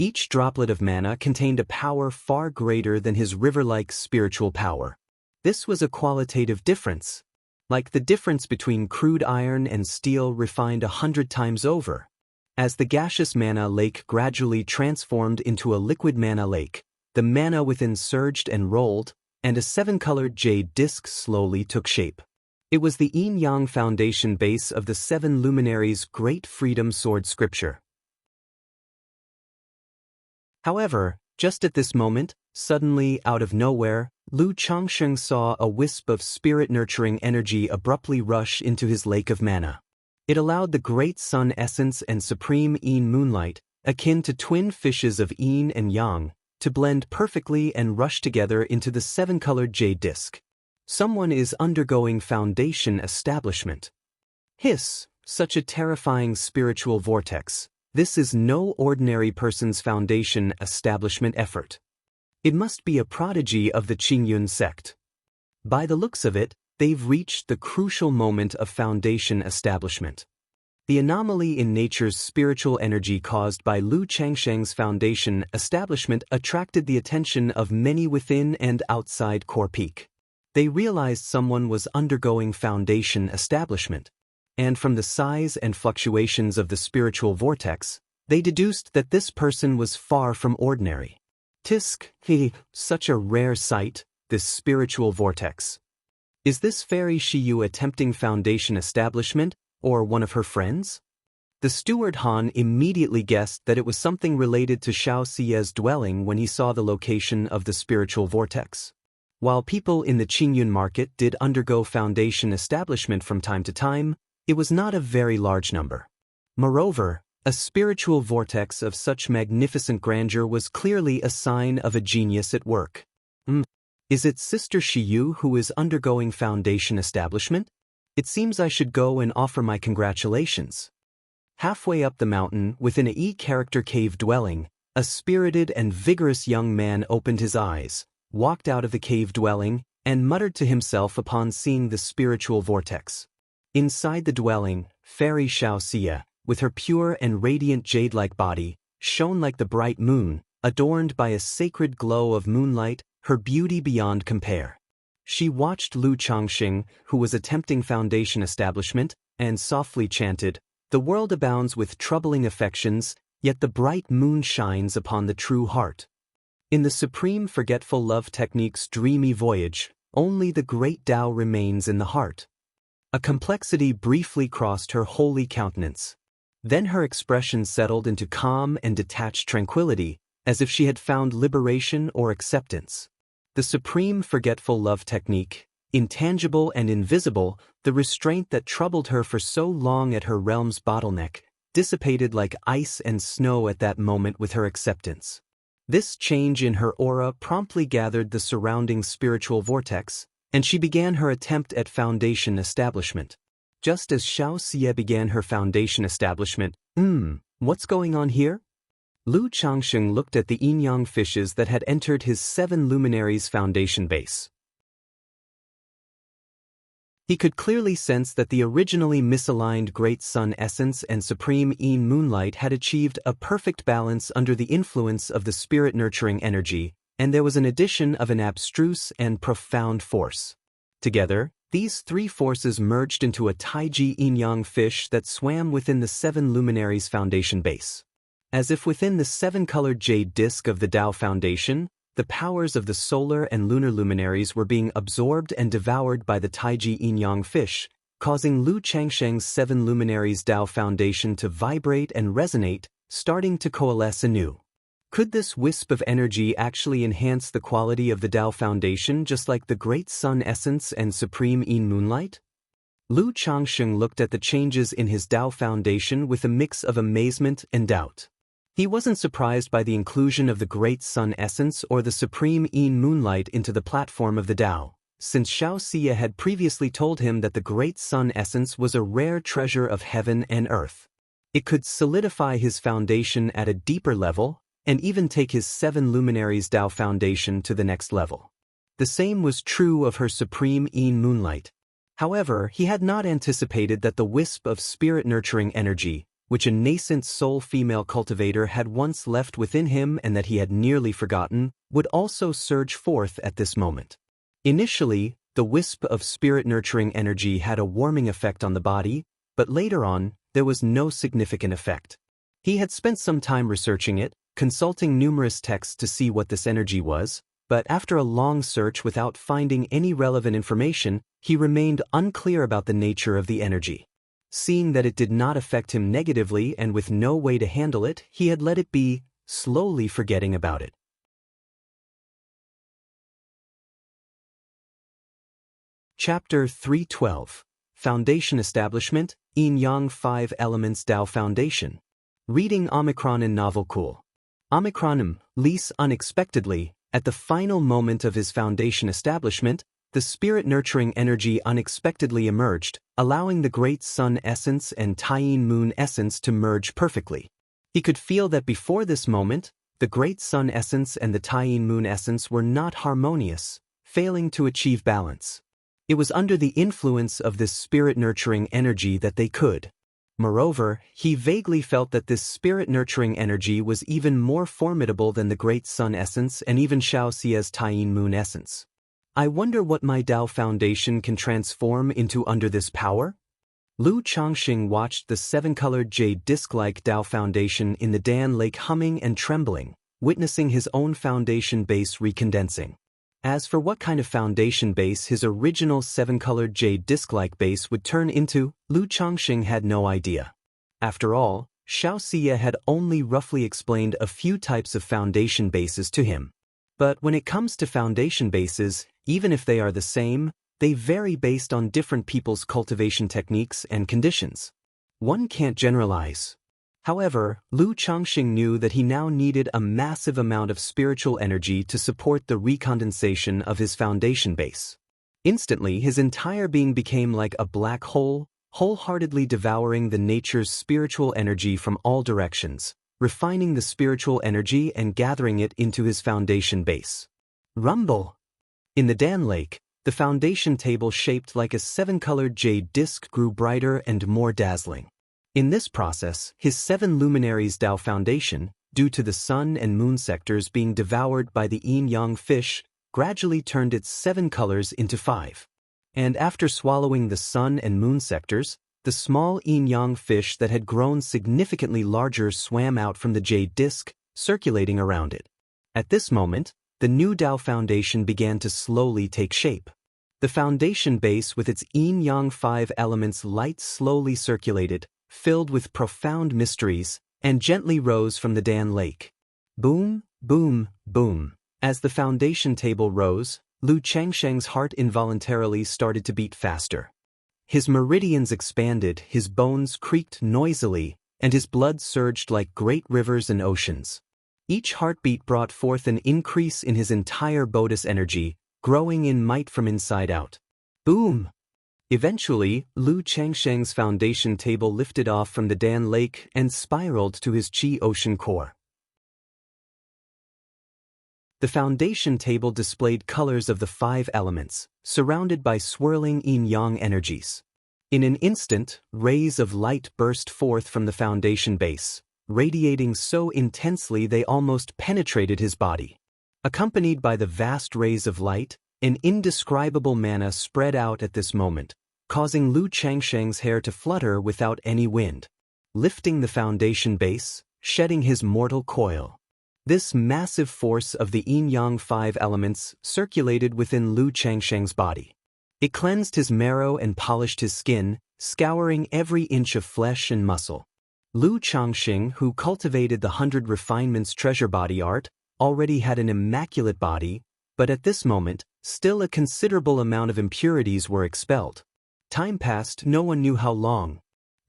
Each droplet of mana contained a power far greater than his river-like spiritual power. This was a qualitative difference, like the difference between crude iron and steel refined 100 times over. As the gaseous mana lake gradually transformed into a liquid mana lake, the mana within surged and rolled, and a 7-colored jade disc slowly took shape. It was the yin-yang foundation base of the 7 luminaries' Great Freedom Sword scripture. However, just at this moment, suddenly, out of nowhere, Lu Changsheng saw a wisp of spirit-nurturing energy abruptly rush into his lake of mana. It allowed the great sun essence and supreme yin moonlight, akin to twin fishes of yin and yang, to blend perfectly and rush together into the 7-colored jade disc. Someone is undergoing foundation establishment. Hiss, such a terrifying spiritual vortex. This is no ordinary person's foundation establishment effort. It must be a prodigy of the Qingyun sect. By the looks of it, they've reached the crucial moment of foundation establishment. The anomaly in nature's spiritual energy caused by Lu Changsheng's foundation establishment attracted the attention of many within and outside Core Peak. They realized someone was undergoing foundation establishment, and from the size and fluctuations of the spiritual vortex, they deduced that this person was far from ordinary. Tisk, such a rare sight, this spiritual vortex. Is this fairy Shiyu attempting foundation establishment, or one of her friends? The steward Han immediately guessed that it was something related to Xiaoxia's dwelling when he saw the location of the spiritual vortex. While people in the Qingyun market did undergo foundation establishment from time to time, it was not a very large number. Moreover, a spiritual vortex of such magnificent grandeur was clearly a sign of a genius at work. Is it Sister Shiyu who is undergoing foundation establishment? It seems I should go and offer my congratulations. Halfway up the mountain, within a E-character cave dwelling, a spirited and vigorous young man opened his eyes, walked out of the cave dwelling, and muttered to himself upon seeing the spiritual vortex. Inside the dwelling, Fairy Xiaoxia, with her pure and radiant jade-like body, shone like the bright moon, adorned by a sacred glow of moonlight, her beauty beyond compare. She watched Lu Changsheng, who was attempting foundation establishment, and softly chanted, "The world abounds with troubling affections, yet the bright moon shines upon the true heart." In the supreme forgetful love technique's dreamy voyage, only the great Tao remains in the heart. A complexity briefly crossed her holy countenance. Then her expression settled into calm and detached tranquility, as if she had found liberation or acceptance. The supreme forgetful love technique, intangible and invisible, the restraint that troubled her for so long at her realm's bottleneck, dissipated like ice and snow at that moment with her acceptance. This change in her aura promptly gathered the surrounding spiritual vortex, and she began her attempt at foundation establishment. Just as Xiaoxia began her foundation establishment, what's going on here? Lu Changsheng looked at the yin-yang fishes that had entered his 7 luminaries foundation base. He could clearly sense that the originally misaligned Great Sun essence and Supreme Yin Moonlight had achieved a perfect balance under the influence of the spirit-nurturing energy, and there was an addition of an abstruse and profound force. Together, these 3 forces merged into a Taiji yin-yang fish that swam within the 7 luminaries foundation base. As if within the 7-colored jade disc of the Tao Foundation, the powers of the solar and lunar luminaries were being absorbed and devoured by the Taiji yin-yang fish, causing Lu Changsheng's 7 luminaries Tao Foundation to vibrate and resonate, starting to coalesce anew. Could this wisp of energy actually enhance the quality of the Tao Foundation just like the Great Sun Essence and Supreme Yin Moonlight? Lu Changsheng looked at the changes in his Tao Foundation with a mix of amazement and doubt. He wasn't surprised by the inclusion of the Great Sun Essence or the Supreme Yin Moonlight into the platform of the Tao, since Xiaoxia had previously told him that the Great Sun Essence was a rare treasure of heaven and earth. It could solidify his foundation at a deeper level, and even take his 7 luminaries Tao Foundation to the next level. The same was true of her Supreme Yin Moonlight. However, he had not anticipated that the wisp of spirit-nurturing energy, which a nascent soul female cultivator had once left within him and that he had nearly forgotten, would also surge forth at this moment. Initially, the wisp of spirit-nurturing energy had a warming effect on the body, but later on, there was no significant effect. He had spent some time researching it, consulting numerous texts to see what this energy was, but after a long search without finding any relevant information, he remained unclear about the nature of the energy. Seeing that it did not affect him negatively and with no way to handle it, he had let it be, slowly forgetting about it. Chapter 312. Foundation Establishment, Yin Yang 5 Elements Tao Foundation. Reading Omicron in Novel Cool. Omicronim, lease unexpectedly, at the final moment of his foundation establishment, the spirit-nurturing energy unexpectedly emerged, allowing the Great Sun essence and Taiyin Moon essence to merge perfectly. He could feel that before this moment, the Great Sun essence and the Taiyin Moon essence were not harmonious, failing to achieve balance. It was under the influence of this spirit-nurturing energy that they could. Moreover, he vaguely felt that this spirit-nurturing energy was even more formidable than the Great Sun essence and even Xiaoxia's Taiyin Moon essence. I wonder what my Tao Foundation can transform into under this power? Lu Changxing watched the seven-colored jade disc-like Tao Foundation in the Dan Lake humming and trembling, witnessing his own foundation base recondensing. As for what kind of foundation base his original seven-colored jade disc-like base would turn into, Lu Changxing had no idea. After all, Xiaoxia had only roughly explained a few types of foundation bases to him. But when it comes to foundation bases, even if they are the same, they vary based on different people's cultivation techniques and conditions. One can't generalize. However, Lu Changxing knew that he now needed a massive amount of spiritual energy to support the recondensation of his foundation base. Instantly, his entire being became like a black hole, wholeheartedly devouring the nature's spiritual energy from all directions, refining the spiritual energy and gathering it into his foundation base. Rumble! In the Dan Lake, the foundation table shaped like a seven-colored jade disc grew brighter and more dazzling. In this process, his seven luminaries Tao Foundation, due to the sun and moon sectors being devoured by the yin-yang fish, gradually turned its seven colors into five. And after swallowing the sun and moon sectors, the small yin-yang fish that had grown significantly larger swam out from the jade disc, circulating around it. At this moment, the new Tao Foundation began to slowly take shape. The foundation base with its yin-yang 5 elements light slowly circulated, filled with profound mysteries, and gently rose from the Dan Lake. Boom, boom, boom. As the foundation table rose, Lu Changsheng's heart involuntarily started to beat faster. His meridians expanded, his bones creaked noisily, and his blood surged like great rivers and oceans. Each heartbeat brought forth an increase in his entire Bodhis energy, growing in might from inside out. Boom! Eventually, Lu Changsheng's foundation table lifted off from the Dan Lake and spiraled to his Qi ocean core. The foundation table displayed colors of the 5 elements, surrounded by swirling yin-yang energies. In an instant, rays of light burst forth from the foundation base, radiating so intensely they almost penetrated his body. Accompanied by the vast rays of light, an indescribable mana spread out at this moment, causing Lu Changsheng's hair to flutter without any wind, lifting the foundation base, shedding his mortal coil. This massive force of the yin-yang 5 elements circulated within Lu Changsheng's body. It cleansed his marrow and polished his skin, scouring every inch of flesh and muscle. Lu Changxing, who cultivated the 100 Refinements treasure body art, already had an immaculate body, but at this moment, still a considerable amount of impurities were expelled. Time passed, no one knew how long.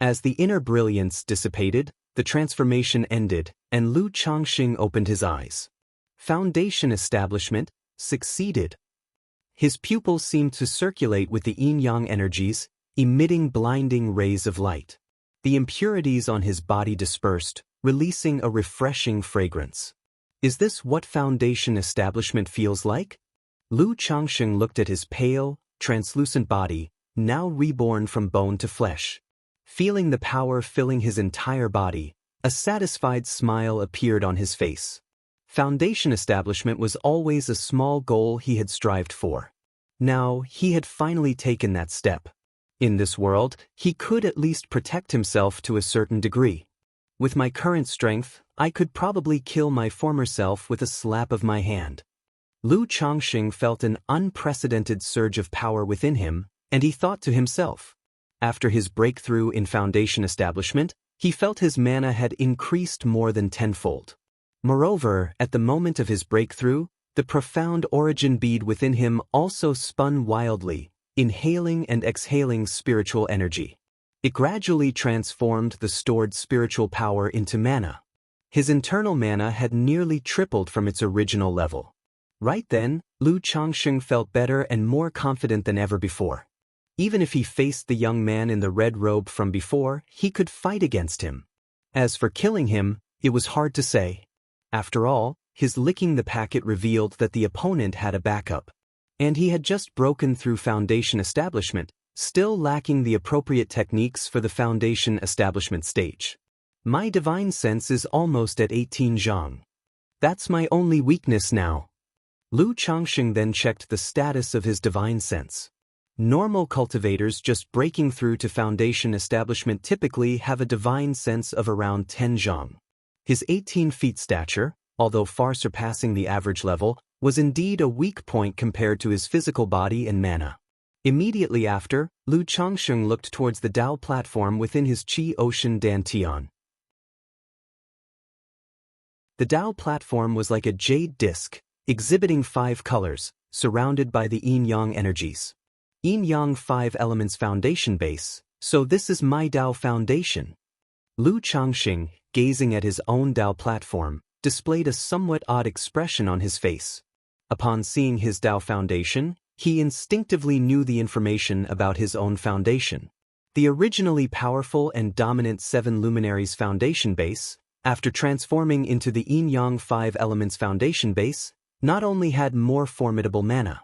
As the inner brilliance dissipated, the transformation ended, and Lu Changxing opened his eyes. Foundation establishment succeeded. His pupils seemed to circulate with the yin-yang energies, emitting blinding rays of light. The impurities on his body dispersed, releasing a refreshing fragrance. Is this what foundation establishment feels like? Lu Changxing looked at his pale, translucent body, now reborn from bone to flesh. Feeling the power filling his entire body, a satisfied smile appeared on his face. Foundation establishment was always a small goal he had strived for. Now, he had finally taken that step. In this world, he could at least protect himself to a certain degree. With my current strength, I could probably kill my former self with a slap of my hand. Lu Changxing felt an unprecedented surge of power within him, and he thought to himself. After his breakthrough in foundation establishment, he felt his mana had increased more than tenfold. Moreover, at the moment of his breakthrough, the profound origin bead within him also spun wildly, inhaling and exhaling spiritual energy. It gradually transformed the stored spiritual power into mana. His internal mana had nearly tripled from its original level. Right then, Lu Changxing felt better and more confident than ever before. Even if he faced the young man in the red robe from before, he could fight against him. As for killing him, it was hard to say. After all, his licking the packet revealed that the opponent had a backup. And he had just broken through foundation establishment, still lacking the appropriate techniques for the foundation establishment stage. My divine sense is almost at 18 zhang. That's my only weakness now. Lu Changxing then checked the status of his divine sense. Normal cultivators just breaking through to foundation establishment typically have a divine sense of around 10 zhang. His 18 feet stature, although far surpassing the average level, was indeed a weak point compared to his physical body and mana. Immediately after, Lu Changxing looked towards the Dao platform within his Qi Ocean Dantian. The Dao platform was like a jade disc, exhibiting 5 colors, surrounded by the yin-yang energies. Yin-yang 5 elements foundation base, so this is my Dao foundation. Lu Changxing, gazing at his own Dao platform, displayed a somewhat odd expression on his face. Upon seeing his Dao foundation, he instinctively knew the information about his own foundation. The originally powerful and dominant 7 luminaries foundation base, after transforming into the yin-yang 5 elements foundation base, not only had more formidable mana.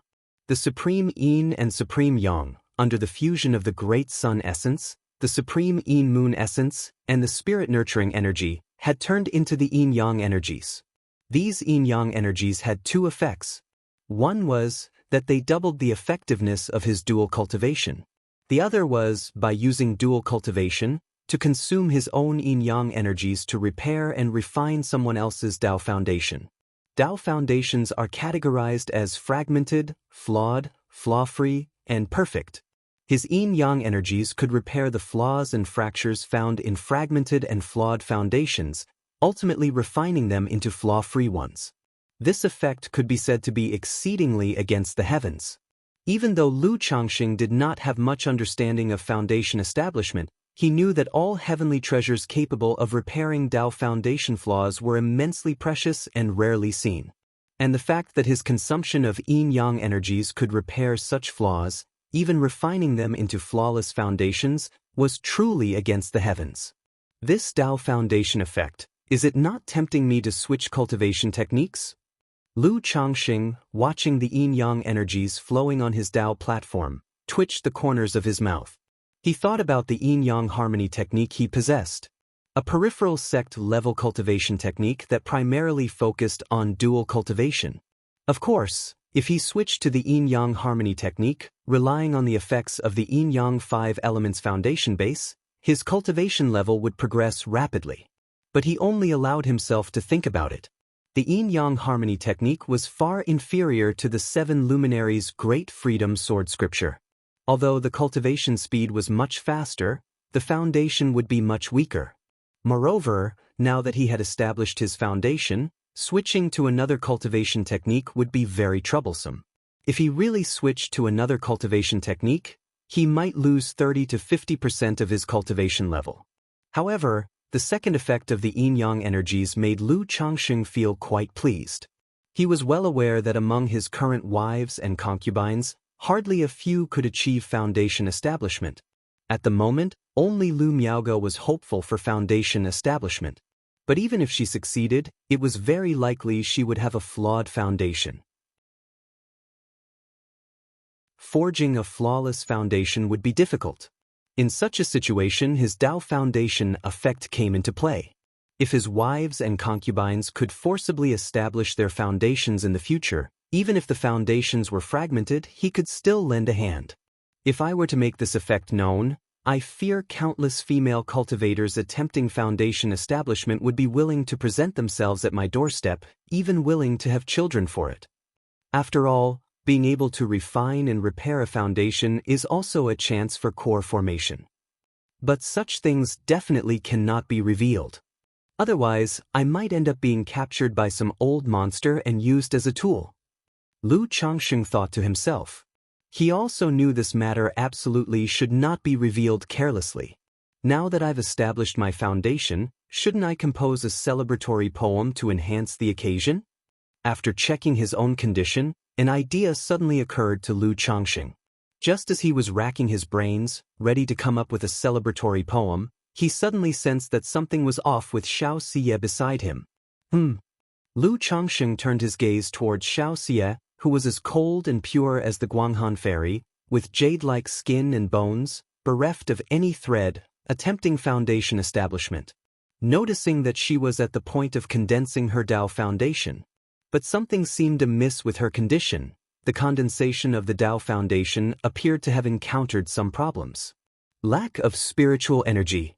The Supreme Yin and Supreme Yang, under the fusion of the Great Sun essence, the Supreme Yin Moon essence, and the Spirit Nurturing energy, had turned into the yin-yang energies. These yin-yang energies had 2 effects. One was that they doubled the effectiveness of his dual cultivation. The other was, by using dual cultivation, to consume his own yin-yang energies to repair and refine someone else's Dao foundation. Dao foundations are categorized as fragmented, flawed, flaw-free, and perfect. His yin-yang energies could repair the flaws and fractures found in fragmented and flawed foundations, ultimately refining them into flaw-free ones. This effect could be said to be exceedingly against the heavens. Even though Lu Changxing did not have much understanding of foundation establishment, he knew that all heavenly treasures capable of repairing Dao foundation flaws were immensely precious and rarely seen. And the fact that his consumption of yin-yang energies could repair such flaws, even refining them into flawless foundations, was truly against the heavens. This Dao foundation effect, is it not tempting me to switch cultivation techniques? Lu Changxing, watching the yin-yang energies flowing on his Dao platform, twitched the corners of his mouth. He thought about the yin-yang harmony technique he possessed, a peripheral sect-level cultivation technique that primarily focused on dual cultivation. Of course, if he switched to the yin-yang harmony technique, relying on the effects of the yin-yang 5 elements foundation base, his cultivation level would progress rapidly. But he only allowed himself to think about it. The yin-yang harmony technique was far inferior to the 7 luminaries' Great Freedom Sword scripture. Although the cultivation speed was much faster, the foundation would be much weaker. Moreover, now that he had established his foundation, switching to another cultivation technique would be very troublesome. If he really switched to another cultivation technique, he might lose 30 to 50% of his cultivation level. However, the second effect of the yin-yang energies made Lu Changxing feel quite pleased. He was well aware that among his current wives and concubines, hardly a few could achieve foundation establishment. At the moment, only Lu Miaoge was hopeful for foundation establishment. But even if she succeeded, it was very likely she would have a flawed foundation. Forging a flawless foundation would be difficult. In such a situation, his Dao foundation effect came into play. If his wives and concubines could forcibly establish their foundations in the future, even if the foundations were fragmented, he could still lend a hand. If I were to make this effect known, I fear countless female cultivators attempting foundation establishment would be willing to present themselves at my doorstep, even willing to have children for it. After all, being able to refine and repair a foundation is also a chance for core formation. But such things definitely cannot be revealed. Otherwise, I might end up being captured by some old monster and used as a tool. Lu Changsheng thought to himself. He also knew this matter absolutely should not be revealed carelessly. Now that I've established my foundation, shouldn't I compose a celebratory poem to enhance the occasion? After checking his own condition, an idea suddenly occurred to Lu Changsheng. Just as he was racking his brains, ready to come up with a celebratory poem, he suddenly sensed that something was off with Xianxia beside him. Lu Changsheng turned his gaze towards Xianxia, who was as cold and pure as the Guanghan fairy, with jade-like skin and bones, bereft of any thread, attempting foundation establishment. Noticing that she was at the point of condensing her Dao foundation. But something seemed amiss with her condition. The condensation of the Dao foundation appeared to have encountered some problems. Lack of spiritual energy.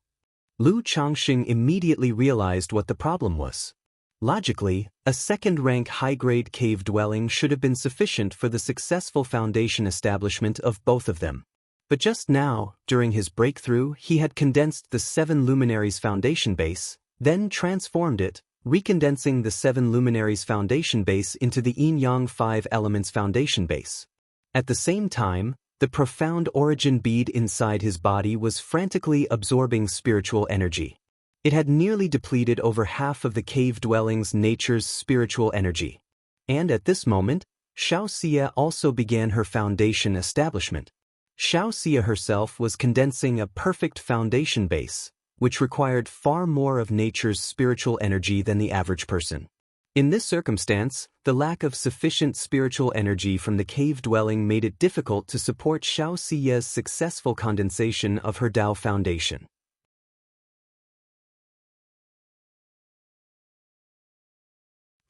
Lu Changsheng immediately realized what the problem was. Logically, a second-rank high-grade cave dwelling should have been sufficient for the successful foundation establishment of both of them. But just now, during his breakthrough, he had condensed the 7 luminaries foundation base, then transformed it, recondensing the 7 luminaries foundation base into the yin-yang 5 elements foundation base. At the same time, the profound origin bead inside his body was frantically absorbing spiritual energy. It had nearly depleted over half of the cave dwelling's nature's spiritual energy. And at this moment, Xianxia also began her foundation establishment. Xianxia herself was condensing a perfect foundation base, which required far more of nature's spiritual energy than the average person. In this circumstance, the lack of sufficient spiritual energy from the cave dwelling made it difficult to support Xianxia's successful condensation of her Dao foundation.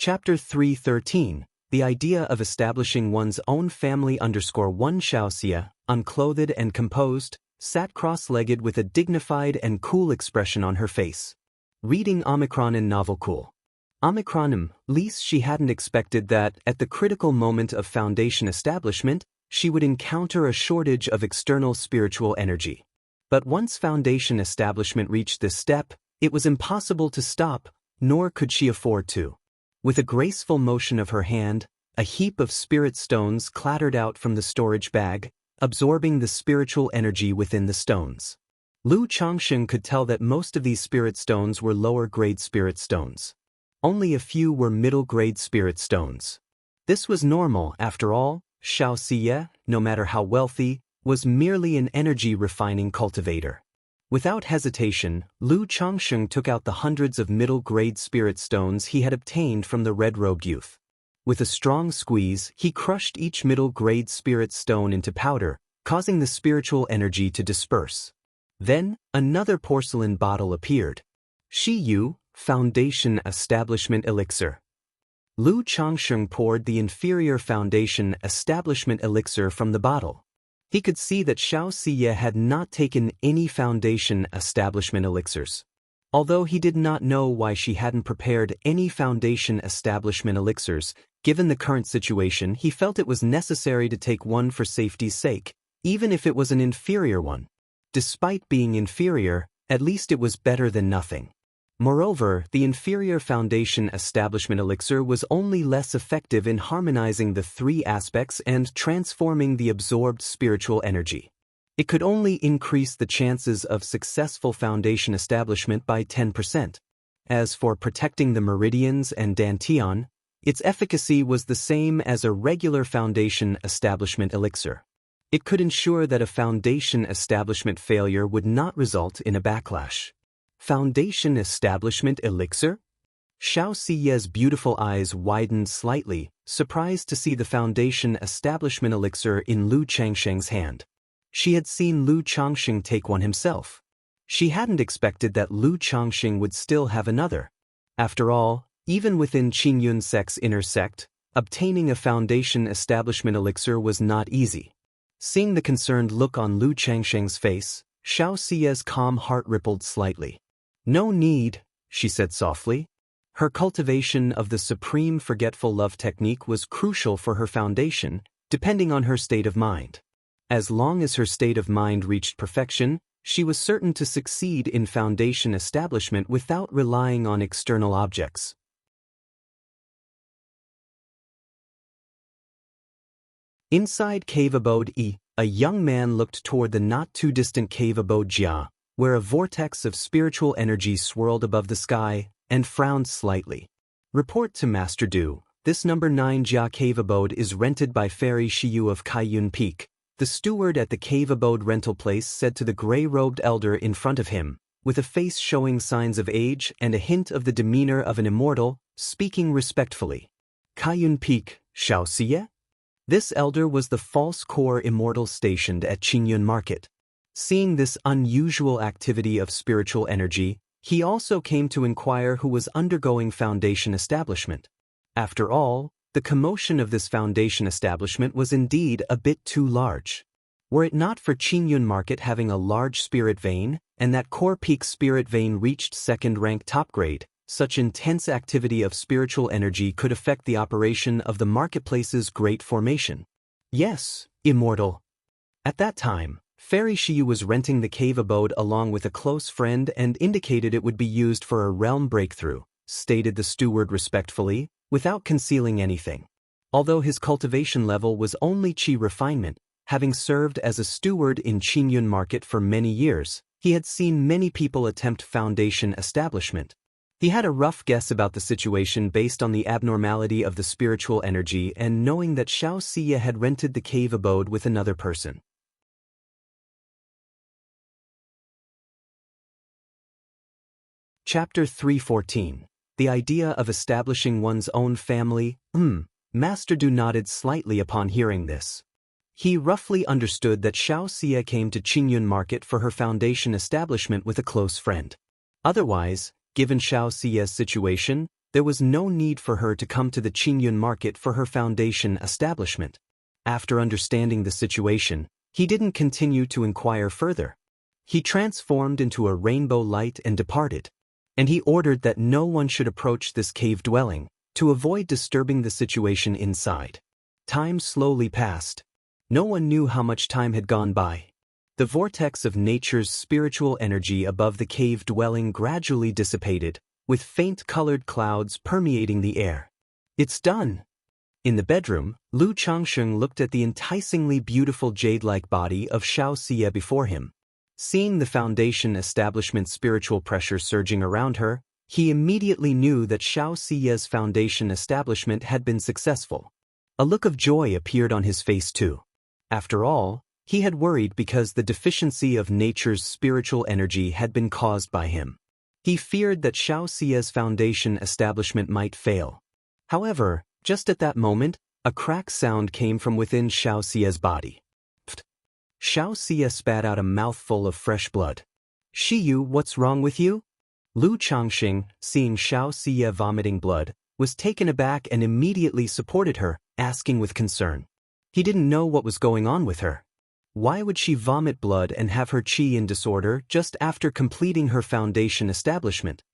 Chapter 3:13. The idea of establishing one's own family _1 Xianxia, unclothed and composed, sat cross-legged with a dignified and cool expression on her face. Reading Omicron in novel cool. Omicronim, least she hadn't expected that, at the critical moment of foundation establishment, she would encounter a shortage of external spiritual energy. But once foundation establishment reached this step, it was impossible to stop, nor could she afford to. With a graceful motion of her hand, a heap of spirit stones clattered out from the storage bag, absorbing the spiritual energy within the stones. Lu Changsheng could tell that most of these spirit stones were lower-grade spirit stones. Only a few were middle-grade spirit stones. This was normal, after all. Xianxia, no matter how wealthy, was merely an energy-refining cultivator. Without hesitation, Lu Changsheng took out the hundreds of middle-grade spirit stones he had obtained from the red-robed youth. With a strong squeeze, he crushed each middle-grade spirit stone into powder, causing the spiritual energy to disperse. Then, another porcelain bottle appeared. Shi Yu, Foundation Establishment Elixir. Lu Changsheng poured the inferior Foundation Establishment Elixir from the bottle. He could see that Xianxia had not taken any foundation establishment elixirs. Although he did not know why she hadn't prepared any foundation establishment elixirs, given the current situation he felt it was necessary to take one for safety's sake, even if it was an inferior one. Despite being inferior, at least it was better than nothing. Moreover, the inferior foundation establishment elixir was only less effective in harmonizing the 3 aspects and transforming the absorbed spiritual energy. It could only increase the chances of successful foundation establishment by 10%. As for protecting the meridians and dantian, its efficacy was the same as a regular foundation establishment elixir. It could ensure that a foundation establishment failure would not result in a backlash. Foundation establishment elixir? Xianxia's beautiful eyes widened slightly, surprised to see the foundation establishment elixir in Lu Changsheng's hand. She had seen Lu Changsheng take one himself. She hadn't expected that Lu Changsheng would still have another. After all, even within Qingyun sect's inner sect, obtaining a foundation establishment elixir was not easy. Seeing the concerned look on Lu Changsheng's face, Xiaoxia's calm heart rippled slightly. No need, she said softly. Her cultivation of the supreme forgetful love technique was crucial for her foundation, depending on her state of mind. As long as her state of mind reached perfection, she was certain to succeed in foundation establishment without relying on external objects. Inside cave abode E, a young man looked toward the not-too-distant cave abode Jia, where a vortex of spiritual energy swirled above the sky, and frowned slightly. Report to Master Du, this number 9 Jia cave abode is rented by Fairy Shiyu of Kaiyun Peak. The steward at the cave abode rental place said to the gray-robed elder in front of him, with a face showing signs of age and a hint of the demeanor of an immortal, speaking respectfully. Kaiyun Peak, Xiaoxia? This elder was the false core immortal stationed at Qingyun Market. Seeing this unusual activity of spiritual energy, he also came to inquire who was undergoing foundation establishment. After all, the commotion of this foundation establishment was indeed a bit too large. Were it not for Qingyun Market having a large spirit vein, and that core peak spirit vein reached second-rank top grade, such intense activity of spiritual energy could affect the operation of the marketplace's great formation. Yes, Immortal. At that time, Fairy Shiyu was renting the cave abode along with a close friend and indicated it would be used for a realm breakthrough, stated the steward respectfully, without concealing anything. Although his cultivation level was only Qi refinement, having served as a steward in Qingyun Market for many years, he had seen many people attempt foundation establishment. He had a rough guess about the situation based on the abnormality of the spiritual energy and knowing that Xiaoxia had rented the cave abode with another person. Chapter 314. The idea of establishing one's own family. Master Du nodded slightly upon hearing this. He roughly understood that Xiaoxia came to Qingyun Market for her foundation establishment with a close friend. Otherwise, given Xiaoxia's situation, there was no need for her to come to the Qingyun Market for her foundation establishment. After understanding the situation, he didn't continue to inquire further. He transformed into a rainbow light and departed. And he ordered that no one should approach this cave dwelling, to avoid disturbing the situation inside. Time slowly passed. No one knew how much time had gone by. The vortex of nature's spiritual energy above the cave dwelling gradually dissipated, with faint colored clouds permeating the air. It's done. In the bedroom, Lu Changsheng looked at the enticingly beautiful jade-like body of Xiaoxia before him. Seeing the foundation establishment's spiritual pressure surging around her, he immediately knew that Xiaoxia's foundation establishment had been successful. A look of joy appeared on his face too. After all, he had worried because the deficiency of nature's spiritual energy had been caused by him. He feared that Xiaoxia's foundation establishment might fail. However, just at that moment, a crack sound came from within Xiaoxia's body. Xiaoxia spat out a mouthful of fresh blood. Shiyu, what's wrong with you? Lu Changxing, seeing Xiaoxia vomiting blood, was taken aback and immediately supported her, asking with concern. He didn't know what was going on with her. Why would she vomit blood and have her qi in disorder just after completing her foundation establishment?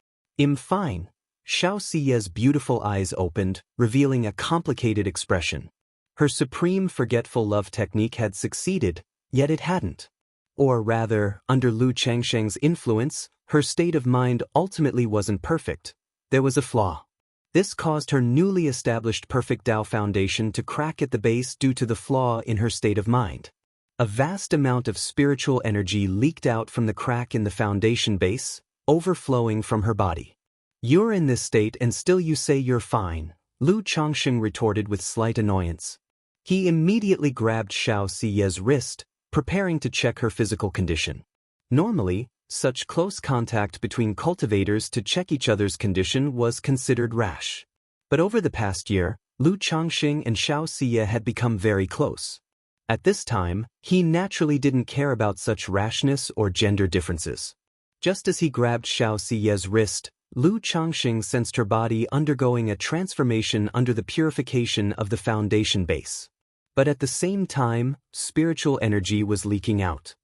Fine. Xiaoxia's beautiful eyes opened, revealing a complicated expression. Her supreme forgetful love technique had succeeded, yet it hadn't. Or rather, under Lu Changsheng's influence, her state of mind ultimately wasn't perfect. There was a flaw. This caused her newly established perfect Tao foundation to crack at the base due to the flaw in her state of mind. A vast amount of spiritual energy leaked out from the crack in the foundation base, overflowing from her body. You're in this state and still you say you're fine, Lu Changsheng retorted with slight annoyance. He immediately grabbed Xiaoxia's wrist, preparing to check her physical condition. Normally, such close contact between cultivators to check each other's condition was considered rash. But over the past year, Lu Changxing and Xiaoxia had become very close. At this time, he naturally didn't care about such rashness or gender differences. Just as he grabbed Xiaoxia's wrist, Lu Changxing sensed her body undergoing a transformation under the purification of the foundation base. But at the same time, spiritual energy was leaking out.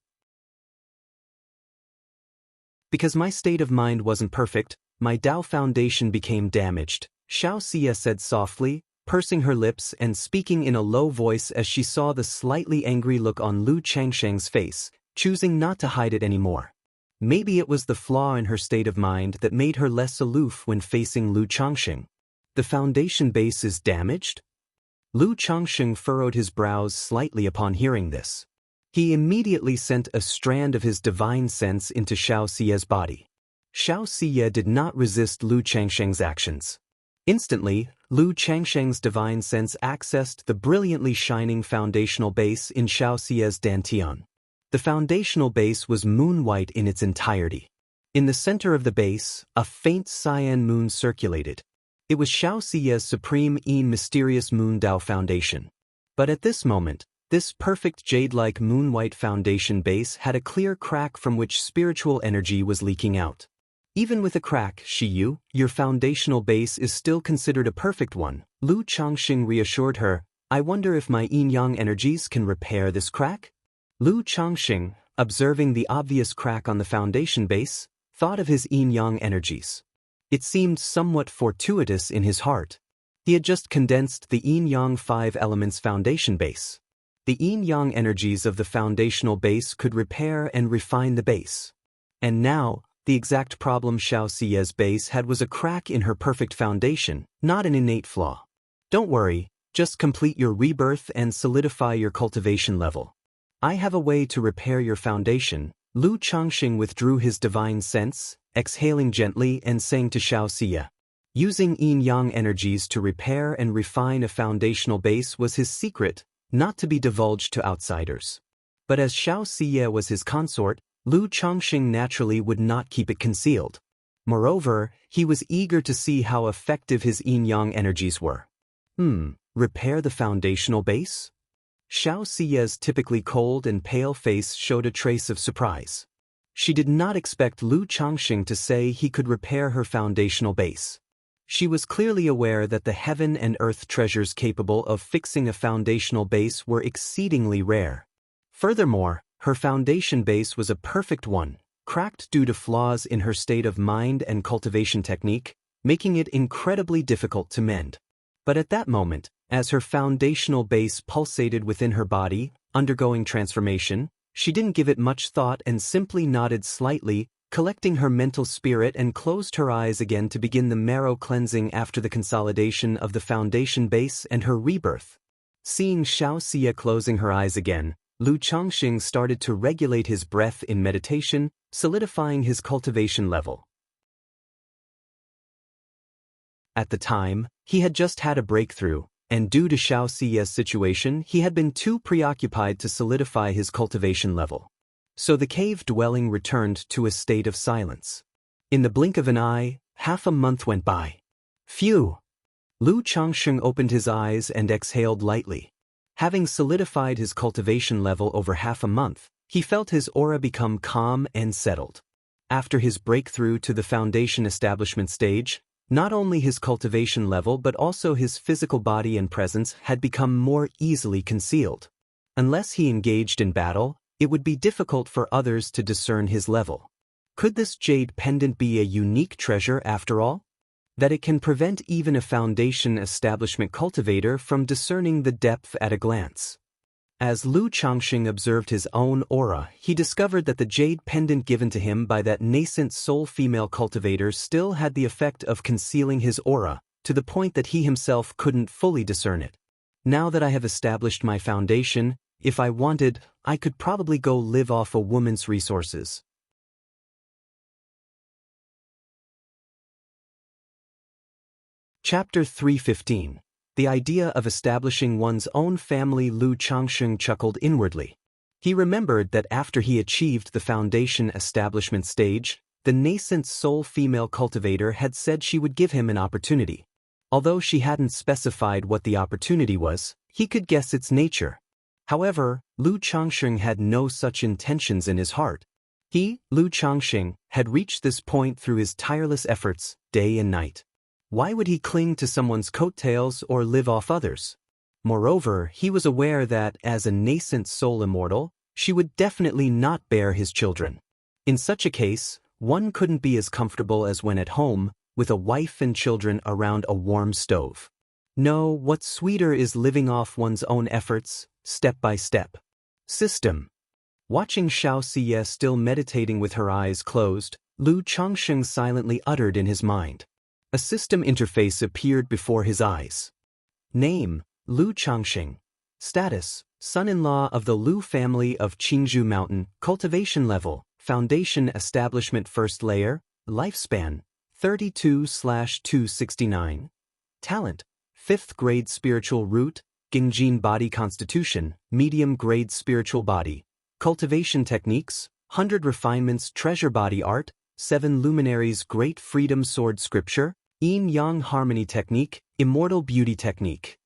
Because my state of mind wasn't perfect, my Dao foundation became damaged, Xianxia said softly, pursing her lips and speaking in a low voice as she saw the slightly angry look on Lu Changsheng's face, choosing not to hide it anymore. Maybe it was the flaw in her state of mind that made her less aloof when facing Lu Changsheng. The foundation base is damaged? Lu Changsheng furrowed his brows slightly upon hearing this. He immediately sent a strand of his divine sense into Xiaoxia's body. Xiaoxia did not resist Lu Changsheng's actions. Instantly, Lu Changsheng's divine sense accessed the brilliantly shining foundational base in Xiaoxia's dantian. The foundational base was moon-white in its entirety. In the center of the base, a faint cyan moon circulated. It was Xiaoxia's supreme mysterious moon Dao foundation. But at this moment, this perfect jade-like moon-white foundation base had a clear crack from which spiritual energy was leaking out. Even with a crack, Shiyu, your foundational base is still considered a perfect one, Lu Changsheng reassured her. I wonder if my yin-yang energies can repair this crack? Lu Changsheng, observing the obvious crack on the foundation base, thought of his yin-yang energies. It seemed somewhat fortuitous in his heart. He had just condensed the yin-yang 5 elements foundation base. The yin-yang energies of the foundational base could repair and refine the base. And now, the exact problem Xiaoxia's base had was a crack in her perfect foundation, not an innate flaw. Don't worry, just complete your rebirth and solidify your cultivation level. I have a way to repair your foundation. Lu Changsheng withdrew his divine sense, exhaling gently and saying to Xiaoxia. Using yin-yang energies to repair and refine a foundational base was his secret, not to be divulged to outsiders. But as Xiaoxia was his consort, Lu Changsheng naturally would not keep it concealed. Moreover, he was eager to see how effective his yin-yang energies were. Repair the foundational base? Xiaoxia's typically cold and pale face showed a trace of surprise. She did not expect Lu Changsheng to say he could repair her foundational base. She was clearly aware that the heaven and earth treasures capable of fixing a foundational base were exceedingly rare. Furthermore, her foundation base was a perfect one, cracked due to flaws in her state of mind and cultivation technique, making it incredibly difficult to mend. But at that moment, as her foundational base pulsated within her body, undergoing transformation, she didn't give it much thought and simply nodded slightly, collecting her mental spirit and closed her eyes again to begin the marrow cleansing after the consolidation of the foundation base and her rebirth. Seeing Xiaoxia closing her eyes again, Lu Changsheng started to regulate his breath in meditation, solidifying his cultivation level. At the time, he had just had a breakthrough, and due to Xiaoxia's situation, he had been too preoccupied to solidify his cultivation level. So the cave dwelling returned to a state of silence. In the blink of an eye, half a month went by. Phew! Lu Changsheng opened his eyes and exhaled lightly. Having solidified his cultivation level over half a month, he felt his aura become calm and settled. After his breakthrough to the foundation establishment stage, not only his cultivation level but also his physical body and presence had become more easily concealed. Unless he engaged in battle, it would be difficult for others to discern his level. Could this jade pendant be a unique treasure after all? That it can prevent even a foundation establishment cultivator from discerning the depth at a glance. As Lu Changsheng observed his own aura, he discovered that the jade pendant given to him by that nascent soul female cultivator still had the effect of concealing his aura, to the point that he himself couldn't fully discern it. Now that I have established my foundation, if I wanted, I could probably go live off a woman's resources. Chapter 315. The idea of establishing one's own family. Lu Changsheng chuckled inwardly. He remembered that after he achieved the foundation establishment stage, the nascent soul female cultivator had said she would give him an opportunity. Although she hadn't specified what the opportunity was, he could guess its nature. However, Lu Changsheng had no such intentions in his heart. He, Lu Changsheng, had reached this point through his tireless efforts, day and night. Why would he cling to someone's coattails or live off others? Moreover, he was aware that, as a nascent soul immortal, she would definitely not bear his children. In such a case, One couldn't be as comfortable as when at home, with a wife and children around a warm stove. No, what's sweeter is living off one's own efforts, step by step. System. Watching Xianxia still meditating with her eyes closed, Lu Changsheng silently uttered in his mind. A system interface appeared before his eyes. Name, Lu Changsheng. Status, son-in-law of the Lu family of Qingzhou Mountain. Cultivation level, foundation establishment first layer. Lifespan, 32/269. Talent, 5th grade spiritual root. Gingjin body constitution, medium grade spiritual body. Cultivation techniques, 100 refinements treasure body art. 7 luminaries great freedom sword scripture. Yin-yang harmony technique, immortal beauty technique.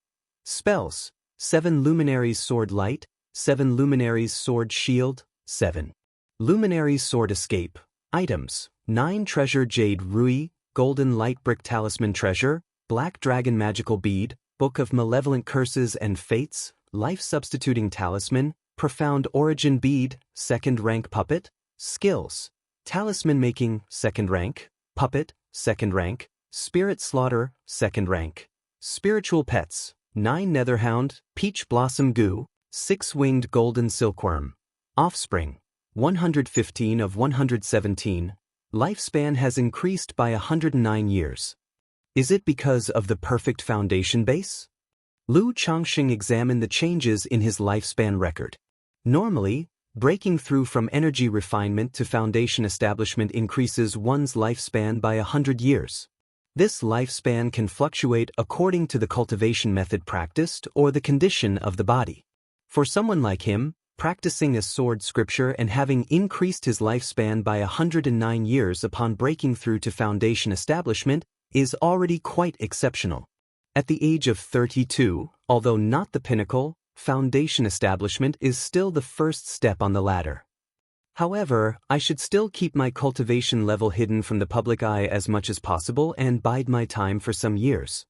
Spells, 7 luminaries sword light, 7 luminaries sword shield, 7 luminaries sword escape. Items, 9 treasure jade rui, golden light brick talisman treasure, black dragon magical bead, book of malevolent curses and fates, life substituting talisman, profound origin bead, 2nd rank puppet. Skills, talisman making, 2nd rank, puppet, 2nd rank, spirit slaughter, 2nd rank. Spiritual pets, 9 netherhound, peach blossom goo, 6-winged golden silkworm. Offspring, 115 of 117. Lifespan has increased by 109 years. Is it because of the perfect foundation base? Lu Changsheng examined the changes in his lifespan record. Normally, breaking through from energy refinement to foundation establishment increases one's lifespan by 100 years. This lifespan can fluctuate according to the cultivation method practiced or the condition of the body. For someone like him, practicing a sword scripture and having increased his lifespan by 109 years upon breaking through to foundation establishment is already quite exceptional. At the age of 32, although not the pinnacle, foundation establishment is still the first step on the ladder. However, I should still keep my cultivation level hidden from the public eye as much as possible and bide my time for some years.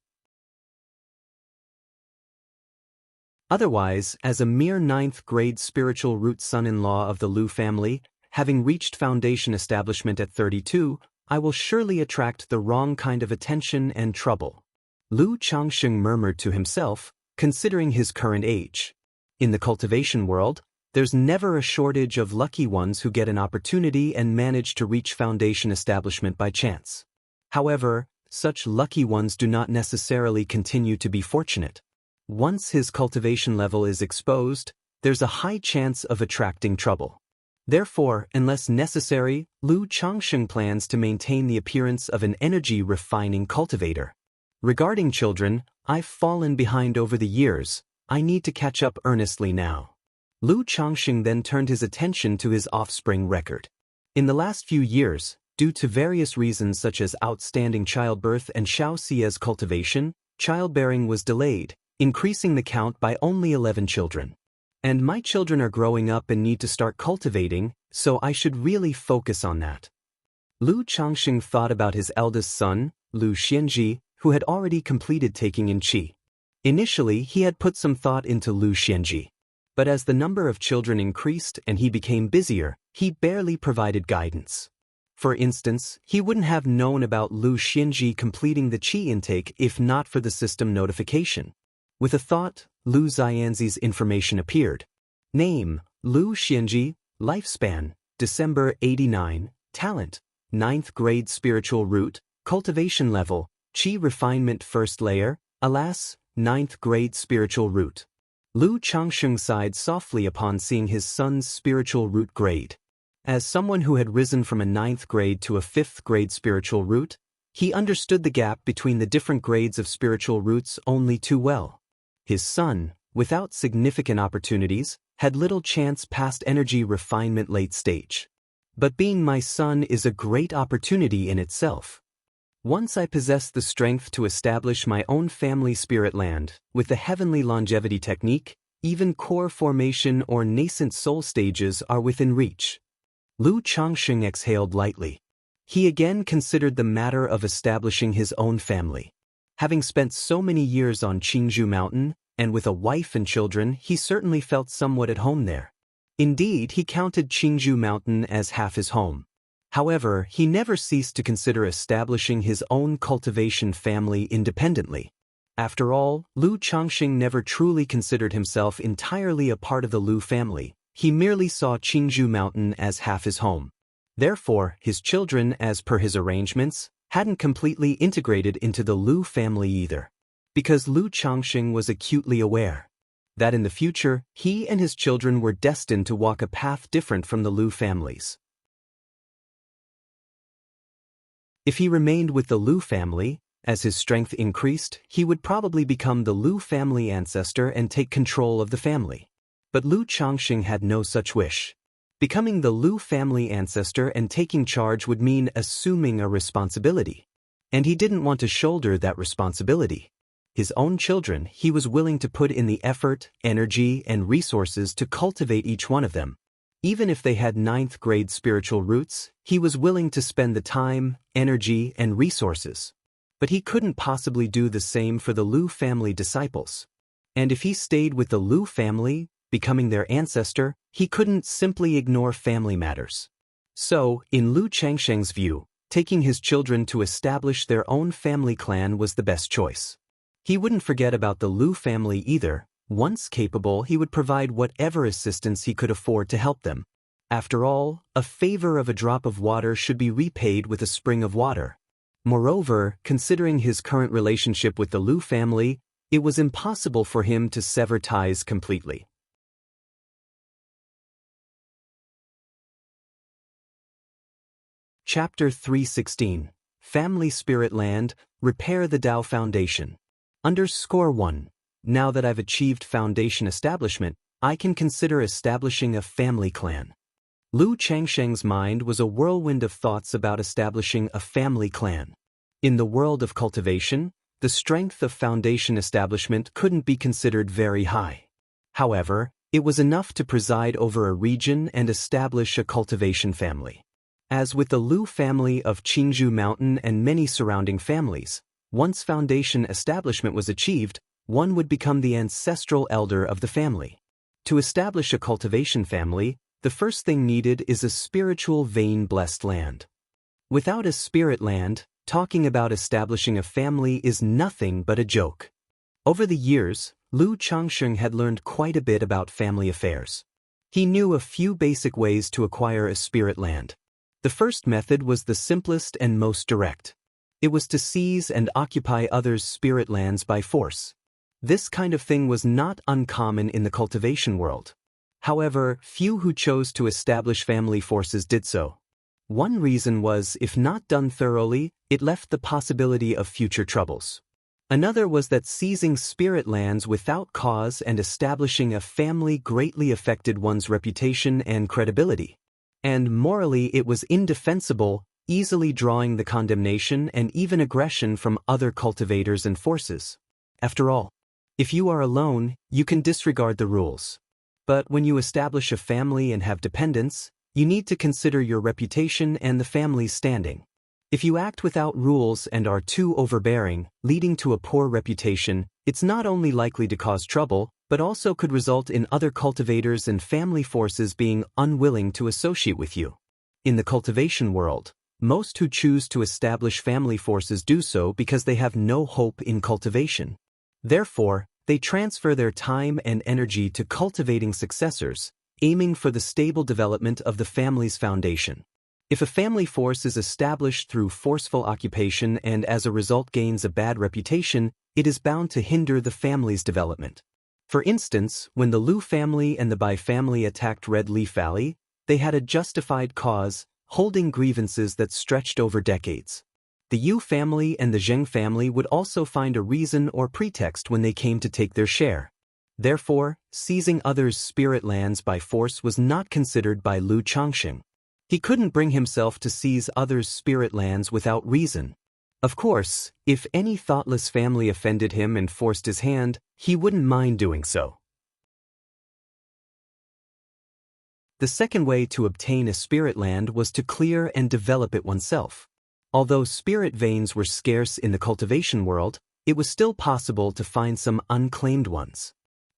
Otherwise, as a mere 9th grade spiritual root son-in-law of the Lu family, having reached foundation establishment at 32, I will surely attract the wrong kind of attention and trouble. Lu Changsheng murmured to himself, considering his current age. In the cultivation world, there's never a shortage of lucky ones who get an opportunity and manage to reach foundation establishment by chance. However, such lucky ones do not necessarily continue to be fortunate. Once his cultivation level is exposed, there's a high chance of attracting trouble. Therefore, unless necessary, Lu Changsheng plans to maintain the appearance of an energy-refining cultivator. Regarding children, I've fallen behind over the years. I need to catch up earnestly now. Lu Changsheng then turned his attention to his offspring record. In the last few years, due to various reasons such as outstanding childbirth and Xiaoxia's cultivation, childbearing was delayed, increasing the count by only 11 children. And my children are growing up and need to start cultivating, so I should really focus on that. Lu Changsheng thought about his eldest son, Lu Xianxia, who had already completed taking in qi. Initially, he had put some thought into Lu Xianxia. But as the number of children increased and he became busier, he barely provided guidance. For instance, he wouldn't have known about Lu Xianxia completing the qi intake if not for the system notification. With a thought, Lu Xianxia's information appeared. Name, Lu Xianxia, lifespan, December 89, talent, 9th grade spiritual root, cultivation level, qi refinement first layer, alas, 9th grade spiritual root. Lu Changsheng sighed softly upon seeing his son's spiritual root grade. As someone who had risen from a 9th grade to a 5th grade spiritual root, he understood the gap between the different grades of spiritual roots only too well. His son, without significant opportunities, had little chance past energy refinement late stage. But being my son is a great opportunity in itself. Once I possess the strength to establish my own family spirit land, with the heavenly longevity technique, even core formation or nascent soul stages are within reach. Lu Changsheng exhaled lightly. He again considered the matter of establishing his own family. Having spent so many years on Qingzhou Mountain, and with a wife and children, he certainly felt somewhat at home there. Indeed, he counted Qingzhou Mountain as half his home. However, he never ceased to consider establishing his own cultivation family independently. After all, Lu Changxing never truly considered himself entirely a part of the Lu family. He merely saw Qingzhou Mountain as half his home. Therefore, his children, as per his arrangements, hadn't completely integrated into the Lu family either. Because Lu Changxing was acutely aware that in the future, he and his children were destined to walk a path different from the Lu families. If he remained with the Lu family, as his strength increased, he would probably become the Lu family ancestor and take control of the family. But Lu Changxing had no such wish. Becoming the Lu family ancestor and taking charge would mean assuming a responsibility. And he didn't want to shoulder that responsibility. His own children, he was willing to put in the effort, energy, and resources to cultivate each one of them. Even if they had 9th grade spiritual roots, he was willing to spend the time, energy, and resources. But he couldn't possibly do the same for the Lu family disciples. And if he stayed with the Lu family, becoming their ancestor, he couldn't simply ignore family matters. So, in Lu Changxing's view, taking his children to establish their own family clan was the best choice. He wouldn't forget about the Lu family either. Once capable, he would provide whatever assistance he could afford to help them. After all, a favor of a drop of water should be repaid with a spring of water. Moreover, considering his current relationship with the Lu family, it was impossible for him to sever ties completely. Chapter 316. Family Spirit Land, Repair the Dao Foundation. Underscore 1. Now that I've achieved foundation establishment, I can consider establishing a family clan. Lu Changxing's mind was a whirlwind of thoughts about establishing a family clan. In the world of cultivation, the strength of foundation establishment couldn't be considered very high. However, it was enough to preside over a region and establish a cultivation family. As with the Lu family of Qingzhou Mountain and many surrounding families, once foundation establishment was achieved, one would become the ancestral elder of the family. To establish a cultivation family, the first thing needed is a spiritual vein-blessed land. Without a spirit land, talking about establishing a family is nothing but a joke. Over the years, Lu Changxing had learned quite a bit about family affairs. He knew a few basic ways to acquire a spirit land. The first method was the simplest and most direct. It was to seize and occupy others' spirit lands by force. This kind of thing was not uncommon in the cultivation world. However, few who chose to establish family forces did so. One reason was, if not done thoroughly, it left the possibility of future troubles. Another was that seizing spirit lands without cause and establishing a family greatly affected one's reputation and credibility. And morally it was indefensible, easily drawing the condemnation and even aggression from other cultivators and forces. After all, if you are alone, you can disregard the rules. But when you establish a family and have dependents, you need to consider your reputation and the family's standing. If you act without rules and are too overbearing, leading to a poor reputation, it's not only likely to cause trouble, but also could result in other cultivators and family forces being unwilling to associate with you. In the cultivation world, most who choose to establish family forces do so because they have no hope in cultivation. Therefore, they transfer their time and energy to cultivating successors, aiming for the stable development of the family's foundation. If a family force is established through forceful occupation and as a result gains a bad reputation, it is bound to hinder the family's development. For instance, when the Lu family and the Bai family attacked Red Leaf Valley, they had a justified cause, holding grievances that stretched over decades. The Yu family and the Zheng family would also find a reason or pretext when they came to take their share. Therefore, seizing others' spirit lands by force was not considered by Lu Changxing. He couldn't bring himself to seize others' spirit lands without reason. Of course, if any thoughtless family offended him and forced his hand, he wouldn't mind doing so. The second way to obtain a spirit land was to clear and develop it oneself. Although spirit veins were scarce in the cultivation world, it was still possible to find some unclaimed ones.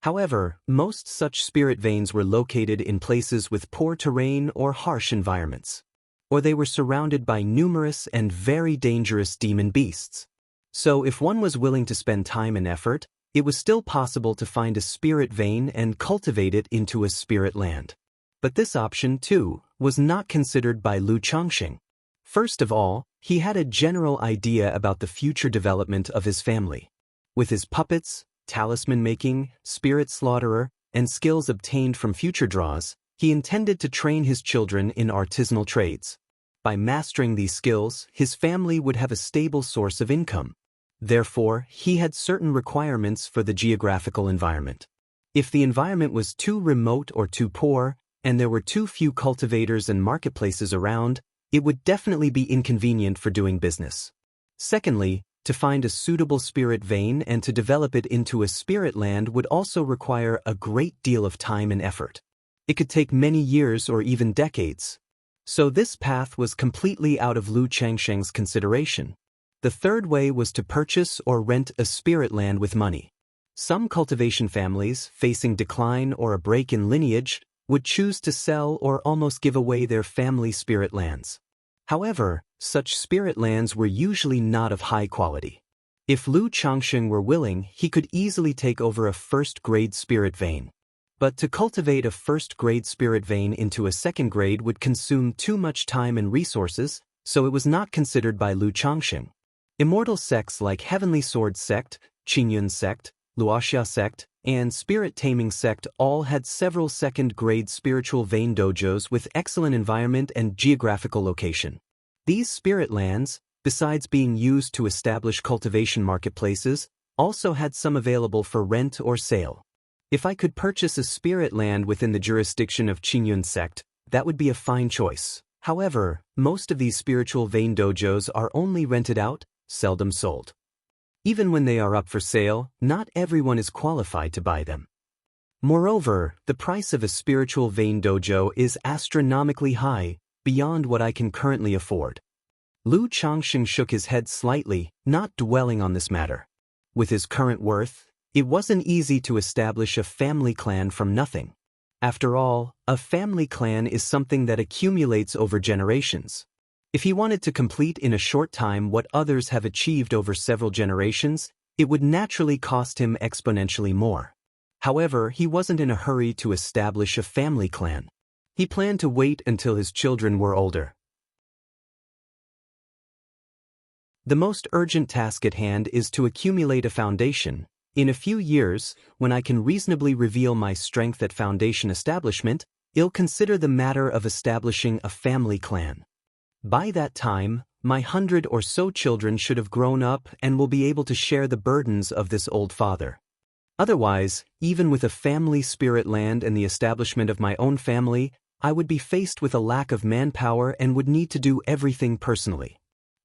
However, most such spirit veins were located in places with poor terrain or harsh environments. or they were surrounded by numerous and very dangerous demon beasts. So if one was willing to spend time and effort, it was still possible to find a spirit vein and cultivate it into a spirit land. But this option, too, was not considered by Lu Changxing. First of all, he had a general idea about the future development of his family. With his puppets, talisman making, spirit slaughterer, and skills obtained from future draws, he intended to train his children in artisanal trades. By mastering these skills, his family would have a stable source of income. Therefore, he had certain requirements for the geographical environment. If the environment was too remote or too poor, and there were too few cultivators and marketplaces around, it would definitely be inconvenient for doing business. Secondly, to find a suitable spirit vein and to develop it into a spirit land would also require a great deal of time and effort. It could take many years or even decades. So this path was completely out of Lu Changxing's consideration. The third way was to purchase or rent a spirit land with money. Some cultivation families, facing decline or a break in lineage, would choose to sell or almost give away their family spirit lands. However, such spirit lands were usually not of high quality. If Lu Changxing were willing, he could easily take over a first-grade spirit vein. But to cultivate a first-grade spirit vein into a second-grade would consume too much time and resources, so it was not considered by Lu Changxing. Immortal sects like Heavenly Sword Sect, Qingyun Sect, Luoxia Sect, and Spirit Taming Sect all had several second-grade spiritual vein dojos with excellent environment and geographical location. These spirit lands, besides being used to establish cultivation marketplaces, also had some available for rent or sale. If I could purchase a spirit land within the jurisdiction of Qingyun Sect, that would be a fine choice. However, most of these spiritual vein dojos are only rented out, seldom sold. Even when they are up for sale, not everyone is qualified to buy them. Moreover, the price of a spiritual vein dojo is astronomically high, beyond what I can currently afford. Lu Changxing shook his head slightly, not dwelling on this matter. With his current worth, it wasn't easy to establish a family clan from nothing. After all, a family clan is something that accumulates over generations. If he wanted to complete in a short time what others have achieved over several generations, it would naturally cost him exponentially more. However, he wasn't in a hurry to establish a family clan. He planned to wait until his children were older. The most urgent task at hand is to accumulate a foundation. In a few years, when I can reasonably reveal my strength at foundation establishment, I'll consider the matter of establishing a family clan. By that time, my 100 or so children should have grown up and will be able to share the burdens of this old father. Otherwise, even with a family spirit land and the establishment of my own family, I would be faced with a lack of manpower and would need to do everything personally.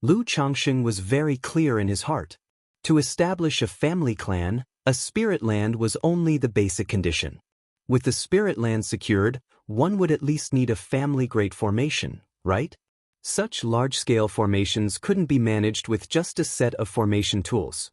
Lu Changxing was very clear in his heart. To establish a family clan, a spirit land was only the basic condition. With the spirit land secured, one would at least need a family-grade formation, right? Such large-scale formations couldn't be managed with just a set of formation tools.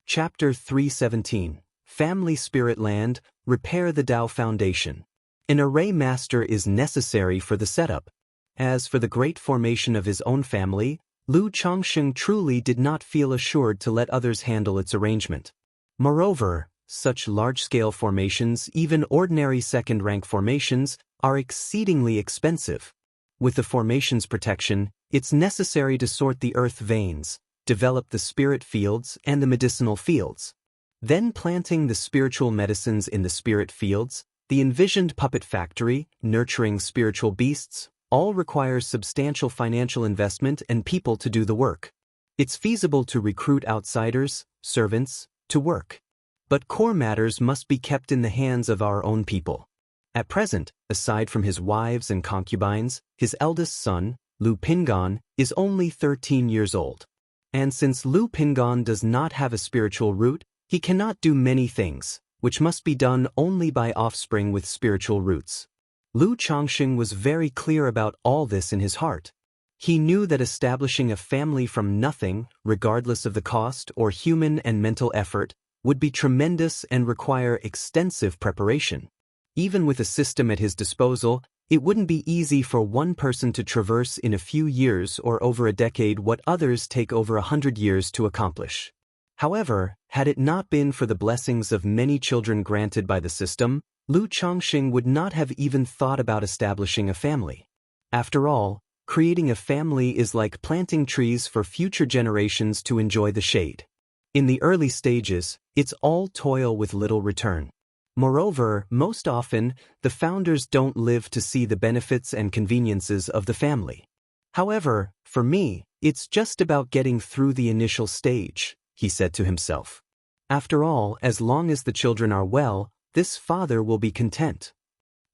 Chapter 317, Family Spirit Land, Repair the Dao Foundation. An array master is necessary for the setup. As for the great formation of his own family, Lu Changxing truly did not feel assured to let others handle its arrangement. Moreover, such large-scale formations, even ordinary second-rank formations, are exceedingly expensive. With the formation's protection, it's necessary to sort the earth veins, develop the spirit fields and the medicinal fields. Then planting the spiritual medicines in the spirit fields, the envisioned puppet factory, nurturing spiritual beasts, all requires substantial financial investment and people to do the work. It's feasible to recruit outsiders, servants, to work. But core matters must be kept in the hands of our own people. At present, aside from his wives and concubines, his eldest son, Lu Pingon, is only 13 years old. And since Lu Pingon does not have a spiritual root, he cannot do many things, which must be done only by offspring with spiritual roots. Lu Changxing was very clear about all this in his heart. He knew that establishing a family from nothing, regardless of the cost or human and mental effort, would be tremendous and require extensive preparation. Even with a system at his disposal, it wouldn't be easy for one person to traverse in a few years or over a decade what others take over 100 years to accomplish. However, had it not been for the blessings of many children granted by the system, Lu Chongqing would not have even thought about establishing a family. After all, creating a family is like planting trees for future generations to enjoy the shade. In the early stages, it's all toil with little return. Moreover, most often, the founders don't live to see the benefits and conveniences of the family. However, for me, it's just about getting through the initial stage, he said to himself. After all, as long as the children are well, this father will be content.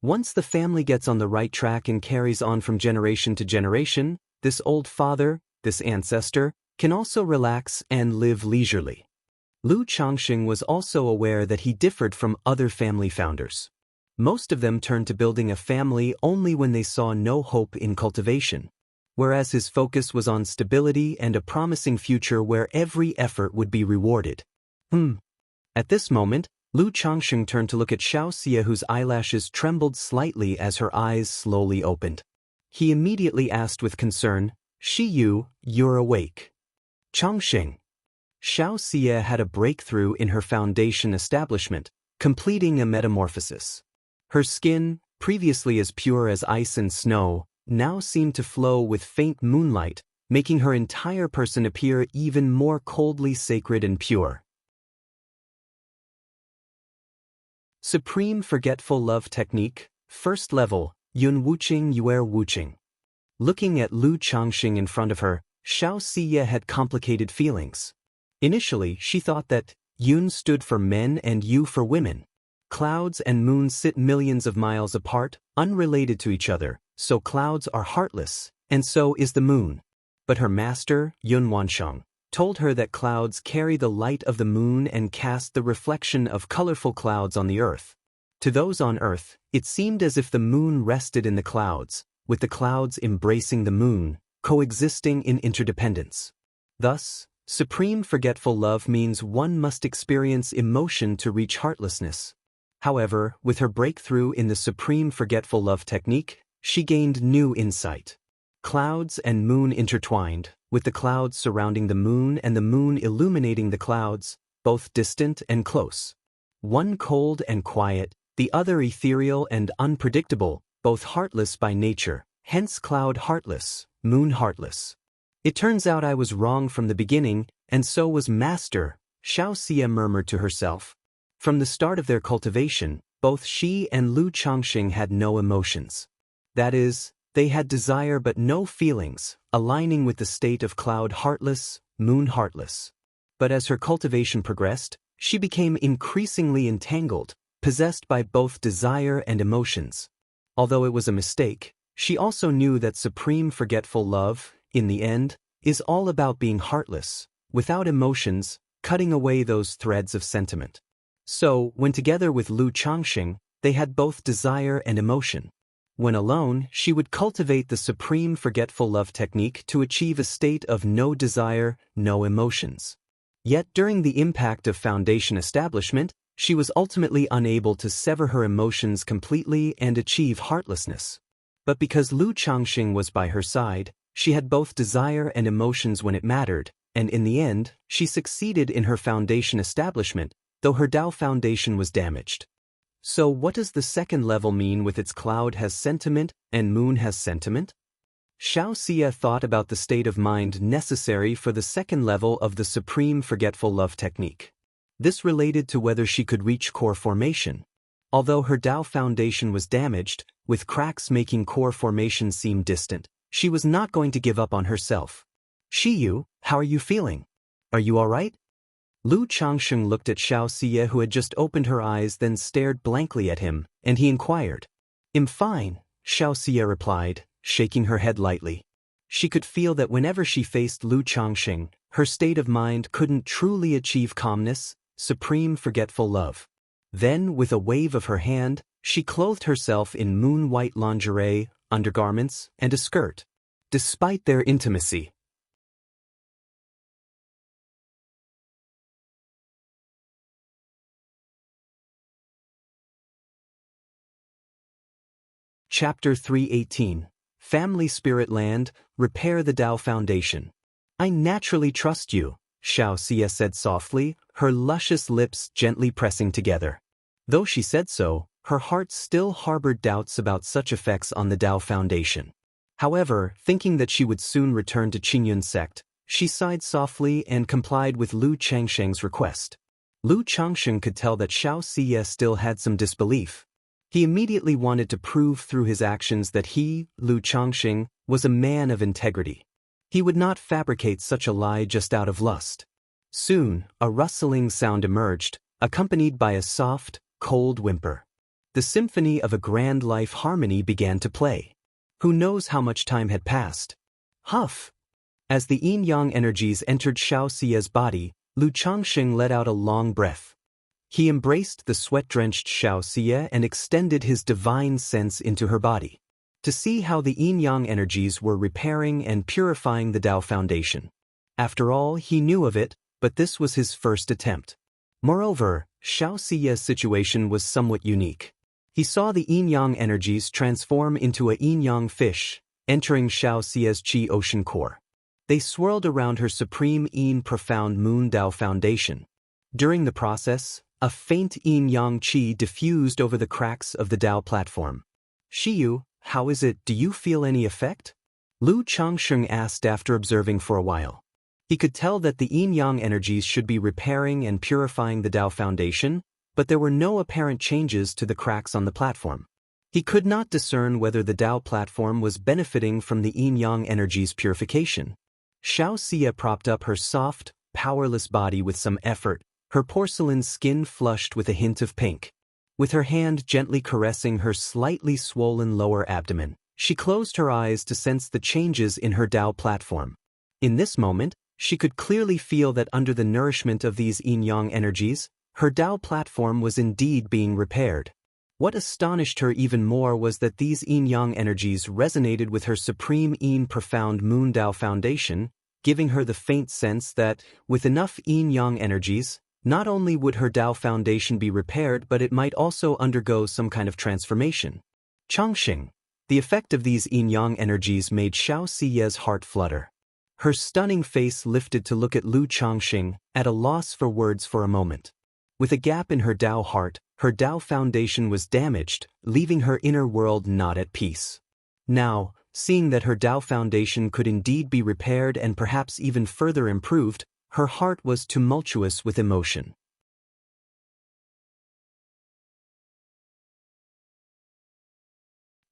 Once the family gets on the right track and carries on from generation to generation, this old father, this ancestor, can also relax and live leisurely. Lu Chongqing was also aware that he differed from other family founders. Most of them turned to building a family only when they saw no hope in cultivation, whereas his focus was on stability and a promising future where every effort would be rewarded. At this moment, Lu Chongqing turned to look at Xianxia, whose eyelashes trembled slightly as her eyes slowly opened. He immediately asked with concern, "Shiyu, you're awake." "Chongqing." Xianxia had a breakthrough in her foundation establishment, completing a metamorphosis. Her skin, previously as pure as ice and snow, now seemed to flow with faint moonlight, making her entire person appear even more coldly sacred and pure. Supreme Forgetful Love Technique, First Level, Yun Wuqing Yuer Wuqing. Looking at Lu Chongqing in front of her, Xianxia had complicated feelings. Initially, she thought that Yun stood for men and Yu for women. Clouds and moons sit millions of miles apart, unrelated to each other, so clouds are heartless, and so is the moon. But her master, Yun Wansheng, told her that clouds carry the light of the moon and cast the reflection of colorful clouds on the earth. To those on earth, it seemed as if the moon rested in the clouds, with the clouds embracing the moon, coexisting in interdependence. Thus, supreme forgetful love means one must experience emotion to reach heartlessness. However, with her breakthrough in the supreme forgetful love technique, she gained new insight. Clouds and moon intertwined, with the clouds surrounding the moon and the moon illuminating the clouds, both distant and close. One cold and quiet, the other ethereal and unpredictable, both heartless by nature, hence cloud heartless, moon heartless. "It turns out I was wrong from the beginning, and so was Master," Xianxia murmured to herself. From the start of their cultivation, both she and Lu Chongqing had no emotions. That is, they had desire but no feelings, aligning with the state of cloud heartless, moon heartless. But as her cultivation progressed, she became increasingly entangled, possessed by both desire and emotions. Although it was a mistake, she also knew that supreme forgetful love, in the end, is all about being heartless, without emotions, cutting away those threads of sentiment. So, when together with Lu Chongqing, they had both desire and emotion. When alone, she would cultivate the supreme forgetful love technique to achieve a state of no desire, no emotions. Yet during the impact of foundation establishment, she was ultimately unable to sever her emotions completely and achieve heartlessness. But because Lu Chongqing was by her side, she had both desire and emotions when it mattered, and in the end, she succeeded in her foundation establishment, though her Dao foundation was damaged. So what does the second level mean with its cloud has sentiment and moon has sentiment? Xianxia thought about the state of mind necessary for the second level of the supreme forgetful love technique. This related to whether she could reach core formation. Although her Dao foundation was damaged, with cracks making core formation seem distant, she was not going to give up on herself. "Shiyu, how are you feeling? Are you all right?" Lu Chongqing looked at Xianxia, who had just opened her eyes, then stared blankly at him, and he inquired. "I'm fine," Xianxia replied, shaking her head lightly. She could feel that whenever she faced Lu Chongqing, her state of mind couldn't truly achieve calmness, supreme forgetful love. Then, with a wave of her hand, she clothed herself in moon-white lingerie, undergarments, and a skirt. Despite their intimacy, Chapter 318. Family Spirit Land, Repair the Tao Foundation. I naturally trust you, Xianxia said softly, her luscious lips gently pressing together. Though she said so, her heart still harbored doubts about such effects on the Tao Foundation. However, thinking that she would soon return to Qingyun sect, she sighed softly and complied with Lu Changsheng's request. Lu Changsheng could tell that Xianxia still had some disbelief. He immediately wanted to prove through his actions that he, Lu Changsheng, was a man of integrity. He would not fabricate such a lie just out of lust. Soon, a rustling sound emerged, accompanied by a soft, cold whimper. The symphony of a grand life harmony began to play. Who knows how much time had passed? Huff! As the yin-yang energies entered Xiaoxia's body, Lu Changsheng let out a long breath. He embraced the sweat-drenched Xiaoxia and extended his divine sense into her body, to see how the yin-yang energies were repairing and purifying the Tao Foundation. After all, he knew of it, but this was his first attempt. Moreover, Xiaoxia's situation was somewhat unique. He saw the yin-yang energies transform into a yin-yang fish, entering Xiaoxia's qi ocean core. They swirled around her supreme yin profound moon Tao Foundation. During the process, a faint yin-yang qi diffused over the cracks of the Tao platform. Shiyu, how is it, do you feel any effect? Lu Changsheng asked after observing for a while. He could tell that the yin-yang energies should be repairing and purifying the Tao Foundation, but there were no apparent changes to the cracks on the platform. He could not discern whether the Tao platform was benefiting from the yin-yang energies' purification. Xiaoxia propped up her soft, powerless body with some effort, her porcelain skin flushed with a hint of pink. With her hand gently caressing her slightly swollen lower abdomen, she closed her eyes to sense the changes in her Tao platform. In this moment, she could clearly feel that under the nourishment of these yin-yang energies, her Tao platform was indeed being repaired. What astonished her even more was that these yin-yang energies resonated with her supreme yin profound moon Tao Foundation, giving her the faint sense that, with enough yin-yang energies, not only would her Tao Foundation be repaired but it might also undergo some kind of transformation. Changsheng. The effect of these yin-yang energies made Xiaoxia's heart flutter. Her stunning face lifted to look at Lu Changsheng, at a loss for words for a moment. With a gap in her Tao heart, her Tao Foundation was damaged, leaving her inner world not at peace. Now, seeing that her Tao Foundation could indeed be repaired and perhaps even further improved, her heart was tumultuous with emotion.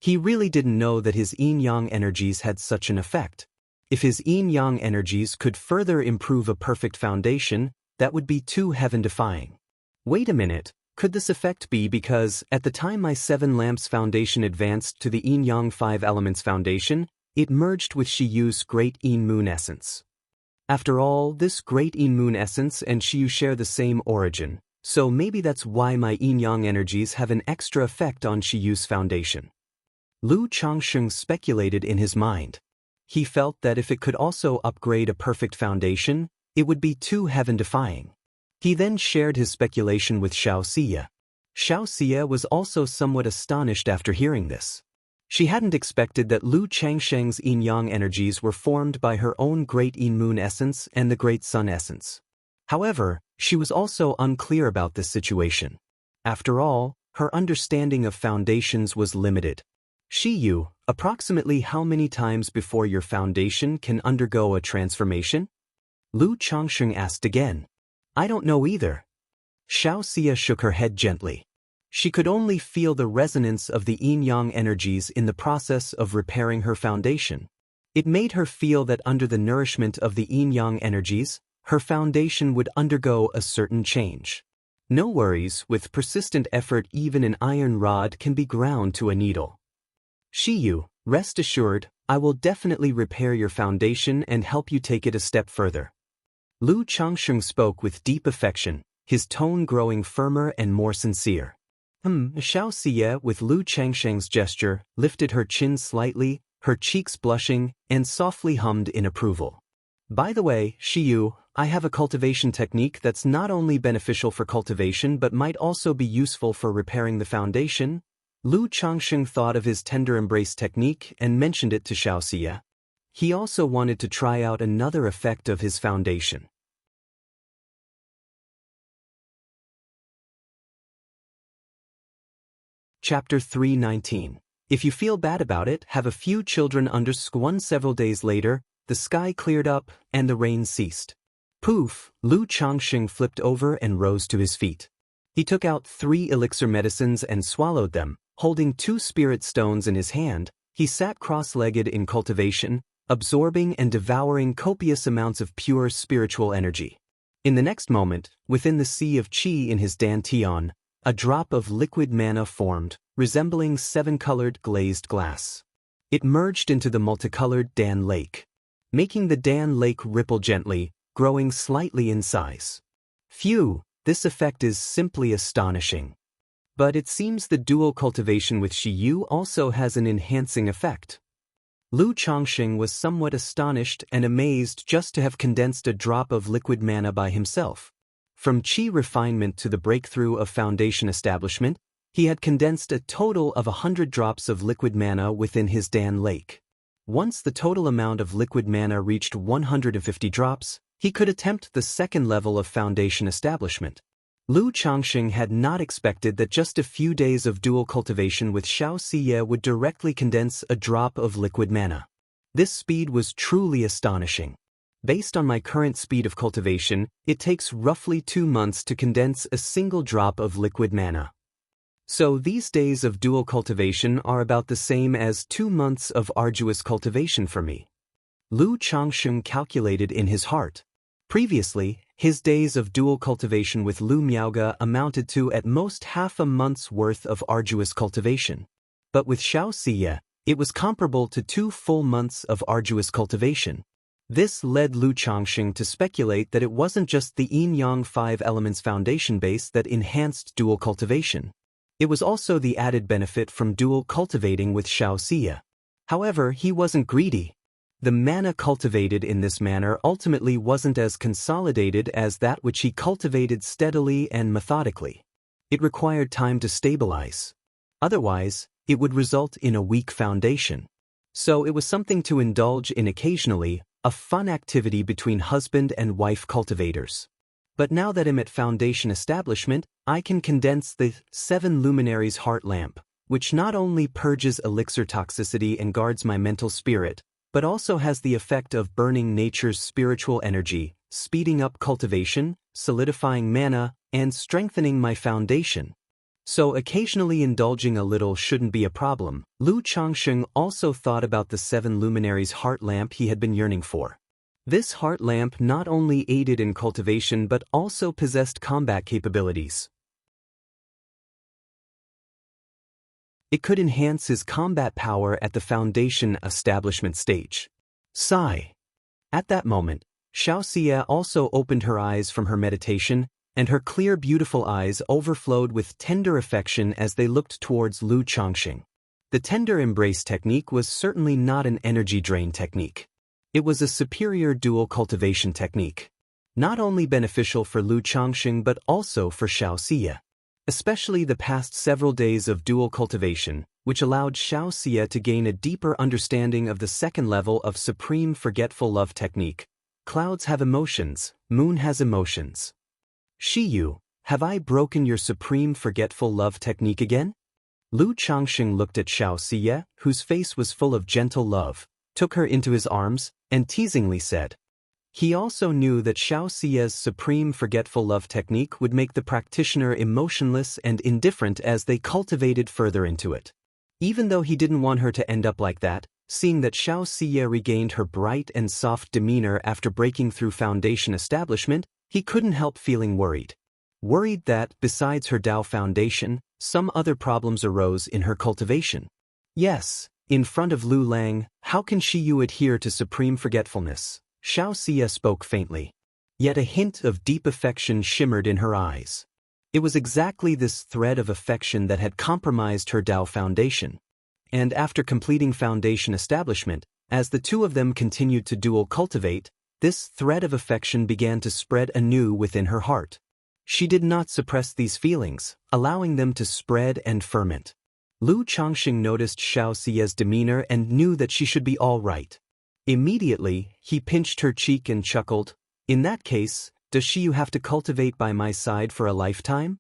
He really didn't know that his yin-yang energies had such an effect. If his yin-yang energies could further improve a perfect foundation, that would be too heaven-defying. Wait a minute, could this effect be because, at the time my 7 lamps foundation advanced to the yin-yang 5 elements foundation, it merged with Shiyu's great yin moon essence? After all, this great yin moon essence and Shiyu share the same origin, so maybe that's why my yin-yang energies have an extra effect on Shiyu's foundation. Lu Changsheng speculated in his mind. He felt that if it could also upgrade a perfect foundation, it would be too heaven-defying. He then shared his speculation with Xiaoxia. Xiaoxia was also somewhat astonished after hearing this. She hadn't expected that Lu Changsheng's yin-yang energies were formed by her own great yin moon essence and the great sun essence. However, she was also unclear about this situation. After all, her understanding of foundations was limited. Shiyu, approximately how many times before your foundation can undergo a transformation? Lu Changsheng asked again. I don't know either. Xiaoxia shook her head gently. She could only feel the resonance of the yin-yang energies in the process of repairing her foundation. It made her feel that under the nourishment of the yin-yang energies, her foundation would undergo a certain change. No worries, with persistent effort even an iron rod can be ground to a needle. Shiyu, rest assured, I will definitely repair your foundation and help you take it a step further. Lu Changsheng spoke with deep affection, his tone growing firmer and more sincere. Xiaoxia, with Lu Changsheng's gesture, lifted her chin slightly, her cheeks blushing, and softly hummed in approval. By the way, Shiyu, I have a cultivation technique that's not only beneficial for cultivation but might also be useful for repairing the foundation. Lu Changsheng thought of his tender embrace technique and mentioned it to Xianxia. He also wanted to try out another effect of his foundation. Chapter 319. If you feel bad about it, have a few children under one. Several days later, the sky cleared up and the rain ceased. Poof, Lu Changsheng flipped over and rose to his feet. He took out 3 elixir medicines and swallowed them. Holding 2 spirit stones in his hand, he sat cross-legged in cultivation, absorbing and devouring copious amounts of pure spiritual energy. In the next moment, within the sea of qi in his dantian, a drop of liquid mana formed, resembling 7-colored glazed glass. It merged into the multicolored Dan Lake, making the Dan Lake ripple gently, growing slightly in size. Phew, this effect is simply astonishing. But it seems the dual cultivation with Shiyu also has an enhancing effect. Lu Changsheng was somewhat astonished and amazed just to have condensed a drop of liquid mana by himself. From qi refinement to the breakthrough of foundation establishment, he had condensed a total of 100 drops of liquid mana within his Dan Lake. Once the total amount of liquid mana reached 150 drops, he could attempt the second level of foundation establishment. Lu Changsheng had not expected that just a few days of dual cultivation with Xianxia would directly condense a drop of liquid mana. This speed was truly astonishing. Based on my current speed of cultivation, it takes roughly 2 months to condense a single drop of liquid mana. So these days of dual cultivation are about the same as 2 months of arduous cultivation for me. Lu Changsheng calculated in his heart. Previously, his days of dual cultivation with Lu Miaoge amounted to at most half a month's worth of arduous cultivation. But with Xianxia, it was comparable to 2 full months of arduous cultivation. This led Lu Changsheng to speculate that it wasn't just the yin-yang 5 elements foundation base that enhanced dual cultivation. It was also the added benefit from dual cultivating with Xianxia. However, he wasn't greedy. The mana cultivated in this manner ultimately wasn't as consolidated as that which he cultivated steadily and methodically. It required time to stabilize. Otherwise, it would result in a weak foundation. So it was something to indulge in occasionally, a fun activity between husband and wife cultivators. But now that I'm at foundation establishment, I can condense the 7 luminaries heart lamp, which not only purges elixir toxicity and guards my mental spirit, but also has the effect of burning nature's spiritual energy, speeding up cultivation, solidifying mana, and strengthening my foundation. So occasionally indulging a little shouldn't be a problem. Lu Changsheng also thought about the 7 luminaries heart lamp he had been yearning for. This heart lamp not only aided in cultivation but also possessed combat capabilities. It could enhance his combat power at the foundation establishment stage. Sigh. At that moment, Xianxia also opened her eyes from her meditation, and her clear, beautiful eyes overflowed with tender affection as they looked towards Lu Changsheng. The tender embrace technique was certainly not an energy drain technique. It was a superior dual cultivation technique, not only beneficial for Lu Changsheng but also for Xianxia. Especially the past several days of dual cultivation, which allowed Xianxia to gain a deeper understanding of the second level of supreme forgetful love technique. Clouds have emotions, moon has emotions. Shiyu, have I broken your supreme forgetful love technique again? Lu Changsheng looked at Xianxia, whose face was full of gentle love, took her into his arms, and teasingly said. He also knew that Xiaoxia's supreme forgetful love technique would make the practitioner emotionless and indifferent as they cultivated further into it. Even though he didn't want her to end up like that, seeing that Xiaoxia regained her bright and soft demeanor after breaking through foundation establishment, he couldn't help feeling worried. Worried that, besides her Dao foundation, some other problems arose in her cultivation. Yes, in front of Lu Lang, how can Shiyu adhere to supreme forgetfulness? Xiaoxia spoke faintly. Yet a hint of deep affection shimmered in her eyes. It was exactly this thread of affection that had compromised her Dao foundation. And after completing foundation establishment, as the two of them continued to dual cultivate, this thread of affection began to spread anew within her heart. She did not suppress these feelings, allowing them to spread and ferment. Lu Changxing noticed Xiaoxia's demeanor and knew that she should be all right. Immediately, he pinched her cheek and chuckled. In that case, does Xiyu have to cultivate by my side for a lifetime?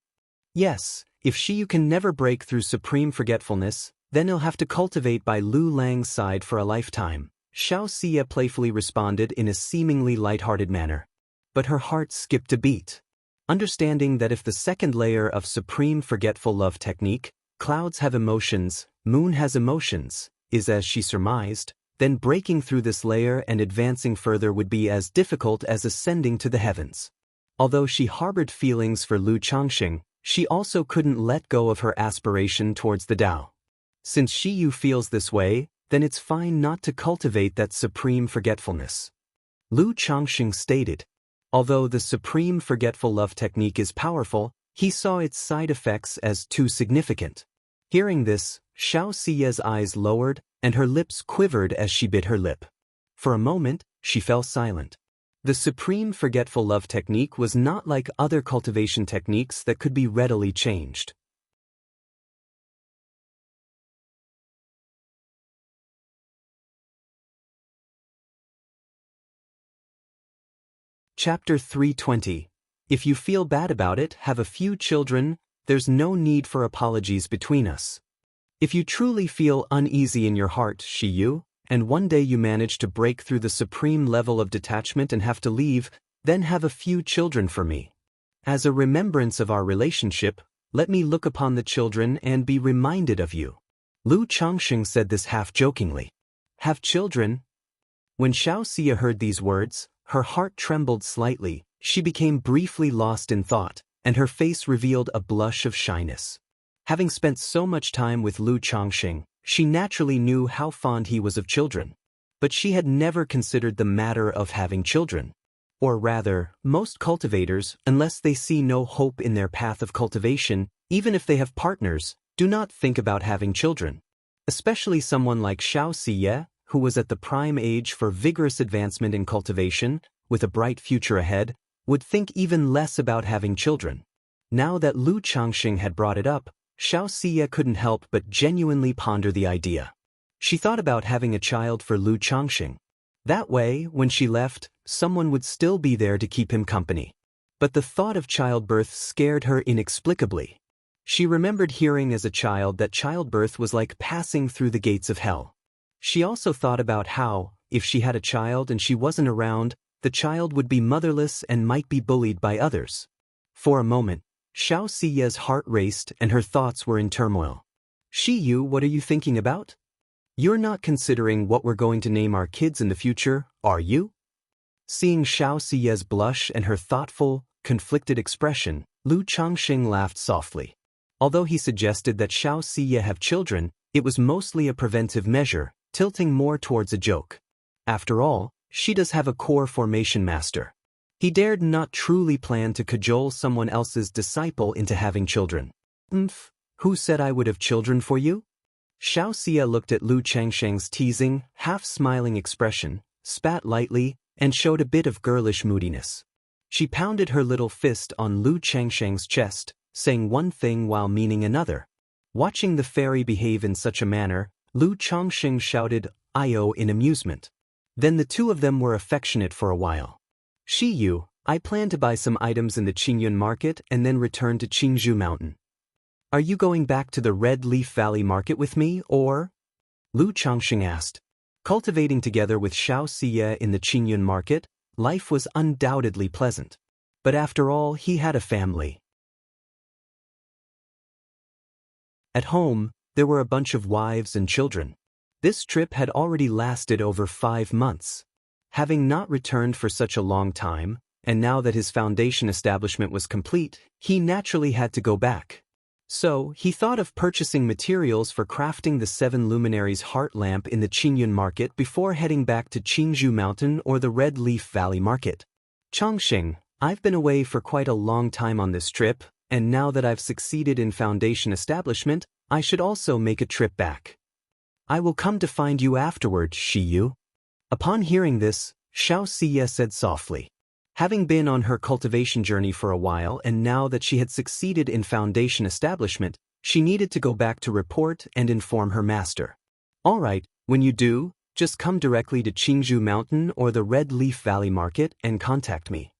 Yes, if Xiyu can never break through supreme forgetfulness, then he'll have to cultivate by Lu Lang's side for a lifetime, Xiaoxia playfully responded in a seemingly light-hearted manner. But her heart skipped a beat. Understanding that if the second layer of supreme forgetful love technique, clouds have emotions, moon has emotions, is as she surmised, then breaking through this layer and advancing further would be as difficult as ascending to the heavens. Although she harbored feelings for Lu Changxing, she also couldn't let go of her aspiration towards the Tao. Since Xiyu feels this way, then it's fine not to cultivate that supreme forgetfulness. Lu Changxing stated. Although the supreme forgetful love technique is powerful, he saw its side effects as too significant. Hearing this, Xiaoxia's eyes lowered, and her lips quivered as she bit her lip. For a moment, she fell silent. The supreme forgetful love technique was not like other cultivation techniques that could be readily changed. Chapter 320. If you feel bad about it, have a few children, there's no need for apologies between us. If you truly feel uneasy in your heart, Xiyu, and one day you manage to break through the supreme level of detachment and have to leave, then have a few children for me. As a remembrance of our relationship, let me look upon the children and be reminded of you. Lu Changxing said this half-jokingly. Have children? When Xiaoxia heard these words, her heart trembled slightly, she became briefly lost in thought, and her face revealed a blush of shyness. Having spent so much time with Lu Changxing, she naturally knew how fond he was of children. But she had never considered the matter of having children. Or rather, most cultivators, unless they see no hope in their path of cultivation, even if they have partners, do not think about having children. Especially someone like Xiaoxia, who was at the prime age for vigorous advancement in cultivation, with a bright future ahead, would think even less about having children. Now that Lu Changxing had brought it up, Xiaoxia couldn't help but genuinely ponder the idea. She thought about having a child for Lu Changxing. That way, when she left, someone would still be there to keep him company. But the thought of childbirth scared her inexplicably. She remembered hearing as a child that childbirth was like passing through the gates of hell. She also thought about how, if she had a child and she wasn't around, the child would be motherless and might be bullied by others. For a moment, Xiaoxia's heart raced and her thoughts were in turmoil. Xiyu, what are you thinking about? You're not considering what we're going to name our kids in the future, are you? Seeing Xiaoxia's blush and her thoughtful, conflicted expression, Lu Changxing laughed softly. Although he suggested that Xiaoxia have children, it was mostly a preventive measure, tilting more towards a joke. After all, she does have a core formation master. He dared not truly plan to cajole someone else's disciple into having children. Who said I would have children for you? Xiaoxia looked at Lu Changxing's teasing, half-smiling expression, spat lightly, and showed a bit of girlish moodiness. She pounded her little fist on Lu Changxing's chest, saying one thing while meaning another. Watching the fairy behave in such a manner, Lu Changxing shouted, "Io" in amusement. Then the two of them were affectionate for a while. Xiyu, I plan to buy some items in the Qingyun market and then return to Qingzhou Mountain. Are you going back to the Red Leaf Valley market with me, or? Lu Changxing asked. Cultivating together with Xiaoxia in the Qingyun market, life was undoubtedly pleasant. But after all, he had a family. At home, there were a bunch of wives and children. This trip had already lasted over 5 months. Having not returned for such a long time, and now that his foundation establishment was complete, he naturally had to go back. So, he thought of purchasing materials for crafting the 7 luminaries heart lamp in the Qingyun market before heading back to Qingzhou Mountain or the Red Leaf Valley market. Changxing, I've been away for quite a long time on this trip, and now that I've succeeded in foundation establishment, I should also make a trip back. I will come to find you afterward, Xiyu. Upon hearing this, Xiaoxia said softly. Having been on her cultivation journey for a while and now that she had succeeded in foundation establishment, She needed to go back to report and inform her master. All right, when you do, just come directly to Qingzhou Mountain or the Red Leaf Valley Market and contact me.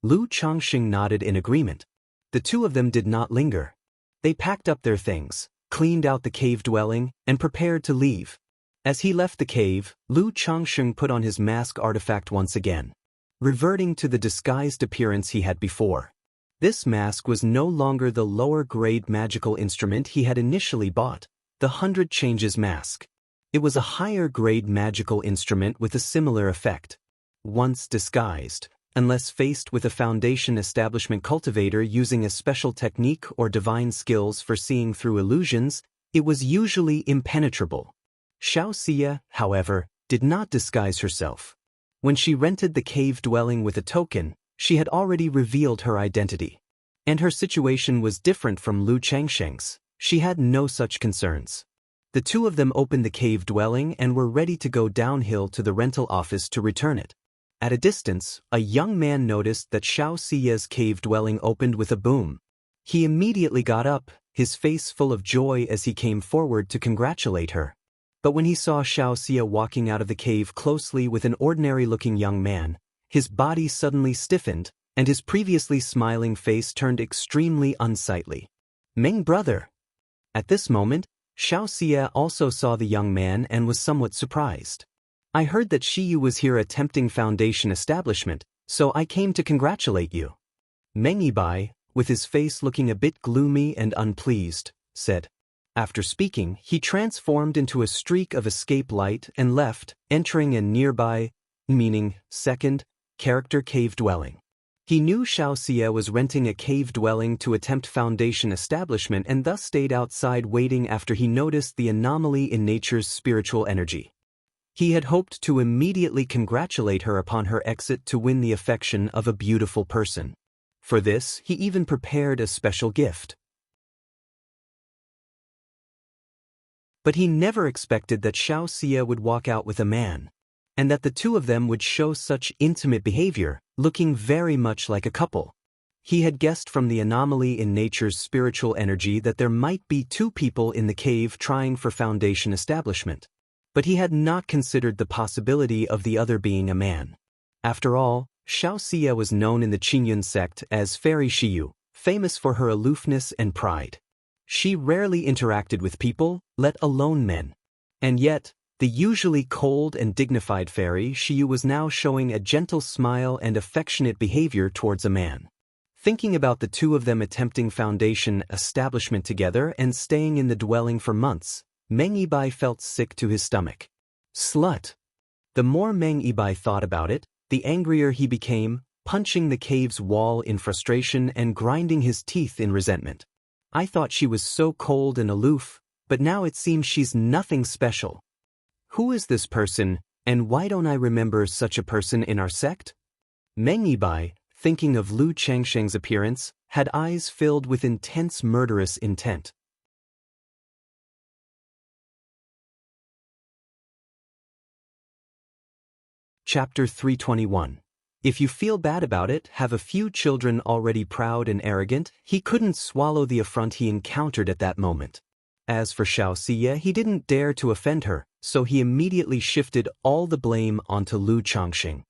Lu Changxing nodded in agreement. The two of them did not linger. They packed up their things, cleaned out the cave dwelling, and prepared to leave. As he left the cave, Lu Changxing put on his mask artifact once again, reverting to the disguised appearance he had before. This mask was no longer the lower-grade magical instrument he had initially bought, the 100 Changes mask. It was a higher-grade magical instrument with a similar effect. Once disguised, unless faced with a Foundation establishment cultivator using a special technique or divine skills for seeing through illusions, it was usually impenetrable. Xianxia, however, did not disguise herself. When she rented the cave dwelling with a token, she had already revealed her identity. And her situation was different from Lu Changxing's. She had no such concerns. The two of them opened the cave dwelling and were ready to go downhill to the rental office to return it. At a distance, a young man noticed that Xiaoxia's cave dwelling opened with a boom. He immediately got up, his face full of joy as he came forward to congratulate her. But when he saw Xiaoxia walking out of the cave closely with an ordinary-looking young man, his body suddenly stiffened, and his previously smiling face turned extremely unsightly. "Meng brother!" At this moment, Xiaoxia also saw the young man and was somewhat surprised. "I heard that Shiyu was here attempting Foundation establishment, so I came to congratulate you." Meng Yibai, with his face looking a bit gloomy and unpleased, said. After speaking, he transformed into a streak of escape light and left, entering a nearby, meaning second, character cave dwelling. He knew Xiaoxia was renting a cave dwelling to attempt Foundation establishment and thus stayed outside waiting after he noticed the anomaly in nature's spiritual energy. He had hoped to immediately congratulate her upon her exit to win the affection of a beautiful person. For this, he even prepared a special gift. But he never expected that Xiaoxia would walk out with a man, and that the two of them would show such intimate behavior, looking very much like a couple. He had guessed from the anomaly in nature's spiritual energy that there might be two people in the cave trying for Foundation establishment. But he had not considered the possibility of the other being a man. After all, Xiaoxia was known in the Qingyun sect as Fairy Shiyu, famous for her aloofness and pride. She rarely interacted with people, let alone men. And yet, the usually cold and dignified Fairy Shiyu was now showing a gentle smile and affectionate behavior towards a man. Thinking about the two of them attempting Foundation establishment together and staying in the dwelling for months, Meng Yibai felt sick to his stomach. Slut! The more Meng Yibai thought about it, the angrier he became, punching the cave's wall in frustration and grinding his teeth in resentment. I thought she was so cold and aloof, but now it seems she's nothing special. Who is this person, and why don't I remember such a person in our sect? Meng Yibai, thinking of Lu Changxing's appearance, had eyes filled with intense murderous intent. Chapter 321. If you feel bad about it, have a few children already proud and arrogant, he couldn't swallow the affront he encountered at that moment. As for Xiaoxia, he didn't dare to offend her, so he immediately shifted all the blame onto Lu Changxing.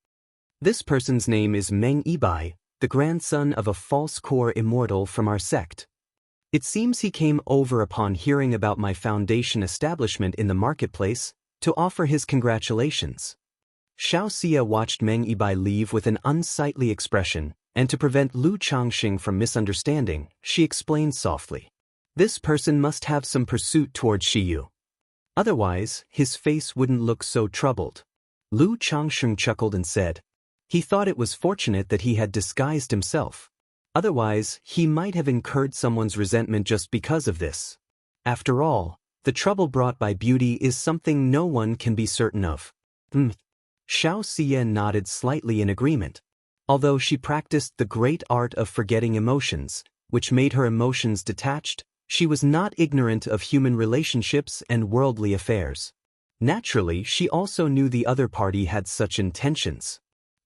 This person's name is Meng Yibai, the grandson of a false core immortal from our sect. It seems he came over upon hearing about my Foundation establishment in the marketplace to offer his congratulations. Xiaoxia watched Meng Yibai leave with an unsightly expression, and to prevent Lu Changxing from misunderstanding, she explained softly. This person must have some pursuit towards Shiyu. Otherwise, his face wouldn't look so troubled. Lu Changxing chuckled and said, he thought it was fortunate that he had disguised himself. Otherwise, he might have incurred someone's resentment just because of this. After all, the trouble brought by beauty is something no one can be certain of. Xiaoxia nodded slightly in agreement. Although she practiced the great art of forgetting emotions, which made her emotions detached, she was not ignorant of human relationships and worldly affairs. Naturally, she also knew the other party had such intentions.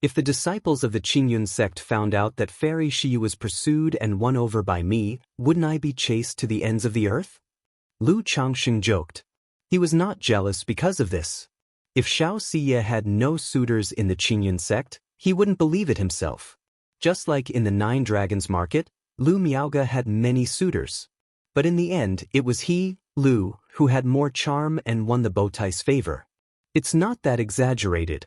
If the disciples of the Qingyun sect found out that Fairy Shiyu was pursued and won over by me, wouldn't I be chased to the ends of the earth? Lu Changxing joked. He was not jealous because of this. If Xianxia had no suitors in the Qingyun sect, he wouldn't believe it himself. Just like in the Nine Dragons market, Lu Miaoge had many suitors. But in the end, it was he, Lu, who had more charm and won the Bowtie's favor. It's not that exaggerated.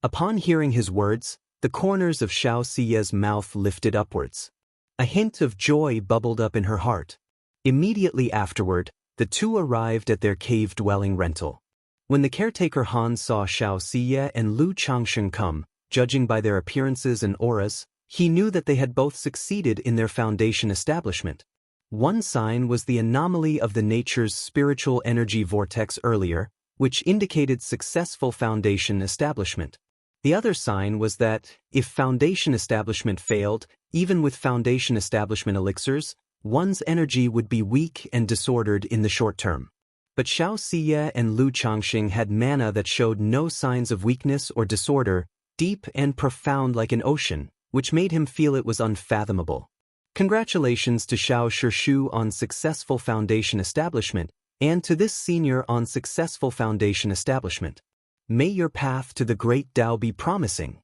Upon hearing his words, the corners of Xiaoxia's mouth lifted upwards. A hint of joy bubbled up in her heart. Immediately afterward, the two arrived at their cave-dwelling rental. When the caretaker Han saw Xiaoxia and Lu Changxing come, judging by their appearances and auras, he knew that they had both succeeded in their foundation establishment. One sign was the anomaly of the nature's spiritual energy vortex earlier, which indicated successful foundation establishment. The other sign was that, if foundation establishment failed, even with foundation establishment elixirs, one's energy would be weak and disordered in the short term. But Xiaoxia and Lu Changxing had mana that showed no signs of weakness or disorder, deep and profound like an ocean, which made him feel it was unfathomable. Congratulations to Xiao Shishu on successful foundation establishment, and to this senior on successful foundation establishment. May your path to the great Tao be promising.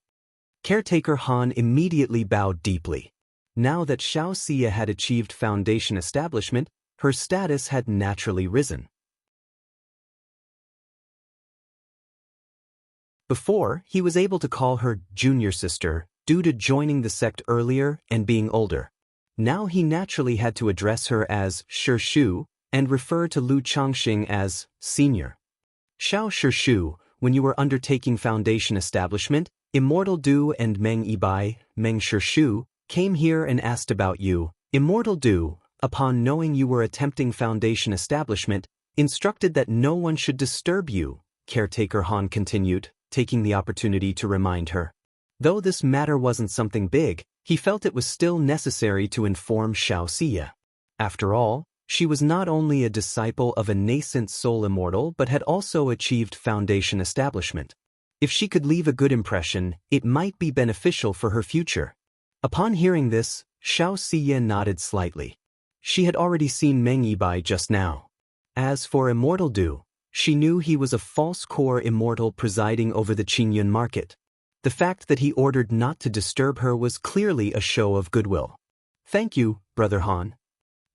Caretaker Han immediately bowed deeply. Now that Xiaoxia had achieved foundation establishment, her status had naturally risen. Before, he was able to call her junior sister due to joining the sect earlier and being older. Now he naturally had to address her as Shishu and refer to Lu Changxing as senior. Xiao Shishu, when you were undertaking foundation establishment, Immortal Du and Meng Yibai, Meng Shishu, came here and asked about you. Immortal Du, upon knowing you were attempting foundation establishment, instructed that no one should disturb you, Caretaker Han continued, taking the opportunity to remind her. Though this matter wasn't something big, he felt it was still necessary to inform Xiaoxia. After all, she was not only a disciple of a nascent soul immortal but had also achieved foundation establishment. If she could leave a good impression, it might be beneficial for her future. Upon hearing this, Xiaoxia nodded slightly. She had already seen Meng Yibai just now. As for Immortal Du, she knew he was a false core immortal presiding over the Qingyun market. The fact that he ordered not to disturb her was clearly a show of goodwill. Thank you, Brother Han.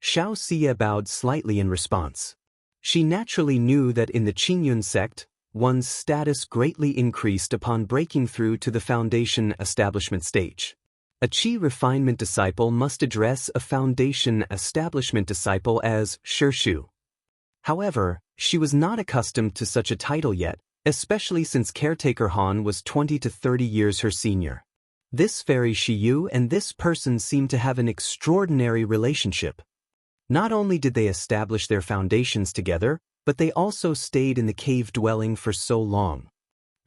Xiaoxia bowed slightly in response. She naturally knew that in the Qingyun sect, one's status greatly increased upon breaking through to the foundation establishment stage. A Qi refinement disciple must address a foundation establishment disciple as Shishu. However, she was not accustomed to such a title yet, especially since Caretaker Han was 20 to 30 years her senior. This Fairy Shiyu and this person seemed to have an extraordinary relationship. Not only did they establish their foundations together, but they also stayed in the cave dwelling for so long.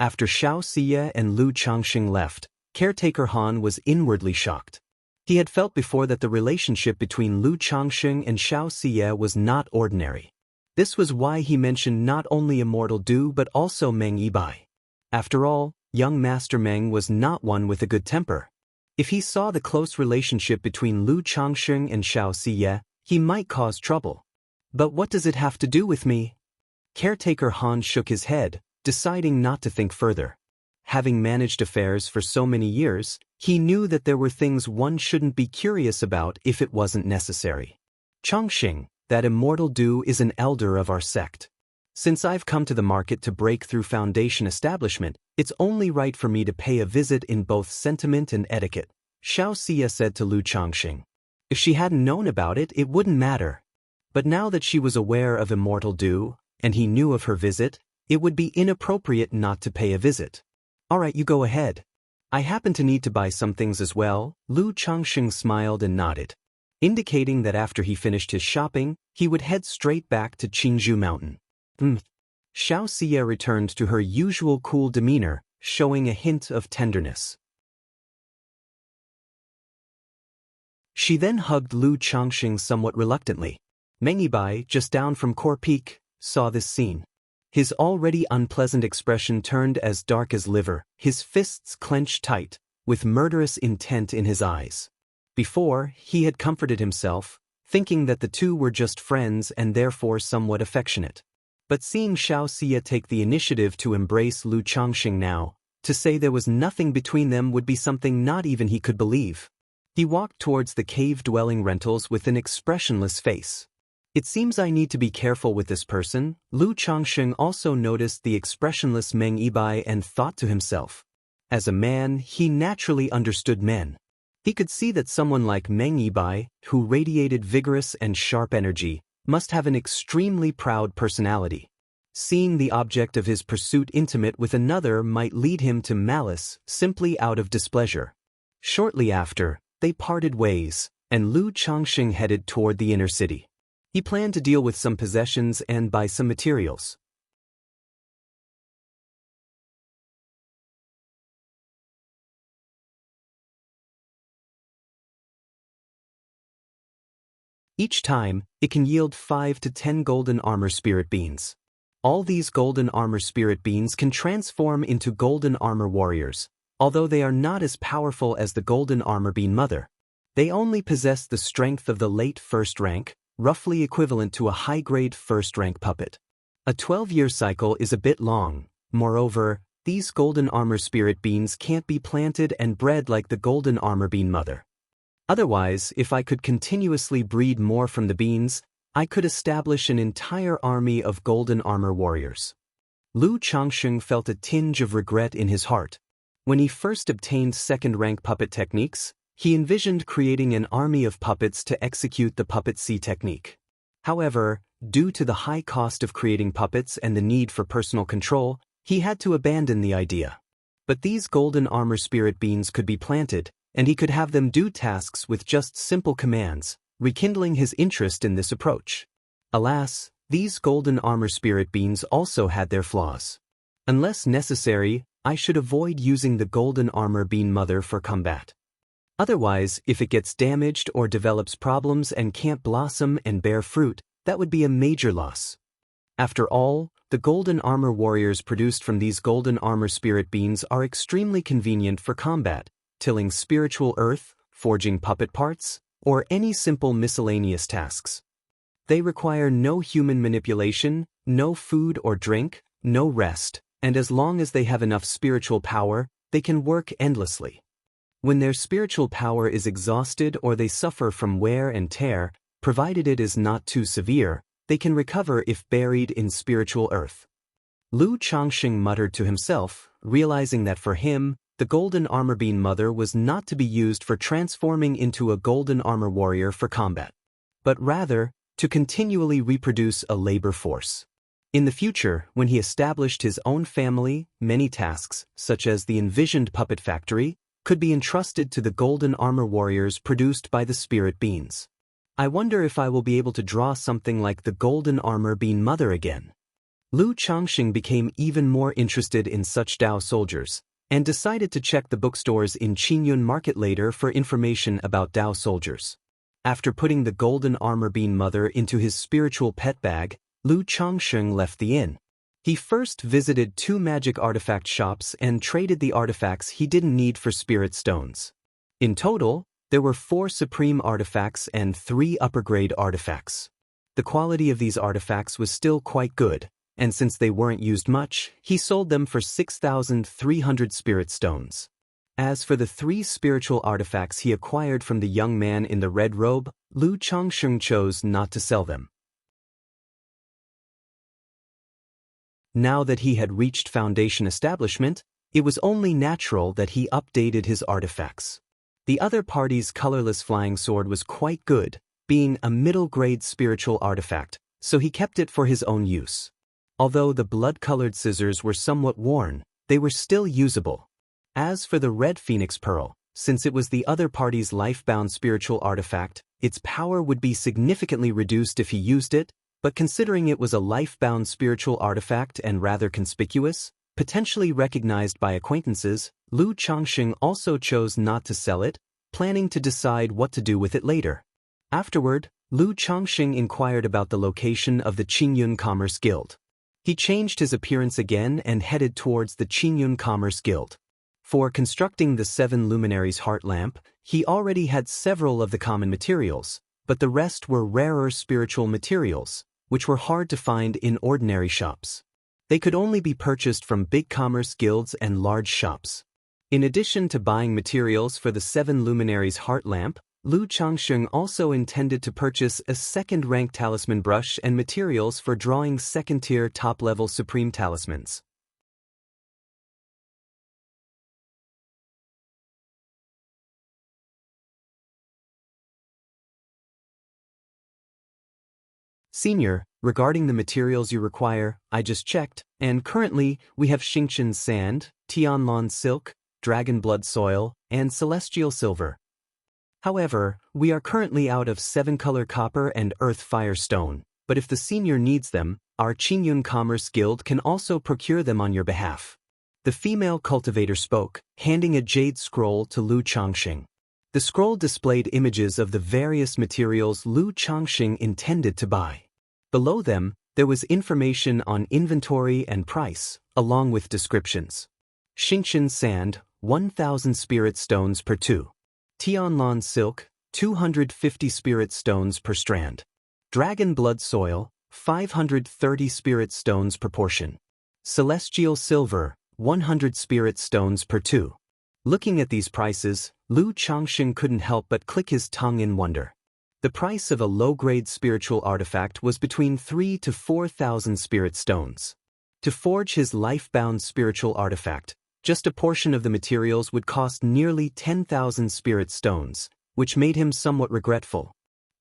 After Xiaoxia and Lu Changxing left, Caretaker Han was inwardly shocked. He had felt before that the relationship between Lu Changxing and Xiaoxia was not ordinary. This was why he mentioned not only Immortal Du but also Meng Yibai. After all, young Master Meng was not one with a good temper. If he saw the close relationship between Lu Changxing and Xiaoxia, he might cause trouble. But what does it have to do with me? Caretaker Han shook his head, deciding not to think further. Having managed affairs for so many years, he knew that there were things one shouldn't be curious about if it wasn't necessary. Changxing, that Immortal Du is an elder of our sect. Since I've come to the market to break through foundation establishment, it's only right for me to pay a visit in both sentiment and etiquette, Xiaoxia said to Lu Changxing. If she hadn't known about it, it wouldn't matter. But now that she was aware of Immortal Du, and he knew of her visit, it would be inappropriate not to pay a visit. All right, you go ahead. I happen to need to buy some things as well. Lu Changxing smiled and nodded, indicating that after he finished his shopping, he would head straight back to Qingzhou Mountain. Xiaoxia returned to her usual cool demeanor, showing a hint of tenderness. She then hugged Lu Changxing somewhat reluctantly. Meng Yibai, just down from Core Peak, saw this scene. His already unpleasant expression turned as dark as liver, his fists clenched tight, with murderous intent in his eyes. Before, he had comforted himself, thinking that the two were just friends and therefore somewhat affectionate. But seeing Xiaoxia take the initiative to embrace Lu Changxing now, to say there was nothing between them would be something not even he could believe. He walked towards the cave-dwelling rentals with an expressionless face. It seems I need to be careful with this person. Lu Changxing also noticed the expressionless Meng Yibai and thought to himself. As a man, he naturally understood men. He could see that someone like Meng Yibai, who radiated vigorous and sharp energy, must have an extremely proud personality. Seeing the object of his pursuit intimate with another might lead him to malice simply out of displeasure. Shortly after, they parted ways, and Lu Changxing headed toward the inner city. He planned to deal with some possessions and buy some materials. Each time, it can yield 5 to 10 golden armor spirit beans. All these golden armor spirit beans can transform into golden armor warriors, although they are not as powerful as the golden armor bean mother. They only possess the strength of the late first rank, roughly equivalent to a high-grade first-rank puppet. A 12-year cycle is a bit long. Moreover, these golden armor spirit beans can't be planted and bred like the golden armor bean mother. Otherwise, if I could continuously breed more from the beans, I could establish an entire army of golden armor warriors. Lu Changxing felt a tinge of regret in his heart. When he first obtained second-rank puppet techniques, he envisioned creating an army of puppets to execute the puppet C technique. However, due to the high cost of creating puppets and the need for personal control, he had to abandon the idea. But these golden armor spirit beans could be planted, and he could have them do tasks with just simple commands, rekindling his interest in this approach. Alas, these golden armor spirit beans also had their flaws. Unless necessary, I should avoid using the golden armor bean mother for combat. Otherwise, if it gets damaged or develops problems and can't blossom and bear fruit, that would be a major loss. After all, the golden armor warriors produced from these golden armor spirit beans are extremely convenient for combat, tilling spiritual earth, forging puppet parts, or any simple miscellaneous tasks. They require no human manipulation, no food or drink, no rest, and as long as they have enough spiritual power, they can work endlessly. When their spiritual power is exhausted or they suffer from wear and tear, provided it is not too severe, they can recover if buried in spiritual earth. Lu Changxing muttered to himself, realizing that for him, the golden armor bean mother was not to be used for transforming into a golden armor warrior for combat, but rather, to continually reproduce a labor force. In the future, when he established his own family, many tasks, such as the envisioned puppet factory, could be entrusted to the golden armor warriors produced by the spirit beans. I wonder if I will be able to draw something like the golden armor bean mother again. Lu Changxing became even more interested in such Dao soldiers, and decided to check the bookstores in Qingyun Market later for information about Dao soldiers. After putting the golden armor bean mother into his spiritual pet bag, Lu Changxing left the inn. He first visited 2 magic artifact shops and traded the artifacts he didn't need for spirit stones. In total, there were 4 supreme artifacts and 3 upper-grade artifacts. The quality of these artifacts was still quite good, and since they weren't used much, he sold them for 6,300 spirit stones. As for the 3 spiritual artifacts he acquired from the young man in the red robe, Lu Changxing chose not to sell them. Now that he had reached foundation establishment, it was only natural that he updated his artifacts. The other party's colorless flying sword was quite good, being a middle-grade spiritual artifact, so he kept it for his own use. Although the blood-colored scissors were somewhat worn, they were still usable. As for the red phoenix pearl, since it was the other party's life-bound spiritual artifact, its power would be significantly reduced if he used it, but considering it was a life-bound spiritual artifact and rather conspicuous, potentially recognized by acquaintances, Lu Changxing also chose not to sell it, planning to decide what to do with it later. Afterward, Lu Changxing inquired about the location of the Qingyun Commerce Guild. He changed his appearance again and headed towards the Qingyun Commerce Guild. For constructing the 7 luminaries heart lamp, he already had several of the common materials, but the rest were rarer spiritual materials, which were hard to find in ordinary shops. They could only be purchased from big commerce guilds and large shops. In addition to buying materials for the 7 luminaries heart lamp, Lu Changsheng also intended to purchase a second-rank talisman brush and materials for drawing second-tier top-level supreme talismans. Senior, regarding the materials you require, I just checked, and currently we have Xingqian sand, Tianlan silk, dragon blood soil, and celestial silver. However, we are currently out of 7-color copper and earth fire stone, but if the senior needs them, our Qingyun Commerce Guild can also procure them on your behalf. The female cultivator spoke, handing a jade scroll to Lu Changsheng. The scroll displayed images of the various materials Lu Changsheng intended to buy. Below them, there was information on inventory and price, along with descriptions. Xingqian sand, 1,000 spirit stones per 2. Tianlan silk, 250 spirit stones per strand. Dragon blood soil, 530 spirit stones per portion. Celestial silver, 100 spirit stones per 2. Looking at these prices, Lu Changsheng couldn't help but click his tongue in wonder. The price of a low-grade spiritual artifact was between 3,000 to 4,000 spirit stones. To forge his life-bound spiritual artifact, just a portion of the materials would cost nearly 10,000 spirit stones, which made him somewhat regretful.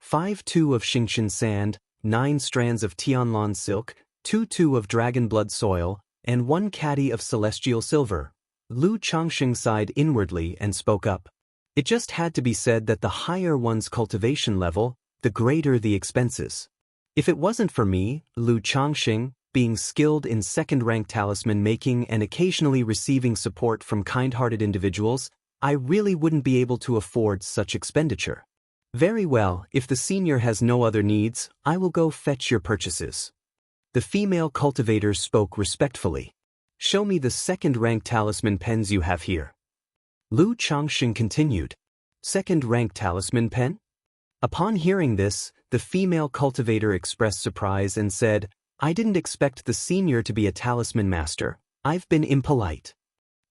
5-2 of Xingqian sand, 9 strands of Tianlan silk, 2 of dragon blood soil, and 1 caddy of celestial silver. Lu Changsheng sighed inwardly and spoke up. It just had to be said that the higher one's cultivation level, the greater the expenses. If it wasn't for me, Lu Changsheng, being skilled in second-rank talisman making and occasionally receiving support from kind-hearted individuals, I really wouldn't be able to afford such expenditure. Very well, if the senior has no other needs, I will go fetch your purchases. The female cultivator spoke respectfully. Show me the second-rank talisman pens you have here. Lu Changsheng continued. Second-rank talisman pen? Upon hearing this, the female cultivator expressed surprise and said, I didn't expect the senior to be a talisman master. I've been impolite.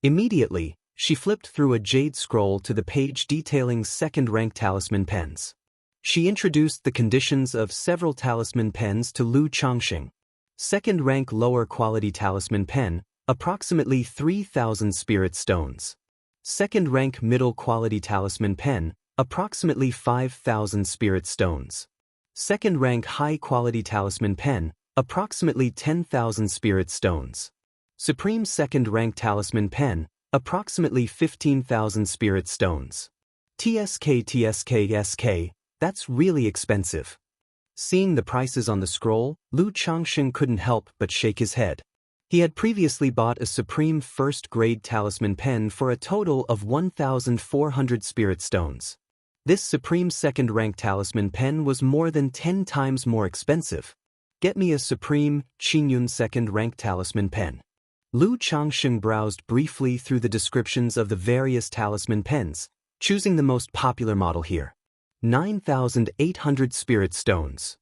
Immediately, she flipped through a jade scroll to the page detailing second-rank talisman pens. She introduced the conditions of several talisman pens to Lu Changsheng. Second-rank lower-quality talisman pen, approximately 3,000 spirit stones. Second-rank middle-quality talisman pen, approximately 5,000 spirit stones. Second-rank high-quality talisman pen, approximately 10,000 spirit stones. Supreme second-rank talisman pen, approximately 15,000 spirit stones. TSK, that's really expensive. Seeing the prices on the scroll, Lu Changsheng couldn't help but shake his head. He had previously bought a supreme first-grade talisman pen for a total of 1,400 spirit stones. This supreme second-rank talisman pen was more than 10 times more expensive. Get me a supreme, Qingyun second-rank talisman pen. Lu Changsheng browsed briefly through the descriptions of the various talisman pens, choosing the most popular model here. 9,800 spirit stones.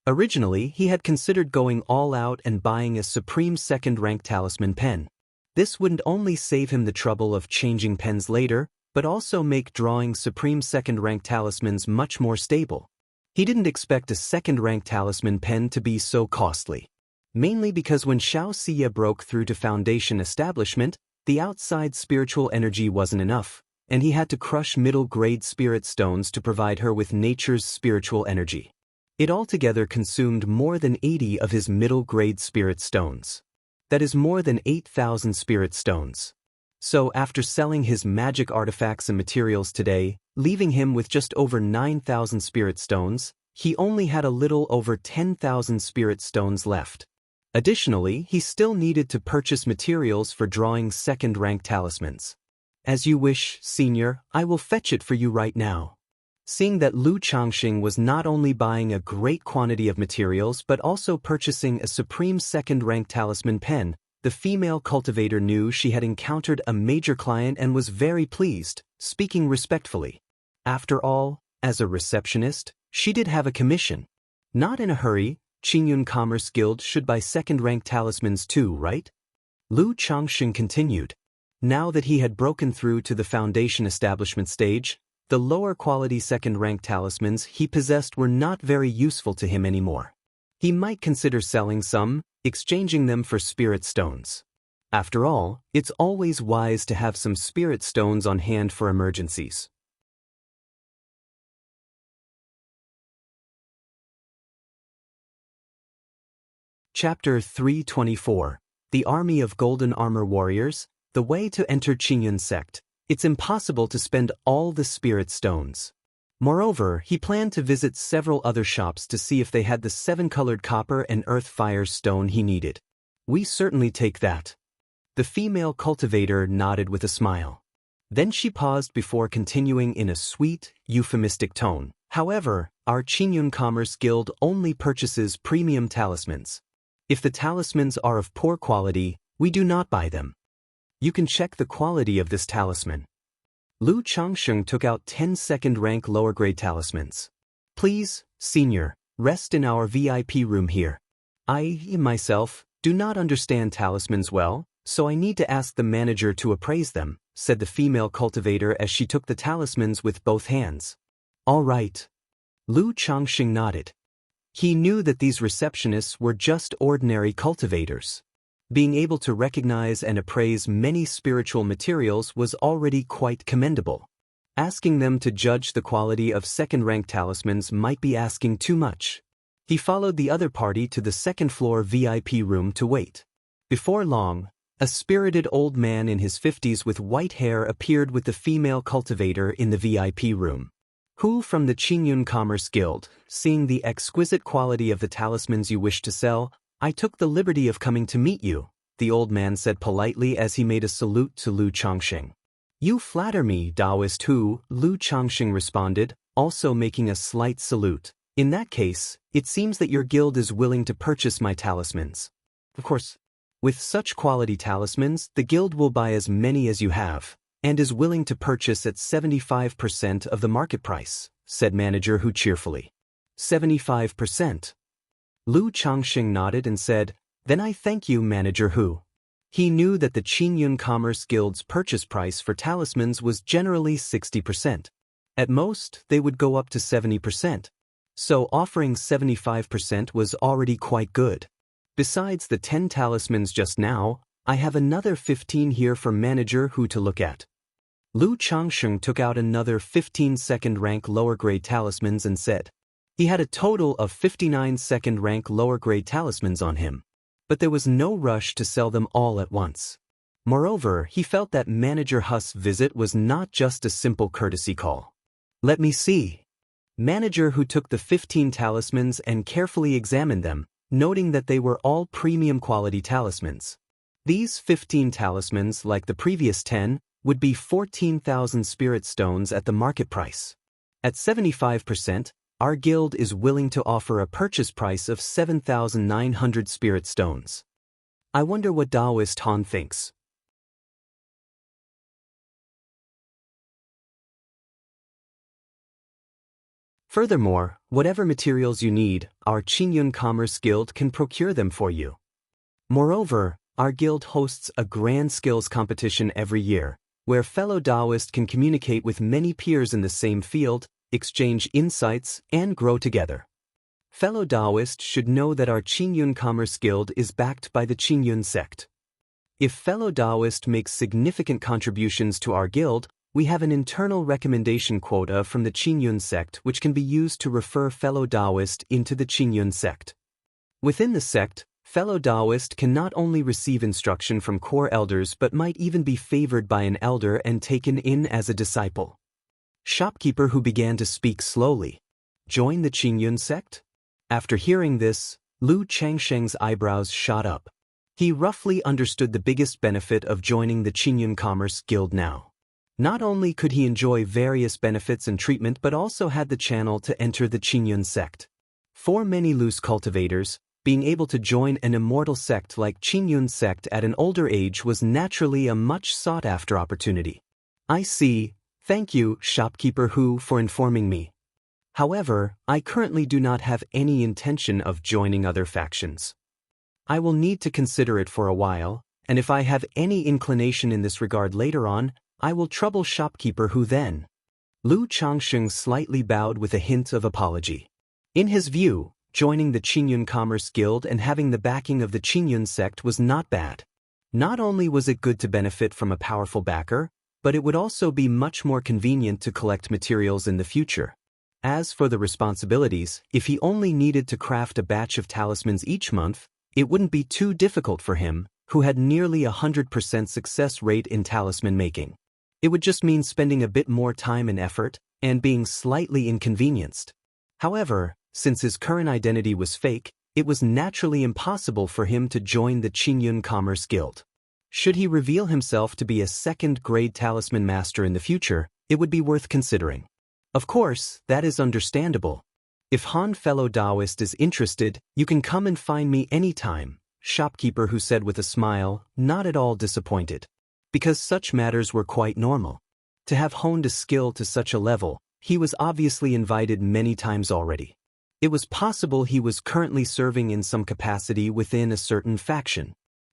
Originally, he had considered going all out and buying a supreme second-rank talisman pen. This wouldn't only save him the trouble of changing pens later, but also make drawing supreme second-rank talismans much more stable. He didn't expect a second-rank talisman pen to be so costly. Mainly because when Xianxia broke through to Foundation establishment, the outside spiritual energy wasn't enough, and he had to crush middle-grade spirit stones to provide her with nature's spiritual energy. It altogether consumed more than 80 of his middle-grade spirit stones. That is more than 8,000 spirit stones. So after selling his magic artifacts and materials today, leaving him with just over 9,000 spirit stones, he only had a little over 10,000 spirit stones left. Additionally, he still needed to purchase materials for drawing second-rank talismans. As you wish, Senior, I will fetch it for you right now. Seeing that Lu Changxing was not only buying a great quantity of materials but also purchasing a supreme second-rank talisman pen, the female cultivator knew she had encountered a major client and was very pleased, speaking respectfully. After all, as a receptionist, she did have a commission. Not in a hurry, Qingyun Commerce Guild should buy second-rank talismans too, right? Lu Changxing continued. Now that he had broken through to the foundation establishment stage, the lower-quality second-rank talismans he possessed were not very useful to him anymore. He might consider selling some, exchanging them for spirit stones. After all, it's always wise to have some spirit stones on hand for emergencies. Chapter 324. The Army of Golden Armor Warriors, the way to enter Qingyun sect. It's impossible to spend all the spirit stones. Moreover, he planned to visit several other shops to see if they had the 7-colored copper and earth fire stone he needed. We certainly take that. The female cultivator nodded with a smile. Then she paused before continuing in a sweet, euphemistic tone. However, our Qingyun Commerce Guild only purchases premium talismans. If the talismans are of poor quality, we do not buy them. You can check the quality of this talisman. Lu Changxing took out 10 second-rank lower-grade talismans. Please, senior, rest in our VIP room here. I, myself, do not understand talismans well, so I need to ask the manager to appraise them, said the female cultivator as she took the talismans with both hands. All right. Lu Changxing nodded. He knew that these receptionists were just ordinary cultivators. Being able to recognize and appraise many spiritual materials was already quite commendable. Asking them to judge the quality of second-rank talismans might be asking too much. He followed the other party to the second-floor VIP room to wait. Before long, a spirited old man in his 50s with white hair appeared with the female cultivator in the VIP room. Who from the Qingyun Commerce Guild, seeing the exquisite quality of the talismans you wish to sell, I took the liberty of coming to meet you, the old man said politely as he made a salute to Lu Changxing. You flatter me, Daoist who, Lu Changxing responded, also making a slight salute. In that case, it seems that your guild is willing to purchase my talismans. Of course, with such quality talismans, the guild will buy as many as you have, and is willing to purchase at 75% of the market price, said Manager Hu cheerfully. 75%. Lu Changxing nodded and said, Then I thank you, Manager Hu. He knew that the Qingyun Commerce Guild's purchase price for talismans was generally 60%. At most, they would go up to 70%. So offering 75% was already quite good. Besides the 10 talismans just now, I have another 15 here for Manager Hu to look at. Lu Changxing took out another 15 second-rank lower-grade talismans and said, he had a total of 59 second-rank lower-grade talismans on him. But there was no rush to sell them all at once. Moreover, he felt that Manager Hu's visit was not just a simple courtesy call. Let me see. Manager Hu took the 15 talismans and carefully examined them, noting that they were all premium quality talismans. These 15 talismans, like the previous 10, would be 14,000 spirit stones at the market price. At 75%, our guild is willing to offer a purchase price of 7,900 spirit stones. I wonder what Daoist Han thinks. Furthermore, whatever materials you need, our Qingyun Commerce Guild can procure them for you. Moreover, our guild hosts a grand skills competition every year, where fellow Daoists can communicate with many peers in the same field, exchange insights, and grow together. Fellow Daoists should know that our Qingyun Commerce Guild is backed by the Qingyun sect. If fellow Daoist makes significant contributions to our guild, we have an internal recommendation quota from the Qingyun sect which can be used to refer fellow Daoist into the Qingyun sect. Within the sect, fellow Daoist can not only receive instruction from core elders but might even be favored by an elder and taken in as a disciple. Shopkeeper who began to speak slowly. Join the Qingyun sect? After hearing this, Lu Changxing's eyebrows shot up. He roughly understood the biggest benefit of joining the Qingyun Commerce Guild now. Not only could he enjoy various benefits and treatment but also had the channel to enter the Qingyun sect. For many loose cultivators, being able to join an immortal sect like Qingyun sect at an older age was naturally a much sought-after opportunity. I see. Thank you, shopkeeper Hu, for informing me. However, I currently do not have any intention of joining other factions. I will need to consider it for a while, and if I have any inclination in this regard later on, I will trouble shopkeeper Hu then. Lu Changsheng slightly bowed with a hint of apology. In his view, joining the Qingyun Commerce Guild and having the backing of the Qingyun sect was not bad. Not only was it good to benefit from a powerful backer, but it would also be much more convenient to collect materials in the future. As for the responsibilities, if he only needed to craft a batch of talismans each month, it wouldn't be too difficult for him, who had nearly 100% success rate in talisman making. It would just mean spending a bit more time and effort, and being slightly inconvenienced. However, since his current identity was fake, it was naturally impossible for him to join the Qingyun Commerce Guild. Should he reveal himself to be a second-grade talisman master in the future, it would be worth considering. Of course, that is understandable. If Han fellow Daoist is interested, you can come and find me anytime, shopkeeper Hu said with a smile, not at all disappointed. Because such matters were quite normal. To have honed a skill to such a level, he was obviously invited many times already. It was possible he was currently serving in some capacity within a certain faction.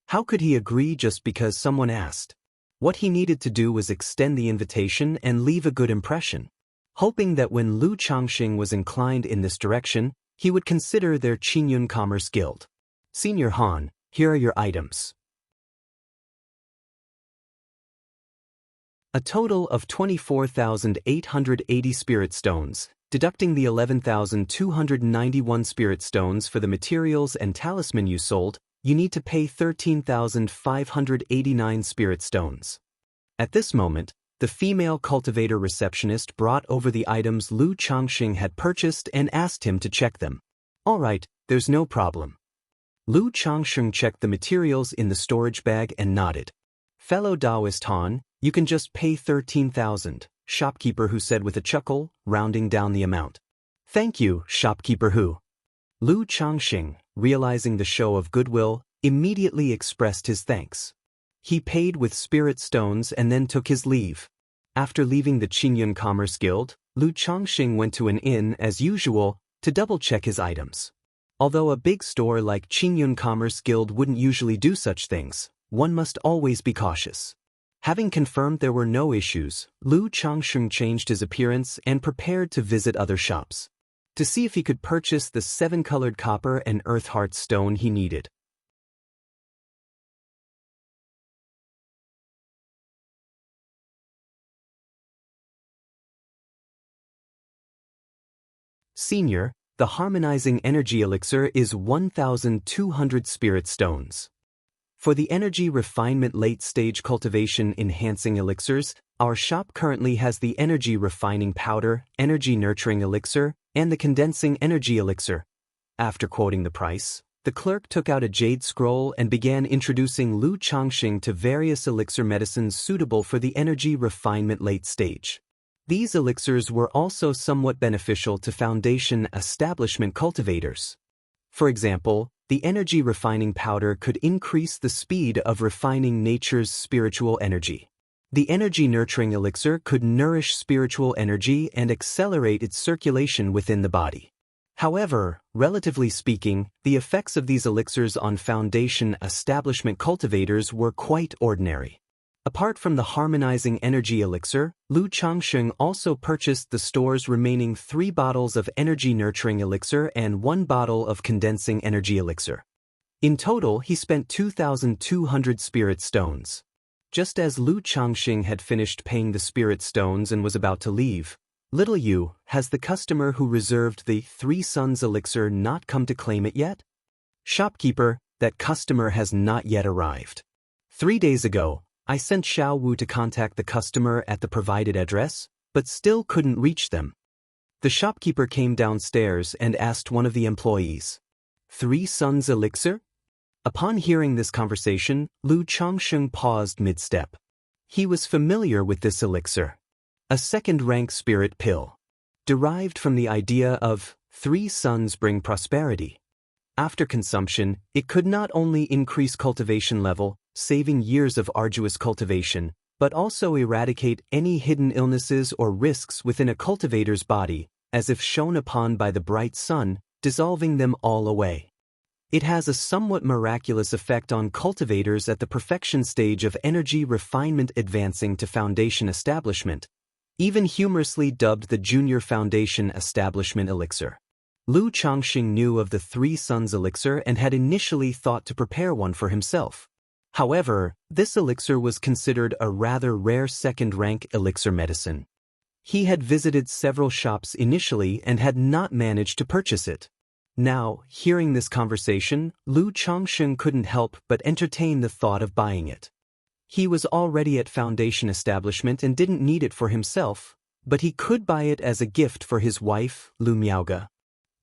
How could he agree just because someone asked? What he needed to do was extend the invitation and leave a good impression. Hoping that when Lu Changxing was inclined in this direction, he would consider their Qingyun Commerce Guild. Senior Han, here are your items. A total of 24,880 spirit stones, deducting the 11,291 spirit stones for the materials and talisman you sold, you need to pay 13,589 spirit stones. At this moment, the female cultivator receptionist brought over the items Lu Changxing had purchased and asked him to check them. All right, there's no problem. Lu Changxing checked the materials in the storage bag and nodded. Fellow Daoist Han, you can just pay 13,000, shopkeeper Hu said with a chuckle, rounding down the amount. Thank you, shopkeeper Hu. Lu Changxing, realizing the show of goodwill, immediately expressed his thanks. He paid with spirit stones and then took his leave. After leaving the Qingyun Commerce Guild, Lu Changxing went to an inn as usual to double-check his items. Although a big store like Qingyun Commerce Guild wouldn't usually do such things, one must always be cautious. Having confirmed there were no issues, Lu Changxing changed his appearance and prepared to visit other shops to see if he could purchase the 7-colored copper and earth heart stone he needed. Senior, the harmonizing energy elixir is 1,200 spirit stones. For the energy refinement late-stage cultivation enhancing elixirs, our shop currently has the energy refining powder, energy nurturing elixir, and the condensing energy elixir. After quoting the price, the clerk took out a jade scroll and began introducing Lu Changxing to various elixir medicines suitable for the energy refinement late stage. These elixirs were also somewhat beneficial to foundation establishment cultivators. For example, the energy refining powder could increase the speed of refining nature's spiritual energy. The energy nurturing elixir could nourish spiritual energy and accelerate its circulation within the body. However, relatively speaking, the effects of these elixirs on foundation establishment cultivators were quite ordinary. Apart from the harmonizing energy elixir, Lu Changxing also purchased the store's remaining 3 bottles of energy nurturing elixir and 1 bottle of condensing energy elixir. In total, he spent 2,200 spirit stones. Just as Lu Changxing had finished paying the spirit stones and was about to leave, Little Yu, has the customer who reserved the 3 Suns elixir not come to claim it yet? Shopkeeper, that customer has not yet arrived. 3 days ago, I sent Xiao Wu to contact the customer at the provided address, but still couldn't reach them. The shopkeeper came downstairs and asked one of the employees, 3 Suns elixir? Upon hearing this conversation, Lu Changxing paused mid-step. He was familiar with this elixir. A second-rank spirit pill, derived from the idea of 3 suns bring prosperity. After consumption, it could not only increase cultivation level, saving years of arduous cultivation, but also eradicate any hidden illnesses or risks within a cultivator's body, as if shone upon by the bright sun, dissolving them all away. It has a somewhat miraculous effect on cultivators at the perfection stage of energy refinement advancing to foundation establishment, even humorously dubbed the Junior Foundation Establishment Elixir. Lu Changxing knew of the 3 Suns elixir and had initially thought to prepare one for himself. However, this elixir was considered a rather rare second-rank elixir medicine. He had visited several shops initially and had not managed to purchase it. Now, hearing this conversation, Lu Changxing couldn't help but entertain the thought of buying it. He was already at foundation establishment and didn't need it for himself, but he could buy it as a gift for his wife, Lu Miaoge.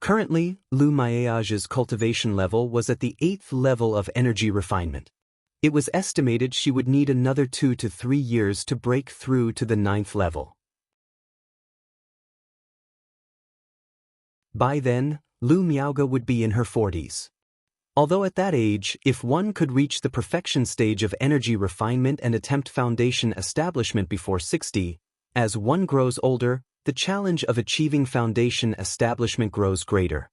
Currently, Lu Miaoge's cultivation level was at the 8th level of energy refinement. It was estimated she would need another 2 to 3 years to break through to the 9th level. By then, Lu Miaoge would be in her 40s. Although at that age, if one could reach the perfection stage of energy refinement and attempt foundation establishment before 60, as one grows older, the challenge of achieving foundation establishment grows greater.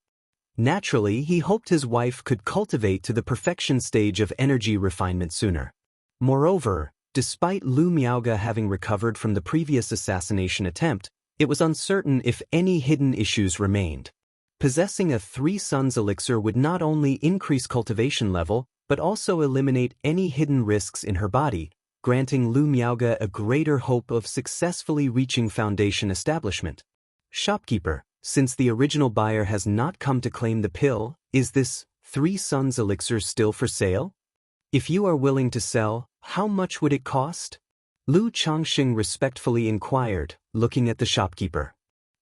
Naturally, he hoped his wife could cultivate to the perfection stage of energy refinement sooner. Moreover, despite Lu Miaoge having recovered from the previous assassination attempt, it was uncertain if any hidden issues remained. Possessing a 3 Suns elixir would not only increase cultivation level, but also eliminate any hidden risks in her body, granting Lu Miaoge a greater hope of successfully reaching foundation establishment. Shopkeeper, since the original buyer has not come to claim the pill, is this 3 Suns elixir still for sale? If you are willing to sell, how much would it cost? Lu Changxing respectfully inquired, looking at the shopkeeper.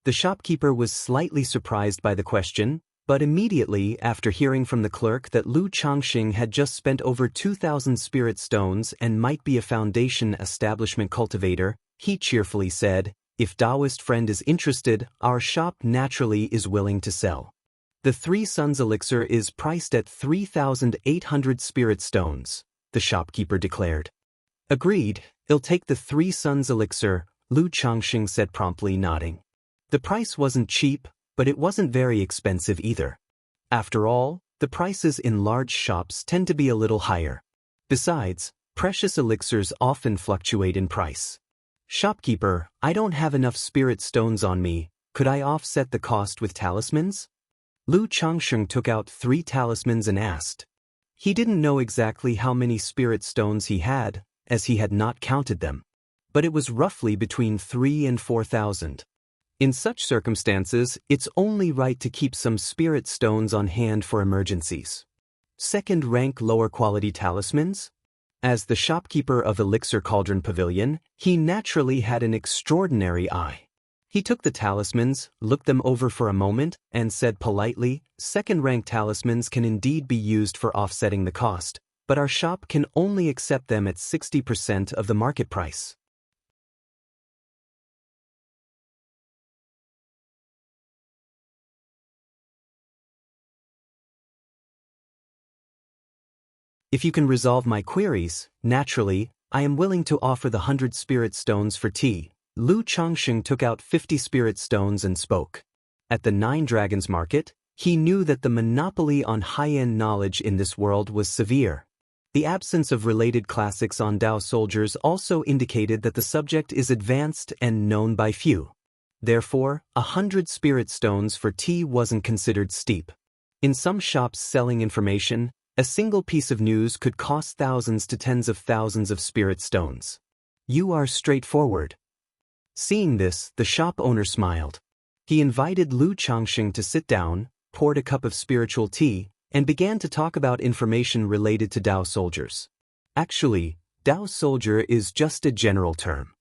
The shopkeeper was slightly surprised by the question, but immediately after hearing from the clerk that Lu Changxing had just spent over 2,000 spirit stones and might be a foundation establishment cultivator, he cheerfully said, "If Daoist friend is interested, our shop naturally is willing to sell. The 3 Suns elixir is priced at 3,800 spirit stones," the shopkeeper declared. "Agreed, I'll take the 3 Suns elixir," Lu Changxing said promptly, nodding. The price wasn't cheap, but it wasn't very expensive either. After all, the prices in large shops tend to be a little higher. Besides, precious elixirs often fluctuate in price. "Shopkeeper, I don't have enough spirit stones on me, could I offset the cost with talismans?" Lu Changxing took out 3 talismans and asked. He didn't know exactly how many spirit stones he had, as he had not counted them. But it was roughly between 3 and 4,000. In such circumstances, it's only right to keep some spirit stones on hand for emergencies. Second-rank lower-quality talismans? As the shopkeeper of Elixir Cauldron Pavilion, he naturally had an extraordinary eye. He took the talismans, looked them over for a moment, and said politely, "Second-rank talismans can indeed be used for offsetting the cost, but our shop can only accept them at 60% of the market price." "If you can resolve my queries, naturally, I am willing to offer the 100 spirit stones for tea." Lu Changxing took out 50 spirit stones and spoke. At the 9 Dragons Market, he knew that the monopoly on high-end knowledge in this world was severe. The absence of related classics on Dao soldiers also indicated that the subject is advanced and known by few. Therefore, 100 spirit stones for tea wasn't considered steep. In some shops selling information, a single piece of news could cost thousands to tens of thousands of spirit stones. "You are straightforward." Seeing this, the shop owner smiled. He invited Lu Changxing to sit down, poured a cup of spiritual tea, and began to talk about information related to Dao soldiers. Actually, Dao soldier is just a general term.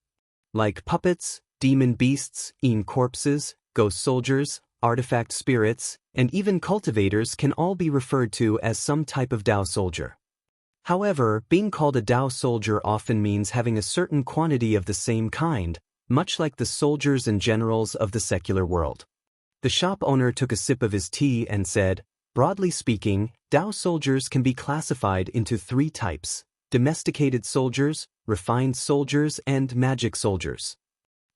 Like puppets, demon beasts, corpses, ghost soldiers, artifact spirits, and even cultivators can all be referred to as some type of Dao soldier. However, being called a Dao soldier often means having a certain quantity of the same kind, much like the soldiers and generals of the secular world. The shop owner took a sip of his tea and said, broadly speaking, Dao soldiers can be classified into three types: domesticated soldiers, refined soldiers, and magic soldiers.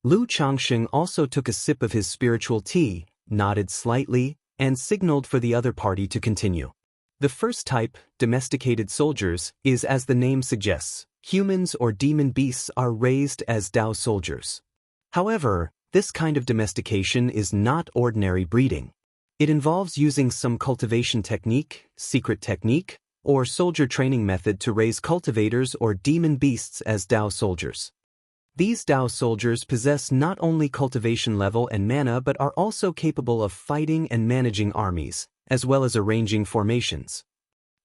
Lu Changsheng also took a sip of his spiritual tea, nodded slightly, and signaled for the other party to continue. The first type, domesticated soldiers, is as the name suggests. Humans or demon beasts are raised as Dao soldiers. However, this kind of domestication is not ordinary breeding. It involves using some cultivation technique, secret technique, or soldier training method to raise cultivators or demon beasts as Dao soldiers. These Dao soldiers possess not only cultivation level and mana but are also capable of fighting and managing armies, as well as arranging formations.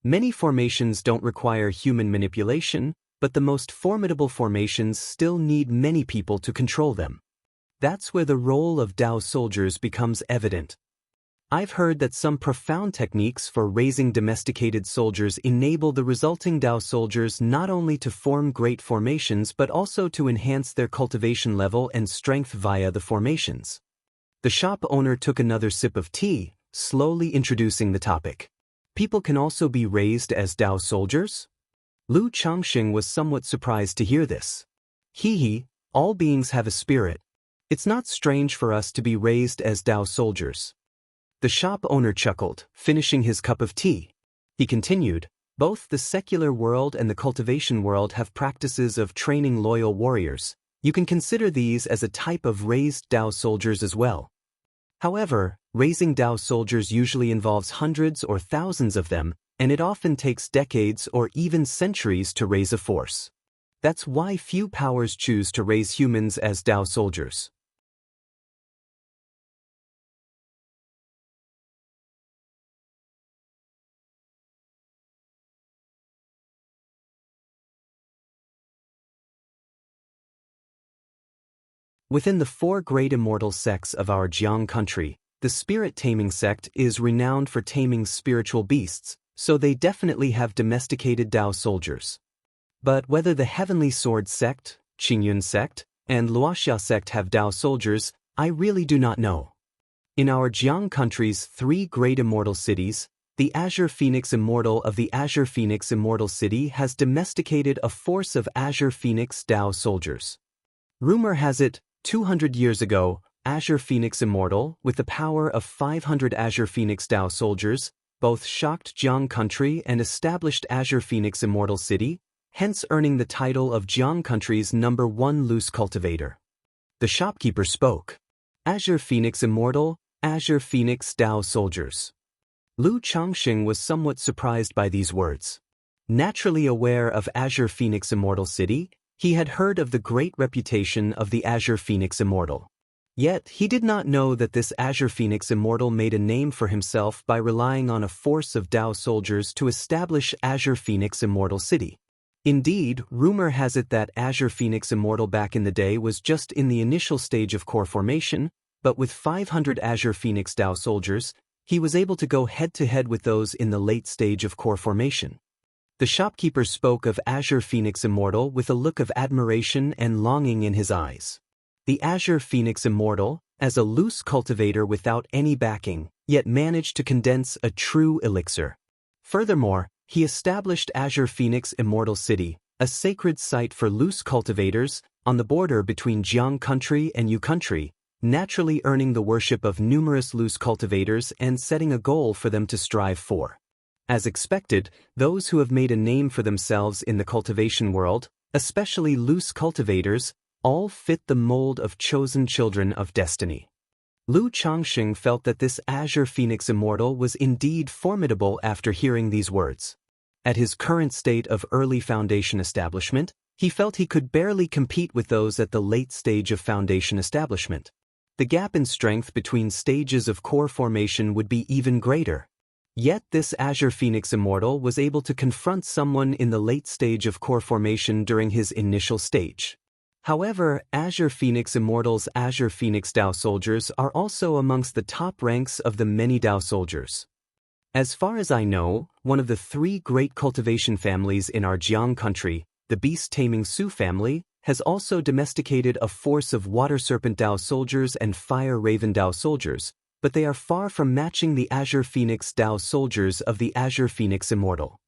Many formations don't require human manipulation, but the most formidable formations still need many people to control them. That's where the role of Dao soldiers becomes evident. I've heard that some profound techniques for raising domesticated soldiers enable the resulting Dao soldiers not only to form great formations but also to enhance their cultivation level and strength via the formations. The shop owner took another sip of tea, slowly introducing the topic. People can also be raised as Dao soldiers? Lu Changsheng was somewhat surprised to hear this. All beings have a spirit. It's not strange for us to be raised as Dao soldiers. The shop owner chuckled, finishing his cup of tea. He continued, both the secular world and the cultivation world have practices of training loyal warriors. You can consider these as a type of raised Dao soldiers as well. However, raising Dao soldiers usually involves hundreds or thousands of them, and it often takes decades or even centuries to raise a force. That's why few powers choose to raise humans as Dao soldiers. Within the four great immortal sects of our Jiang country, the spirit-taming sect is renowned for taming spiritual beasts, so they definitely have domesticated Dao soldiers. But whether the Heavenly Sword sect, Qingyun sect, and Luoxia sect have Dao soldiers, I really do not know. In our Jiang country's three great immortal cities, the Azure Phoenix Immortal of the Azure Phoenix Immortal City has domesticated a force of Azure Phoenix Dao soldiers. Rumor has it, 200 years ago, Azure Phoenix Immortal, with the power of 500 Azure Phoenix Dao soldiers, both shocked Jiang country and established Azure Phoenix Immortal City, hence earning the title of Jiang country's #1 loose cultivator. The shopkeeper spoke. Azure Phoenix Immortal, Azure Phoenix Dao soldiers. Lu Changsheng was somewhat surprised by these words. Naturally aware of Azure Phoenix Immortal City, he had heard of the great reputation of the Azure Phoenix Immortal. Yet, he did not know that this Azure Phoenix Immortal made a name for himself by relying on a force of Dao soldiers to establish Azure Phoenix Immortal City. Indeed, rumor has it that Azure Phoenix Immortal back in the day was just in the initial stage of core formation, but with 500 Azure Phoenix Dao soldiers, he was able to go head-to-head with those in the late stage of core formation. The shopkeeper spoke of Azure Phoenix Immortal with a look of admiration and longing in his eyes. The Azure Phoenix Immortal, as a loose cultivator without any backing, yet managed to condense a true elixir. Furthermore, he established Azure Phoenix Immortal City, a sacred site for loose cultivators, on the border between Jiang country and Yu country, naturally earning the worship of numerous loose cultivators and setting a goal for them to strive for. As expected, those who have made a name for themselves in the cultivation world, especially loose cultivators, all fit the mold of chosen children of destiny. Lu Changsheng felt that this Azure Phoenix Immortal was indeed formidable after hearing these words. At his current state of early foundation establishment, he felt he could barely compete with those at the late stage of foundation establishment. The gap in strength between stages of core formation would be even greater. Yet this Azure Phoenix Immortal was able to confront someone in the late stage of core formation during his initial stage. However, Azure Phoenix Immortal's Azure Phoenix Dao soldiers are also amongst the top ranks of the many Dao soldiers. As far as I know, one of the three great cultivation families in our Jiang country, the beast-taming Su family, has also domesticated a force of water serpent Dao soldiers and fire raven Dao soldiers, but they are far from matching the azure phoenix Dao soldiers of the azure phoenix Immortal.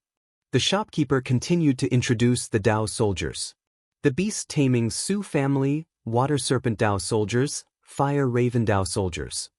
The shopkeeper continued to introduce the Dao soldiers. The beast-taming Su family, water serpent Dao soldiers, fire raven Dao soldiers.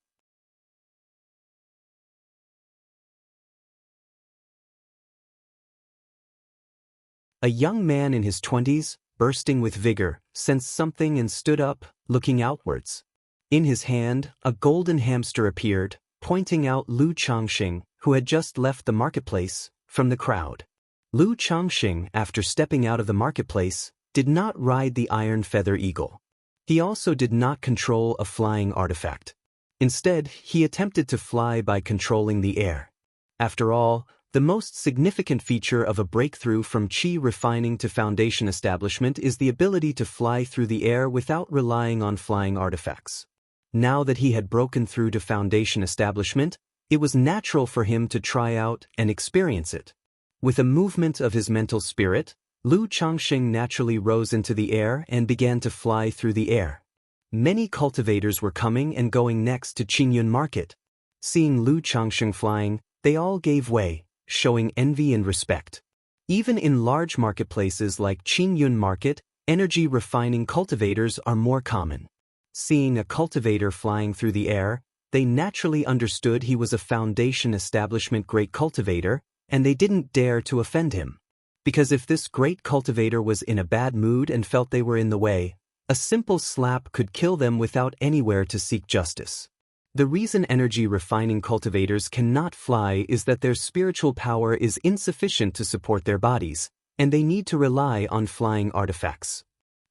A young man in his 20s, bursting with vigor, sensed something and stood up, looking outwards. In his hand, a golden hamster appeared, pointing out Lu Changxing, who had just left the marketplace, from the crowd. Lu Changxing, after stepping out of the marketplace, did not ride the iron feather eagle. He also did not control a flying artifact. Instead, he attempted to fly by controlling the air. After all, the most significant feature of a breakthrough from qi refining to foundation establishment is the ability to fly through the air without relying on flying artifacts. Now that he had broken through to foundation establishment, it was natural for him to try out and experience it. With a movement of his mental spirit, Lu Changxing naturally rose into the air and began to fly through the air. Many cultivators were coming and going next to Qingyun Market. Seeing Lu Changxing flying, they all gave way, showing envy and respect. Even in large marketplaces like Qingyun Market, energy refining cultivators are more common. Seeing a cultivator flying through the air, they naturally understood he was a foundation establishment great cultivator, and they didn't dare to offend him. Because if this great cultivator was in a bad mood and felt they were in the way, a simple slap could kill them without anywhere to seek justice. The reason energy refining cultivators cannot fly is that their spiritual power is insufficient to support their bodies, and they need to rely on flying artifacts.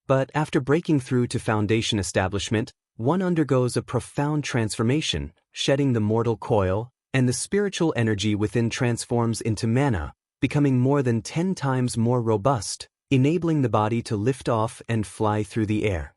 But after breaking through to foundation establishment, one undergoes a profound transformation, shedding the mortal coil, and the spiritual energy within transforms into mana, becoming more than 10 times more robust, enabling the body to lift off and fly through the air.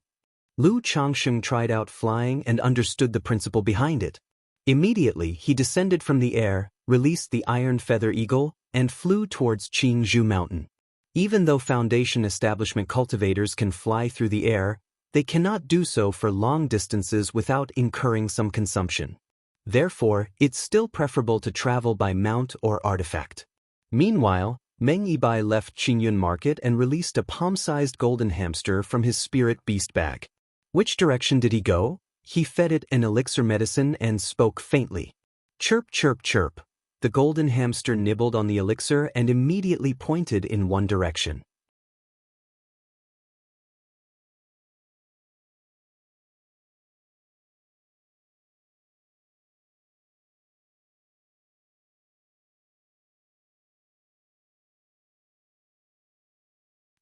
Lu Changxing tried out flying and understood the principle behind it. Immediately, he descended from the air, released the iron feather eagle, and flew towards Qingzhou Mountain. Even though foundation establishment cultivators can fly through the air, they cannot do so for long distances without incurring some consumption. Therefore, it's still preferable to travel by mount or artifact. Meanwhile, Meng Yibai left Qingyun Market and released a palm-sized golden hamster from his spirit beast bag. Which direction did he go? He fed it an elixir medicine and spoke faintly. Chirp, chirp, chirp. The golden hamster nibbled on the elixir and immediately pointed in one direction.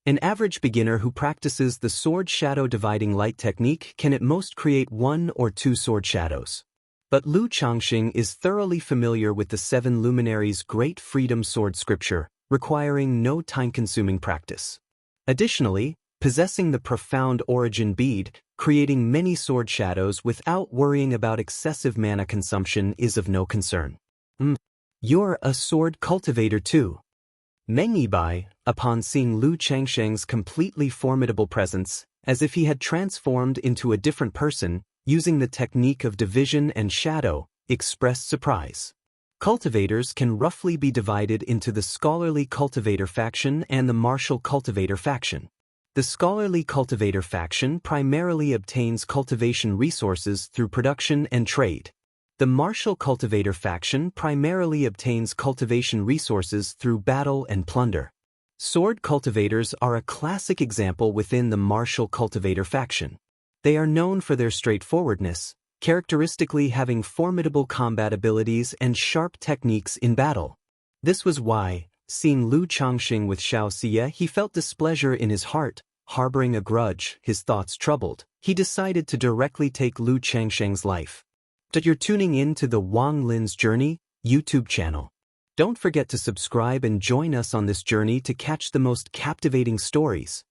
An average beginner who practices the sword shadow dividing light technique can at most create 1 or 2 sword shadows. But Lu Changxing is thoroughly familiar with the 7 luminaries' great freedom sword scripture, requiring no time-consuming practice. Additionally, possessing the profound origin bead, creating many sword shadows without worrying about excessive mana consumption is of no concern. You're a sword cultivator too. Meng Yibai, upon seeing Lu Changxing's completely formidable presence, as if he had transformed into a different person, using the technique of division and shadow, expressed surprise. Cultivators can roughly be divided into the scholarly cultivator faction and the martial cultivator faction. The scholarly cultivator faction primarily obtains cultivation resources through production and trade. The martial cultivator faction primarily obtains cultivation resources through battle and plunder. Sword cultivators are a classic example within the martial cultivator faction. They are known for their straightforwardness, characteristically having formidable combat abilities and sharp techniques in battle. This was why, seeing Lu Changxing with Xianxia, he felt displeasure in his heart, harboring a grudge, his thoughts troubled. He decided to directly take Lu Changxing's life. But you're tuning in to the Wang Lin's Journey YouTube channel. Don't forget to subscribe and join us on this journey to catch the most captivating stories.